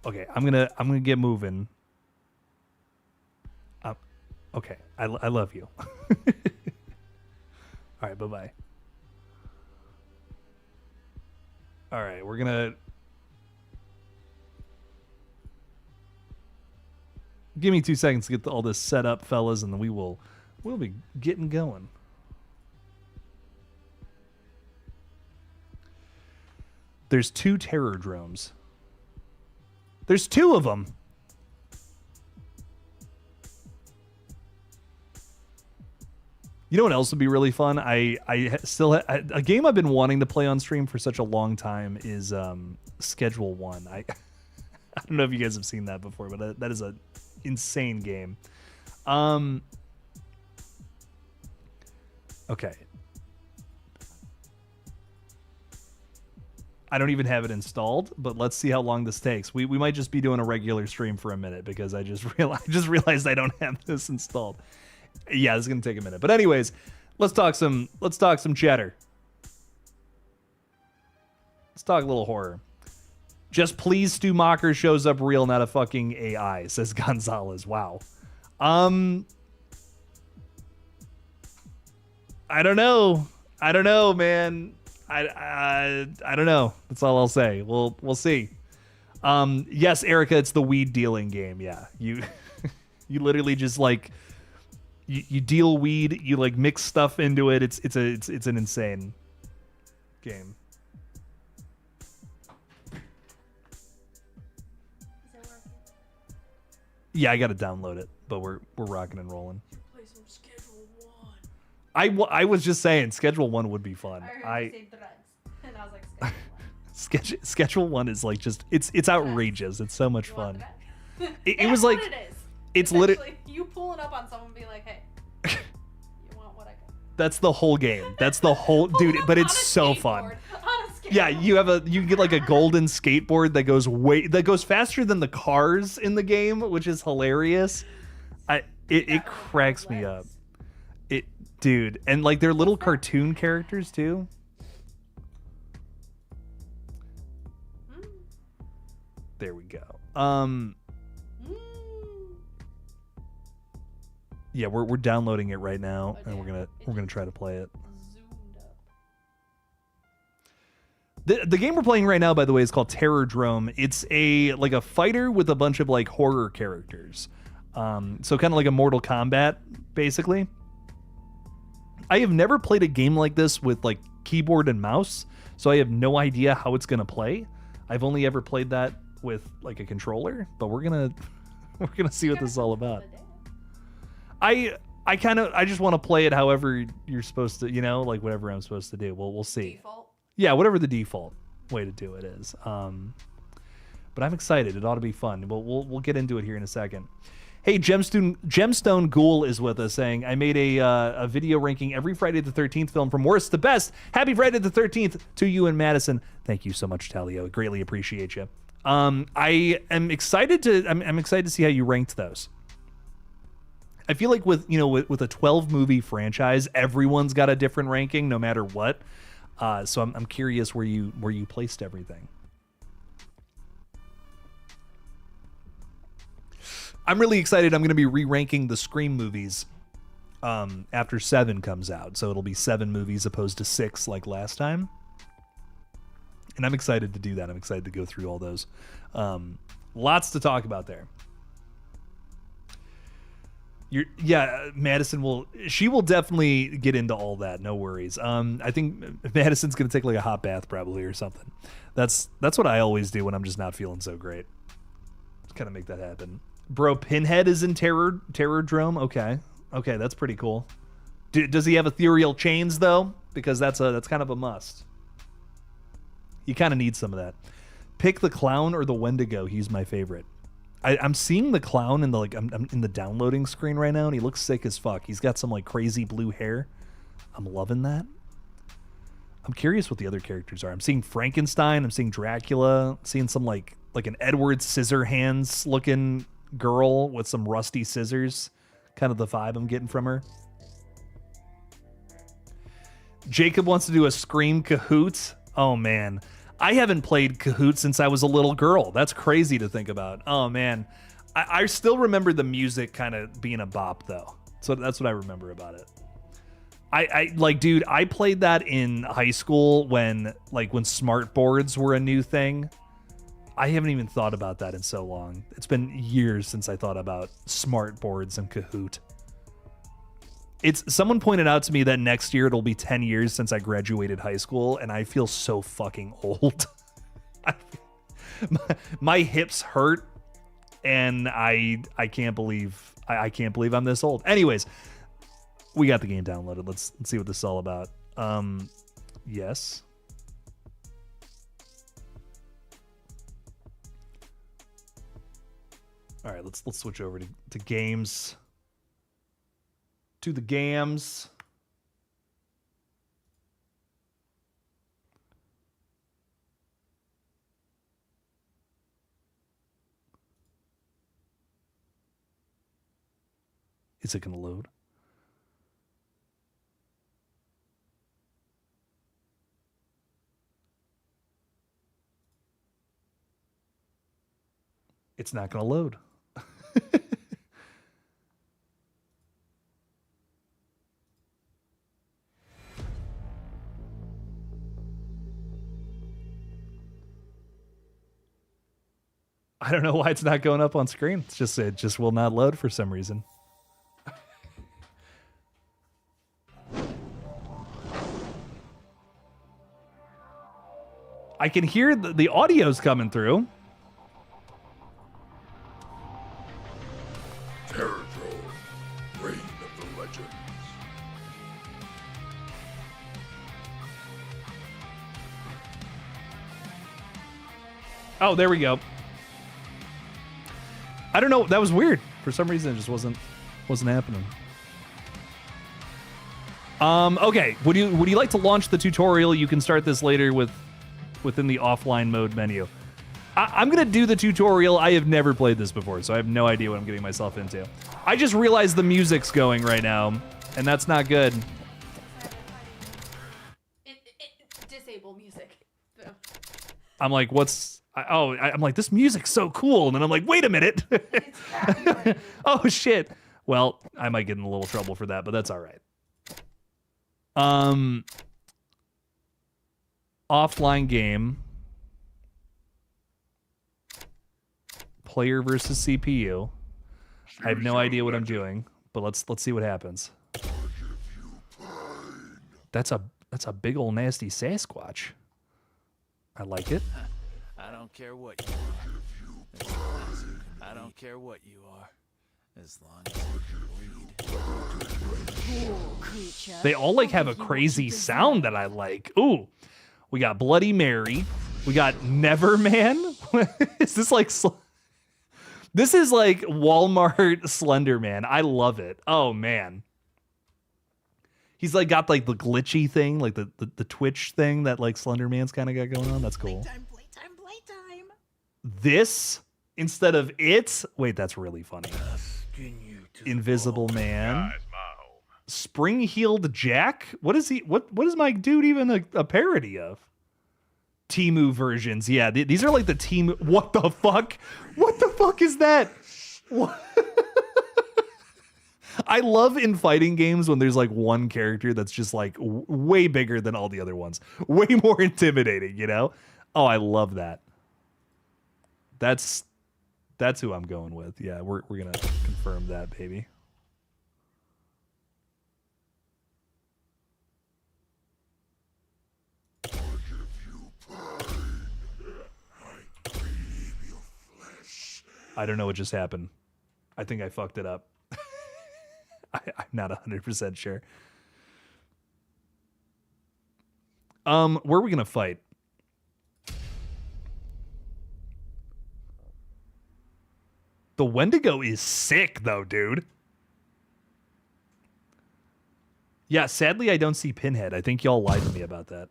A: Okay, I'm gonna get moving. Okay, I love you. All right, bye-bye. All right, we're gonna... Give me 2 seconds to get all this set up, fellas, and then we'll be getting going. There's 2 Terrordromes. There's 2 of them. You know what else would be really fun? A game I've been wanting to play on stream for such a long time is Schedule 1. I don't know if you guys have seen that before, but that is an insane game. Okay. I don't even have it installed, but let's see how long this takes. We might just be doing a regular stream for a minute because I just realized I don't have this installed. Yeah, this is gonna take a minute. But anyways, let's talk some cheddar. Let's talk a little horror. Just please Stu Mocker shows up real, not a fucking AI, says Gonzalez. Wow. I don't know, man. I don't know. That's all I'll say. We'll see. Yes, Erica, it's the weed dealing game. Yeah, you you literally just like you deal weed. You like mix stuff into it. It's an insane game.
B: Is it working?
A: Yeah, I got to download it, but we're rocking and rolling.
B: Play some Schedule 1.
A: I was just saying Schedule 1 would be fun.
B: I heard you say threads, and I was like, Schedule 1.
A: Schedule 1 is like just it's outrageous. It's so much
B: You want
A: fun.
B: thread?
A: It was
B: That's
A: like
B: what it is.
A: it's
B: literally you pulling up on someone and be like, hey, you want what I got?
A: that's the whole game. That's the whole dude,
B: Pulling
A: but
B: up
A: it's
B: on a
A: so
B: skateboard,
A: fun.
B: On a skateboard.
A: Yeah, you get like a golden skateboard that goes faster than the cars in the game, which is hilarious. It cracks me up. Dude, and like they're little cartoon characters too. There we go. Yeah, we're downloading it right now, and we're gonna try to play it.
B: Zoomed up.
A: The game we're playing right now, by the way, is called Terrordrome. It's a fighter with a bunch of like horror characters. So kind of like a Mortal Kombat, basically. I have never played a game like this with like keyboard and mouse, so I have no idea how it's gonna play. I've only ever played that with like a controller, but we're gonna see what this is all about. I just want to play it however you're supposed to, like whatever I'm supposed to do. We'll see.
B: Default.
A: Yeah, whatever the default way to do it is. But I'm excited. It ought to be fun. We'll get into it here in a second. Hey, Gemstone Ghoul is with us saying, I made a video ranking every Friday the 13th film from worst to best. Happy Friday the 13th to you and Madison. Thank you so much, Talio. I greatly appreciate you. I am excited I'm excited to see how you ranked those. I feel like with a 12 movie franchise, everyone's got a different ranking no matter what. So I'm curious where you placed everything. I'm really excited. I'm going to be re-ranking the Scream movies after 7 comes out. So it'll be 7 movies opposed to 6 like last time. And I'm excited to do that. I'm excited to go through all those. Lots to talk about there. Madison will definitely get into all that. No worries. I think Madison's going to take like a hot bath probably or something. That's what I always do when I'm just not feeling so great. Just kind of make that happen. Bro, Pinhead is in Terrordrome. Okay, that's pretty cool. Does he have ethereal chains though? Because that's kind of a must. You kind of need some of that. Pick the clown or the Wendigo. He's my favorite. I'm seeing the clown in the I'm in the downloading screen right now, and he looks sick as fuck. He's got some like crazy blue hair. I'm loving that. I'm curious what the other characters are. I'm seeing Frankenstein. I'm seeing Dracula. I'm seeing some like an Edward Scissorhands looking girl with some rusty scissors. Kind of the vibe I'm getting from her. Jacob wants to do a Scream Kahoot. Oh man. I haven't played Kahoot since I was a little girl. That's crazy to think about. Oh man. I still remember the music kind of being a bop though. So that's what I remember about it. Dude, I played that in high school when smart boards were a new thing. I haven't even thought about that in so long. It's been years since I thought about smart boards and Kahoot. Someone pointed out to me that next year it'll be 10 years since I graduated high school, and I feel so fucking old. my hips hurt, and I can't believe I'm this old. Anyways, we got the game downloaded. Let's see what this is all about. Yes. All right, let's switch over to games. To the gams. Is it going to load? It's not going to load. I don't know why it's not going up on screen. It just will not load for some reason. I can hear the audio's coming through.
F: Terrordrome, Reign of the Legends.
A: Oh, there we go. I don't know. That was weird. For some reason, it just wasn't happening. Okay. Would you like to launch the tutorial? You can start this later within the offline mode menu. I'm gonna do the tutorial. I have never played this before, so I have no idea what I'm getting myself into. I just realized the music's going right now, and that's not good.
B: Disable music. So.
A: I'm like, I'm like, this music's so cool. And then I'm like, wait a minute. Oh, shit. Well, I might get in a little trouble for that, but that's all right. Offline game. Player versus CPU. I have no idea what I'm doing, but let's see what happens. That's a big old nasty Sasquatch. I like it.
G: I don't care what you are. I don't care what you are. As long as you bleed.
C: Creature.
A: They all like have a crazy sound that I like. Ooh, we got Bloody Mary. We got Neverman. Is this like... This is like Walmart Slender Man. I love it. Oh, man. He's like got like the glitchy thing, like the Twitch thing that like Slender Man's kind of got going on. That's cool.
C: Playtime.
A: This instead of it. Wait, that's really funny. Invisible Man. Spring-heeled Jack. What is he? What is my dude even a parody of? Temu versions. Yeah, these are like the Temu. What the fuck? What the fuck is that? What? I love in fighting games when there's like one character that's just like way bigger than all the other ones. Way more intimidating, you know? Oh, I love that. That's who I'm going with. Yeah, we're going to confirm that, baby. I don't know what just happened. I think I fucked it up. I'm not 100% sure. Where are we gonna fight? The Wendigo is sick though, dude. Yeah, sadly I don't see Pinhead. I think y'all lied to me about that.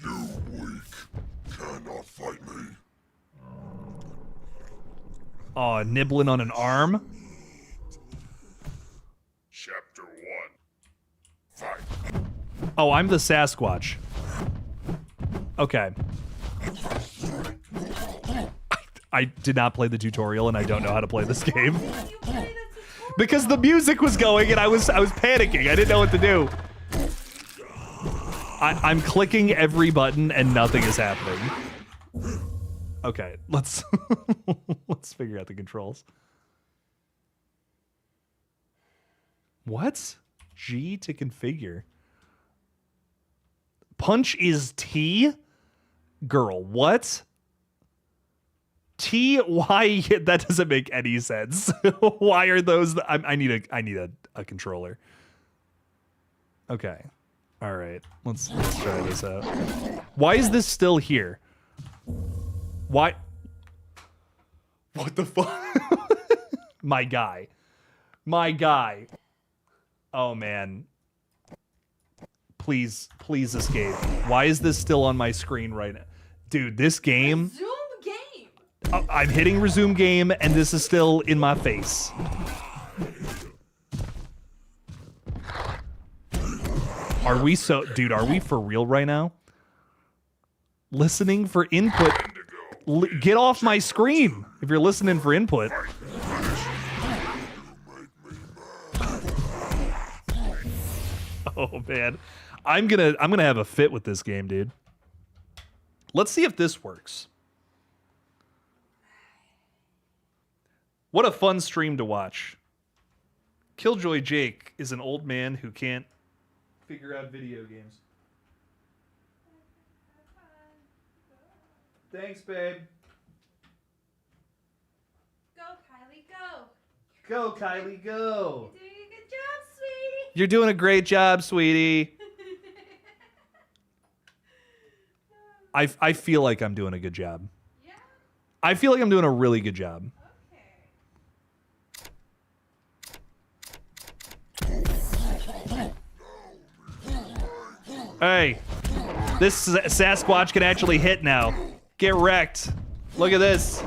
F: You weak cannot fight me.
A: Oh, nibbling on an arm.
F: Chapter 1. Fight.
A: Oh, I'm the Sasquatch. Okay. I did not play the tutorial and I don't know how to play this game. Because the music was going and I was panicking. I didn't know what to do. I'm clicking every button and nothing is happening. Okay, let's figure out the controls. What? G to configure. Punch is T? Girl, what? T, why? That doesn't make any sense. Why are those? I need a controller. Okay. All right. Let's try this out. Why is this still here? Why? What the fuck? My guy. Oh man. Please escape. Why is this still on my screen right now? Dude, this game.
B: Zoom game.
A: I'm hitting resume game and this is still in my face. Are we for real right now? Listening for input. Get off my screen if you're listening for input. Oh man. I'm gonna have a fit with this game, dude. Let's see if this works. What a fun stream to watch. Killjoy Jake is an old man who can't figure out video games. Thanks, babe.
B: Go, Kylie, go.
A: Go, Kylie, go.
B: You're doing a good job, sweetie.
A: You're doing a great job, sweetie. I feel like I'm doing a good job.
B: Yeah.
A: I feel like I'm doing a really good job. Hey, this Sasquatch can actually hit now. Get wrecked. Look at this.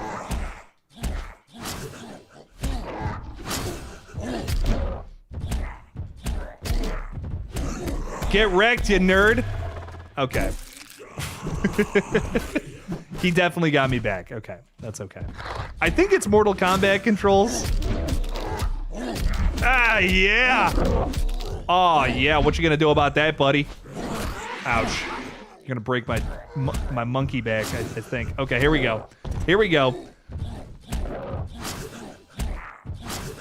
A: Get wrecked, you nerd. Okay. He definitely got me back. Okay, that's okay. I think it's Mortal Kombat controls. Ah, yeah. Oh, yeah. What you gonna do about that, buddy? Ouch. You're gonna break my monkey back, I think. Okay, here we go. Here we go.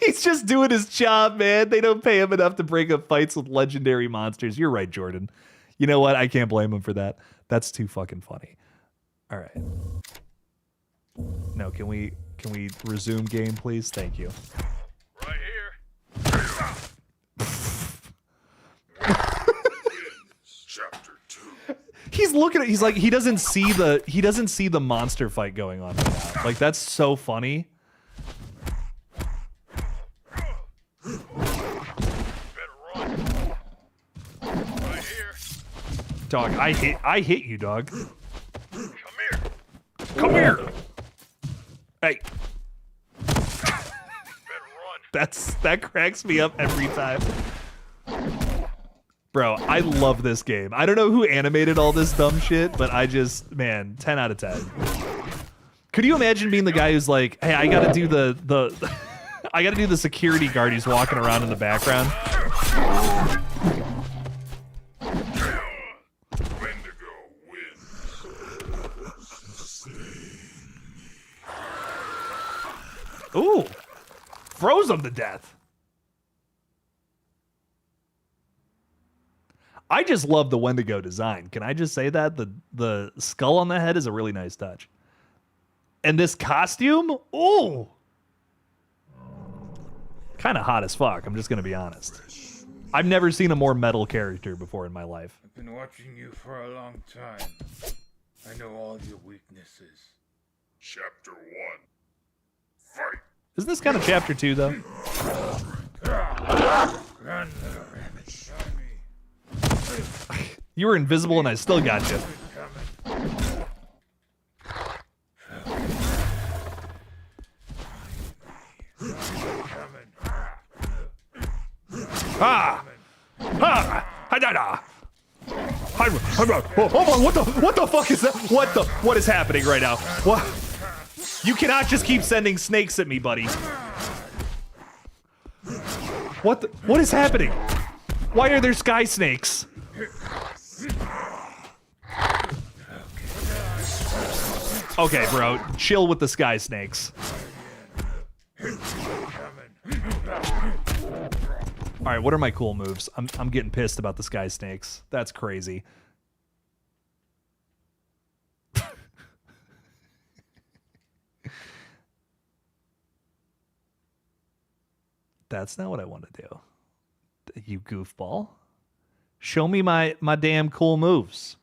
A: He's just doing his job, man. They don't pay him enough to break up fights with legendary monsters. You're right, Jordan. You know what? I can't blame him for that. That's too fucking funny. All right. No, can we resume game, please? Thank you.
F: Right here. Chapter 2.
A: He's looking at. He's like he doesn't see the monster fight going on right now. Like that's so funny.
F: Better run. Right here.
A: Dog, I hit you, dog.
F: Come here.
A: Come here. Hey,
F: Better run.
A: that cracks me up every time. Bro, I love this game. I don't know who animated all this dumb shit, but I just, man, 10 out of 10. Could you imagine being the guy who's like, hey, I gotta do the I gotta do the security guard who's walking around in the background?
F: Wendigo wins.
A: Ooh, froze him to death. I just love the Wendigo design. Can I just say that? The skull on the head is a really nice touch. And this costume, ooh, kind of hot as fuck. I'm just going to be honest. I've never seen a more metal character before in my life.
H: I've been watching you for a long time. I know all your weaknesses.
F: Chapter 1. Fight.
A: Isn't this kind of chapter 2, though?
H: Run, little rabbit. Show me.
A: You were invisible and I still got you. Ah! Ah! Ha-da-da! Hold on, what the fuck is that? What is happening right now? What? You cannot just keep sending snakes at me, buddy. What is happening? Why are there sky snakes? Okay, bro, chill with the sky snakes. All right, what are my cool moves? I'm getting pissed about the sky snakes. That's crazy. That's not what I want to do. You goofball. Show me my damn cool moves.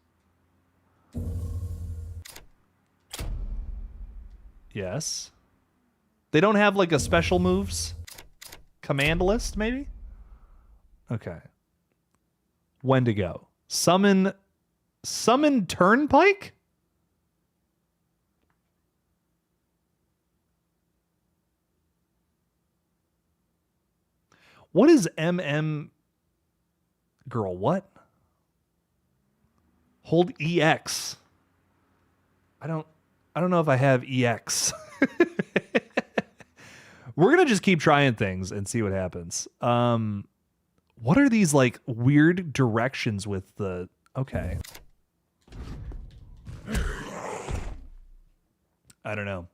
A: Yes. They don't have like a special moves command list, maybe? Okay. Wendigo. Summon Turnpike? What is MM? Girl, what? Hold EX. I don't know if I have EX. We're gonna just keep trying things and see what happens. What are these like weird directions with the okay. I don't know.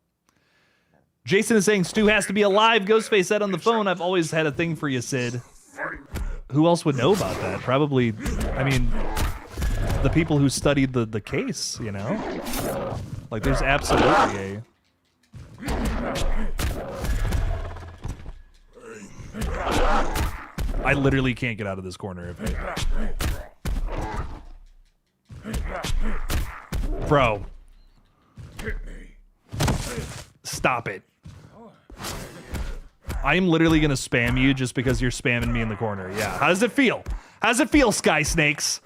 A: Jason is saying Stu has to be alive. Ghostface said on the phone, I've always had a thing for you, Sid. Who else would know about that? Probably, I mean, the people who studied the case, you know? Like, there's absolutely a... I literally can't get out of this corner. Bro. Stop it. I am literally going to spam you just because you're spamming me in the corner. Yeah. How does it feel? How does it feel, Sky Snakes?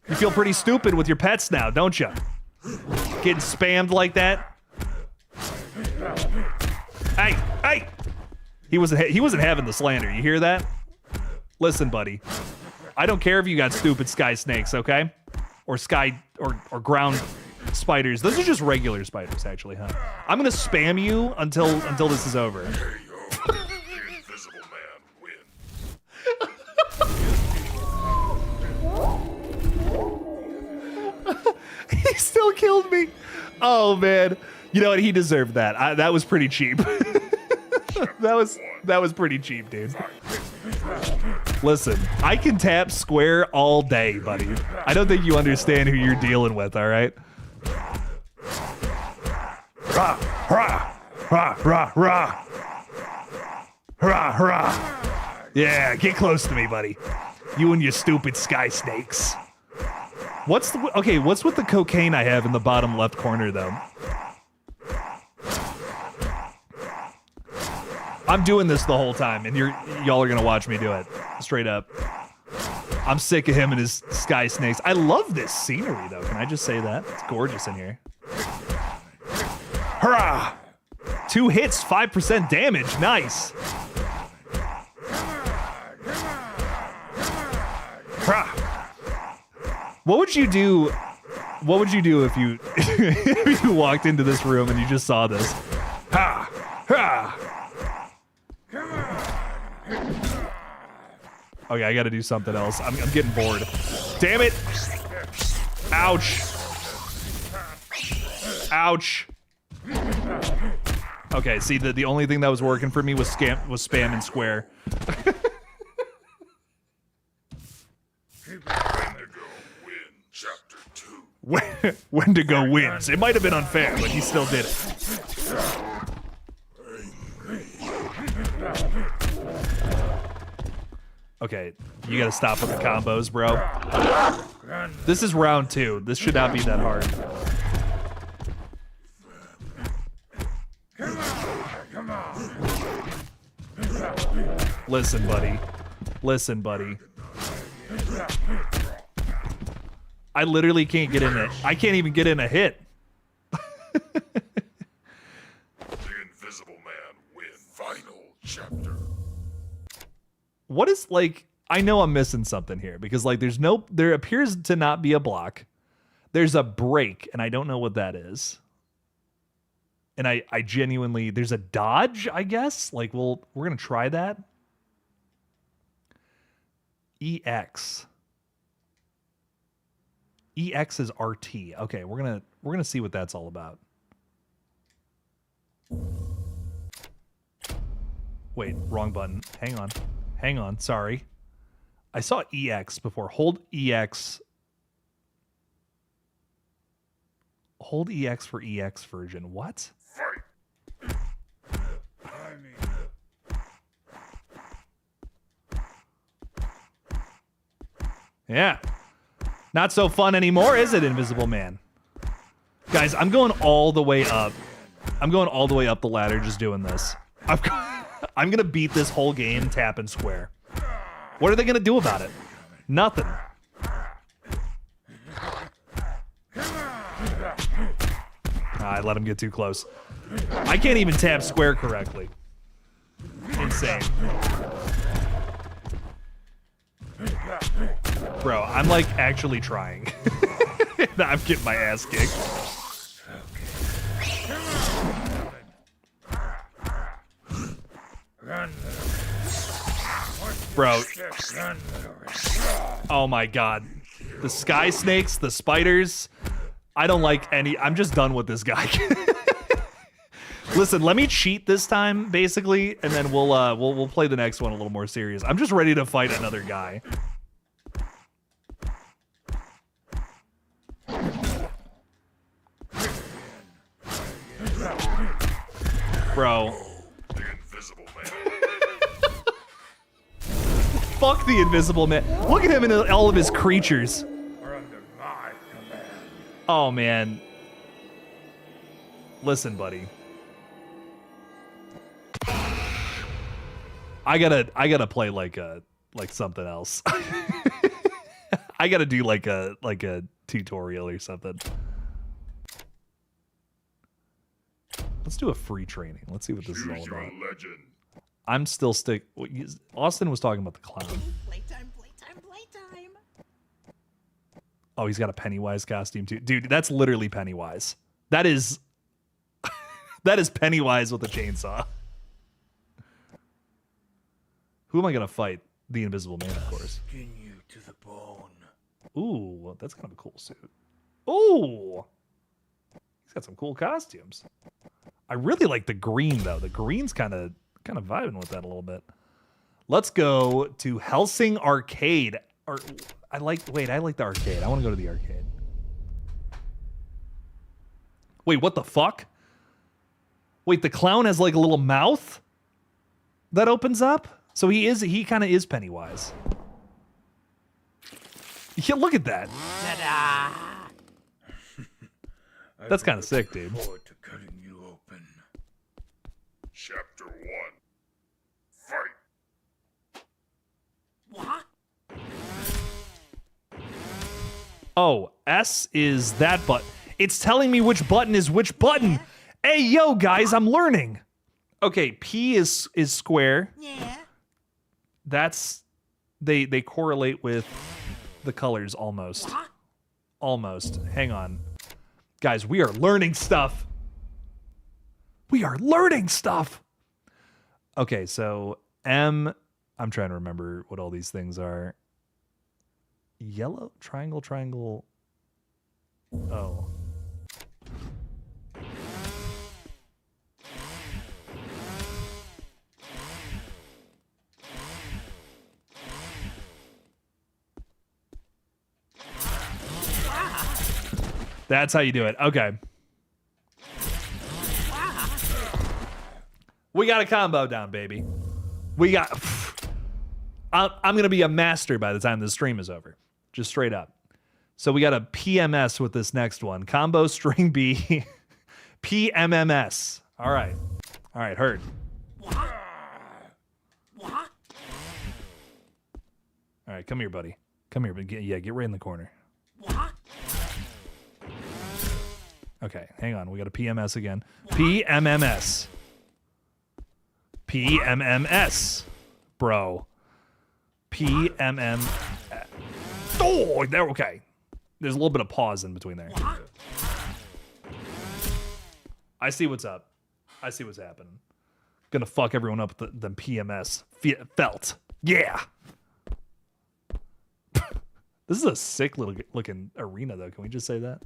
A: You feel pretty stupid with your pets now, don't you? Getting spammed like that? Hey, hey! He wasn't having the slander. You hear that? Listen, buddy. I don't care if you got stupid Sky Snakes, okay? Or sky or ground spiders. Those are just regular spiders, actually, huh? I'm gonna spam you until this is over.
F: The Invisible Man wins.
A: He still killed me. Oh man, you know what? He deserved that. That was pretty cheap. That was. That was pretty cheap, dude. Listen, I can tap square all day, buddy. I don't think you understand who you're dealing with, all right? Rah, rah, rah, rah, rah. Rah, rah. Yeah, get close to me, buddy. You and your stupid sky snakes. What's with the cocaine I have in the bottom left corner, though? I'm doing this the whole time, and y'all are gonna watch me do it. Straight up. I'm sick of him and his sky snakes. I love this scenery, though. Can I just say that? It's gorgeous in here. Hurrah! 2 hits, 5% damage. Nice. Hurrah! What would you do? What would you do if you if you walked into this room and you just saw this? Ha! Ha! Okay, I gotta do something else. I'm getting bored. Damn it! Ouch! Ouch! Okay, see, the only thing that was working for me was spam and square. Wendigo wins. It might have been unfair, but he still did it. Okay, you gotta stop with the combos, bro. This is round 2. This should not be that hard. Listen, buddy. Listen, buddy. I literally can't get in it. I can't even get in a hit.
F: The Invisible Man wins. Final chapter.
A: What is, like, I know I'm missing something here because, like, there appears to not be a block. There's a break, and I don't know what that is. And I genuinely, there's a dodge, I guess? Like, we're going to try that. EX. EX is RT. Okay, we're gonna see what that's all about. Wait, wrong button. Hang on, sorry. I saw EX before. Hold EX. Hold EX for EX version. What?
F: Fight!
A: Yeah. Not so fun anymore, is it, Invisible Man? Guys, I'm going all the way up. I'm going all the way up the ladder just doing this. I'm going to beat this whole game tap and square. What are they going to do about it? Nothing. I let him get too close. I can't even tap square correctly. Insane. Bro, I'm like actually trying. I'm getting my ass kicked. Bro. Oh my god. The sky snakes, the spiders. I don't like any. I'm just done with this guy. Listen, let me cheat this time, basically, and then we'll play the next one a little more serious. I'm just ready to fight another guy. Bro.
F: The Invisible Man.
A: Fuck the Invisible Man. Look at him and all of his creatures.
H: We're under my command.
A: Oh, man. Listen, buddy. I gotta play like something else. I gotta do like a tutorial or something. Let's do a free training. Let's see what this is all
F: Choose your
A: about.
F: legend.
A: I'm still Austin was talking about the clown.
C: Playtime, playtime, playtime.
A: Oh, he's got a Pennywise costume too. Dude, that's literally Pennywise. That is that is Pennywise with a chainsaw. Who am I gonna fight? The Invisible Man, of course.
H: Skin you to the bone.
A: Ooh, that's kind of a cool suit. Ooh, he's got some cool costumes. I really like the green though. The green's kind of Kind of vibing with that a little bit. Let's go to Helsing Arcade. Or I like the arcade. I want to go to the arcade. Wait, what the fuck? Wait, the clown has like a little mouth that opens up? So he kind of is Pennywise. Yeah, look at that. That's kind of sick, dude.
H: Forward to cutting you open.
F: Chapter 1. Fight!
A: Oh, S is that button. It's telling me which button is which button. Hey, yo, guys, I'm learning. Okay, P is square.
I: Yeah.
A: That's they correlate with the colors almost. Almost. Hang on. Guys, we are learning stuff. We are learning stuff. Okay, so M, I'm trying to remember what all these things are. Yellow, triangle, triangle. Oh. That's how you do it. Okay. We got a combo down, baby. We got... I'm going to be a master by the time this stream is over. Just straight up. So we got a PMS with this next one. Combo string B. PMMS. All right. All right, heard. All right, come here, buddy. Come here. Get right in the corner. Okay, hang on. We got a PMS again. PMMS. PMMS. Bro. PMM. Oh, there. Okay. There's a little bit of pause in between there. I see what's up. I see what's happening. Gonna fuck everyone up with the PMS. Felt. Yeah. This is a sick little looking arena, though. Can we just say that?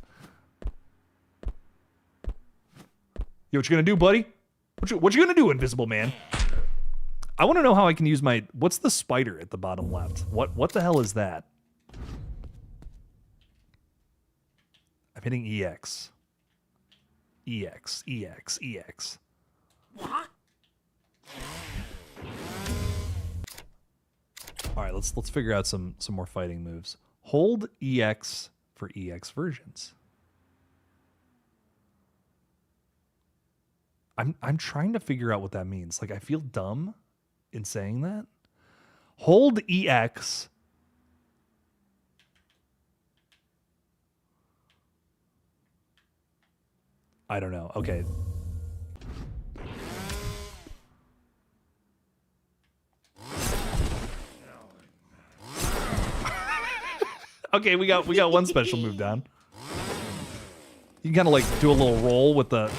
A: Yo, what you gonna do, buddy? What you gonna do, Invisible Man? I want to know how I can use my... What's the spider at the bottom left? What the hell is that? I'm hitting EX. EX, EX, EX. All right, let's figure out some more fighting moves. Hold EX for EX versions. I'm trying to figure out what that means. Like, I feel dumb in saying that. Hold EX. I don't know. Okay. Okay, we got one special move down. You can kind of like do a little roll with the...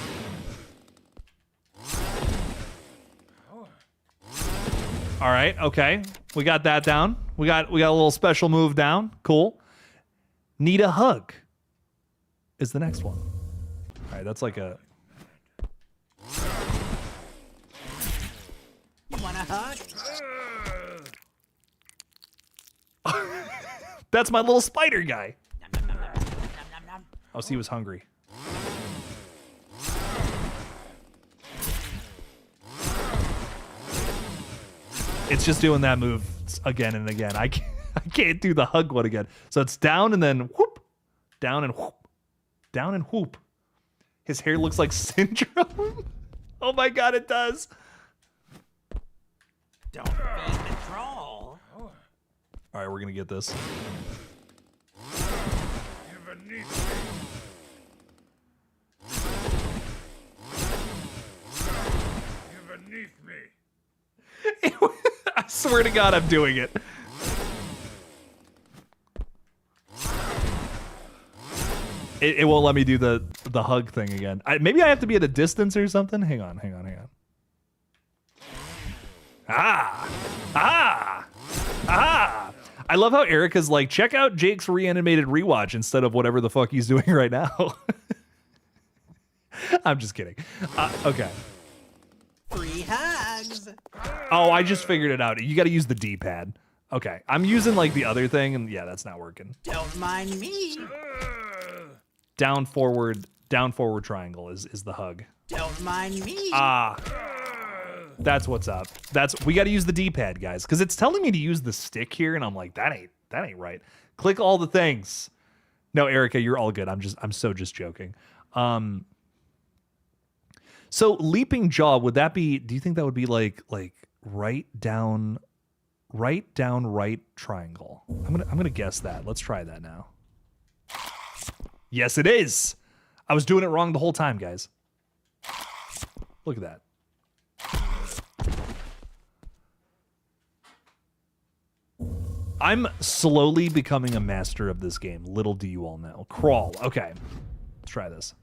A: All right, okay. We got that down. We got a little special move down. Cool. Need a hug is the next one. All right, that's like a...
I: You want a hug?
A: That's my little spider guy. Oh, so he was hungry. It's just doing that move again and again. I can't do the hug one again. So it's down and then whoop, down and whoop, down and whoop. His hair looks like Syndrome. Oh my god, it does.
I: Don't feed the troll.
A: All right, we're gonna get this.
H: You're beneath me. You're beneath me.
A: I swear to God, I'm doing it. It won't let me do the hug thing again. Maybe I have to be at a distance or something. Hang on. Ah! I love how Erica's like, check out Jake's reanimated rewatch instead of whatever the fuck he's doing right now. I'm just kidding. Okay.
I: Free hug. drugs.
A: Oh, I just figured it out. You got to use the D-pad. Okay, I'm using like the other thing, and yeah, that's not working.
I: Don't mind me.
A: Down, forward triangle is the hug.
I: Don't mind me.
A: Ah, that's what's up. We got to use the D-pad, guys, because it's telling me to use the stick here, and I'm like, that ain't right. Click all the things. No, Erica, you're all good. I'm just joking. So leaping jaw, would that be? Do you think that would be like right down right triangle? I'm gonna guess that. Let's try that now. Yes, it is. I was doing it wrong the whole time, guys. Look at that. I'm slowly becoming a master of this game. Little do you all know. Crawl. Okay. Let's try this.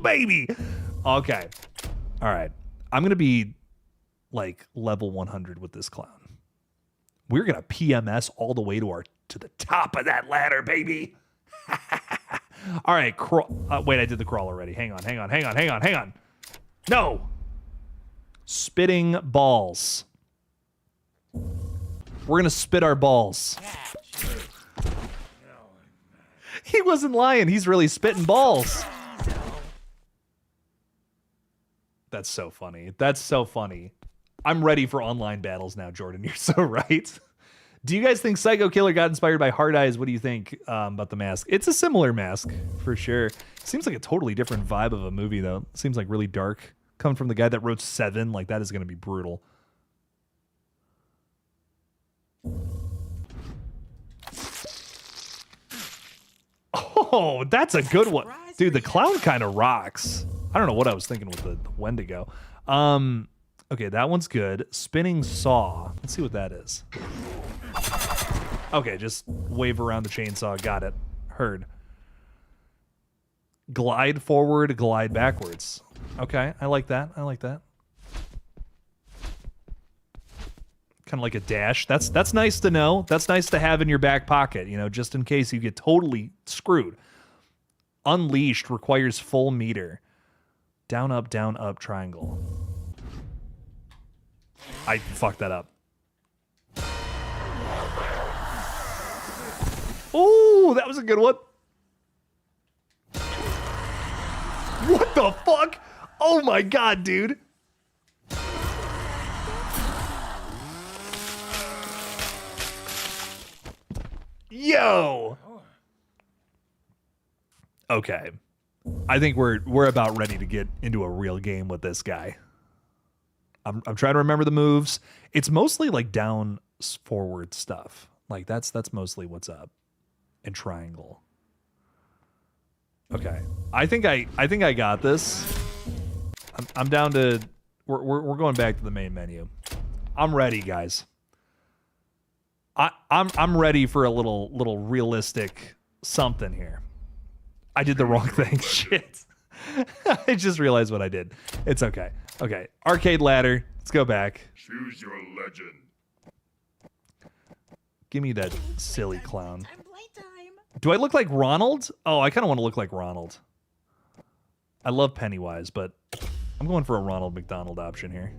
A: Baby. Okay. All right. I'm going to be like level 100 with this clown. We're going to PMS all the way to the top of that ladder, baby. All right. Wait, I did the crawl already. Hang on. No. Spitting balls. We're going to spit our balls. He wasn't lying. He's really spitting balls. That's so funny. I'm ready for online battles now, Jordan. You're so right. Do you guys think Psycho Killer got inspired by Hard Eyes? What do you think about the mask? It's a similar mask, for sure. Seems like a totally different vibe of a movie, though. Seems like really dark. Coming from the guy that wrote Seven, like that is going to be brutal. Oh, that's a good one. Dude, the clown kind of rocks. I don't know what I was thinking with the Wendigo. Okay, that one's good. Spinning saw. Let's see what that is. Okay, just wave around the chainsaw. Got it. Heard. Glide forward, glide backwards. Okay, I like that. Kind of like a dash. That's nice to know. That's nice to have in your back pocket, you know, just in case you get totally screwed. Unleashed requires full meter. Down, up, triangle. I fucked that up. Oh, that was a good one. What the fuck? Oh my god, dude. Yo. Okay. I think we're about ready to get into a real game with this guy. I'm trying to remember the moves. It's mostly like down forward stuff. Like that's mostly what's up. And triangle. Okay. I think I got this. I'm down to we're going back to the main menu. I'm ready, guys. I'm ready for a little realistic something here. I did the wrong thing. Shit. I just realized what I did. It's okay. Okay. Arcade ladder. Let's go back.
F: Choose your legend.
A: Give me that silly clown. Do I look like Ronald? Oh, I kind of want to look like Ronald. I love Pennywise, but I'm going for a Ronald McDonald option here.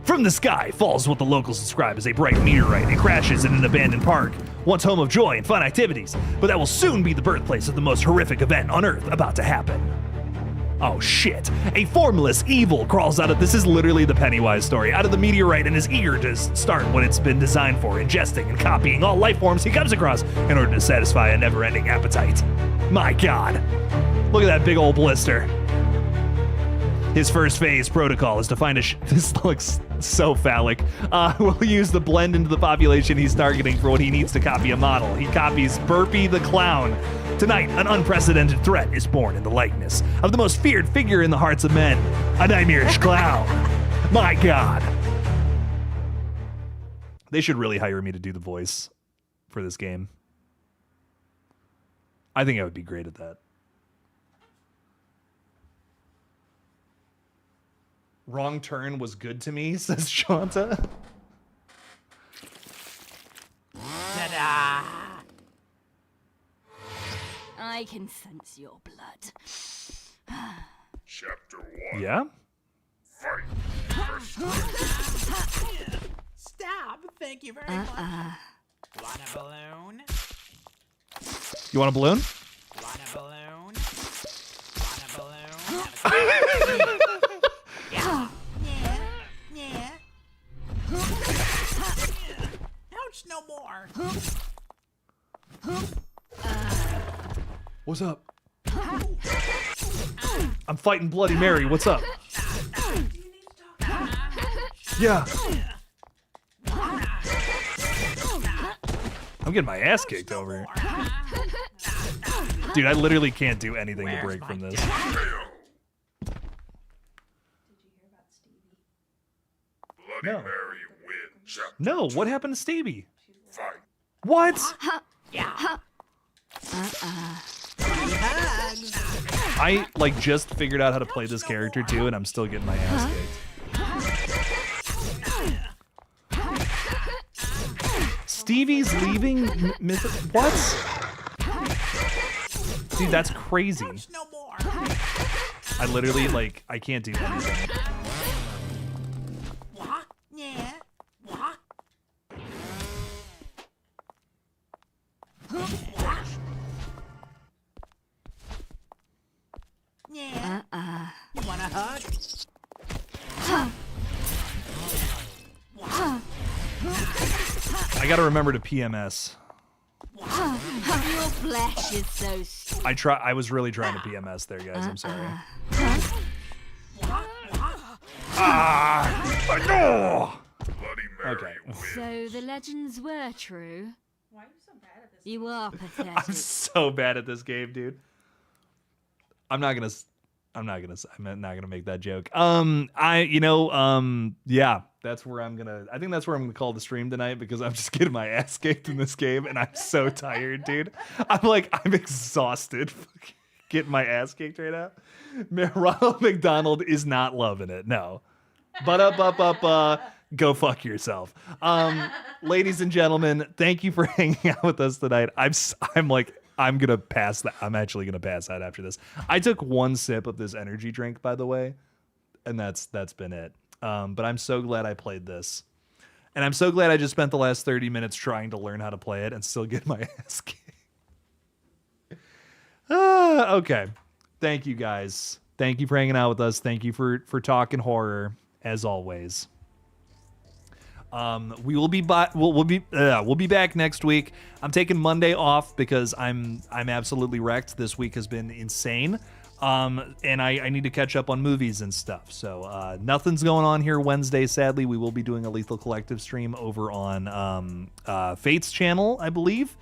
A: From the sky falls what the locals describe as a bright meteorite. It crashes in an abandoned park, once home of joy and fun activities, but that will soon be the birthplace of the most horrific event on Earth about to happen. Oh shit, a formless evil crawls out of, this is literally the Pennywise story, out of the meteorite and is eager to start what it's been designed for, ingesting and copying all life forms he comes across in order to satisfy a never-ending appetite. My god. Look at that big old blister. His first phase protocol is to find this looks so phallic. We'll use the blend into the population he's targeting for what he needs to copy a model. He copies Burpee the Clown. Tonight, an unprecedented threat is born in the likeness of the most feared figure in the hearts of men, a nightmarish clown. My god. They should really hire me to do the voice for this game. I think I would be great at that. Wrong turn was good to me, says Shanta.
I: Ta-da!
C: I can sense your blood.
F: Chapter 1.
A: Yeah?
F: Fight!
I: Stop. Thank you very much. Want a balloon?
A: You want a balloon?
I: Want a balloon? Want a balloon? Yeah. Yeah. Ouch, no more.
A: What's up? I'm fighting Bloody Mary. What's up? Yeah. I'm getting my ass kicked over here. Dude, I literally can't do anything to break from this.
F: Bloody Mary wins.
A: No, what happened to Stevie?
F: Fight!
A: What? I like just figured out how to play this character too, and I'm still getting my ass kicked. Stevie's leaving. What? Dude, that's crazy.
I: No more.
A: I literally like I can't do anything.
I: What? Yeah. What? Yeah. You want a hug?
A: I gotta remember to PMS.
C: Your flesh is so
A: I was really trying to PMS there, guys. I'm sorry. I know.
F: Bloody Mary
A: Okay.
F: wins.
C: So the legends were true.
B: Why are you so bad at this?
C: You are pathetic.
A: I'm so bad at this game, dude. I'm not gonna make that joke. Yeah, that's where I think that's where I'm gonna call the stream tonight because I'm just getting my ass kicked in this game and I'm so tired, dude. I'm exhausted getting my ass kicked right now. Ronald McDonald is not loving it, no. But go fuck yourself. Ladies and gentlemen, thank you for hanging out with us tonight. I'm gonna pass that. I'm actually gonna pass out after this. I took one sip of this energy drink, by the way, and that's been it. But I'm so glad I played this, and I'm so glad I just spent the last 30 minutes trying to learn how to play it and still get my ass kicked. Okay, thank you guys. Thank you for hanging out with us. Thank you for talking horror as always. We'll be back next week. I'm taking Monday off because I'm absolutely wrecked. This week has been insane. And I need to catch up on movies and stuff. So nothing's going on here Wednesday, sadly. We will be doing a Lethal Collective stream over on Fate's channel, I believe.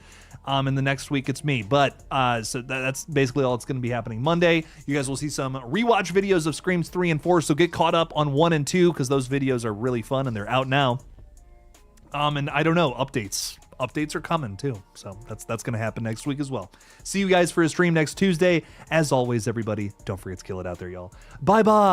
A: And the next week it's me. But so that's basically all that's going to be happening Monday. You guys will see some rewatch videos of Screams 3 and 4. So get caught up on 1 and 2 because those videos are really fun and they're out now. And I don't know, updates are coming too. So that's going to happen next week as well. See you guys for a stream next Tuesday. As always, everybody, don't forget to kill it out there, y'all. Bye-bye.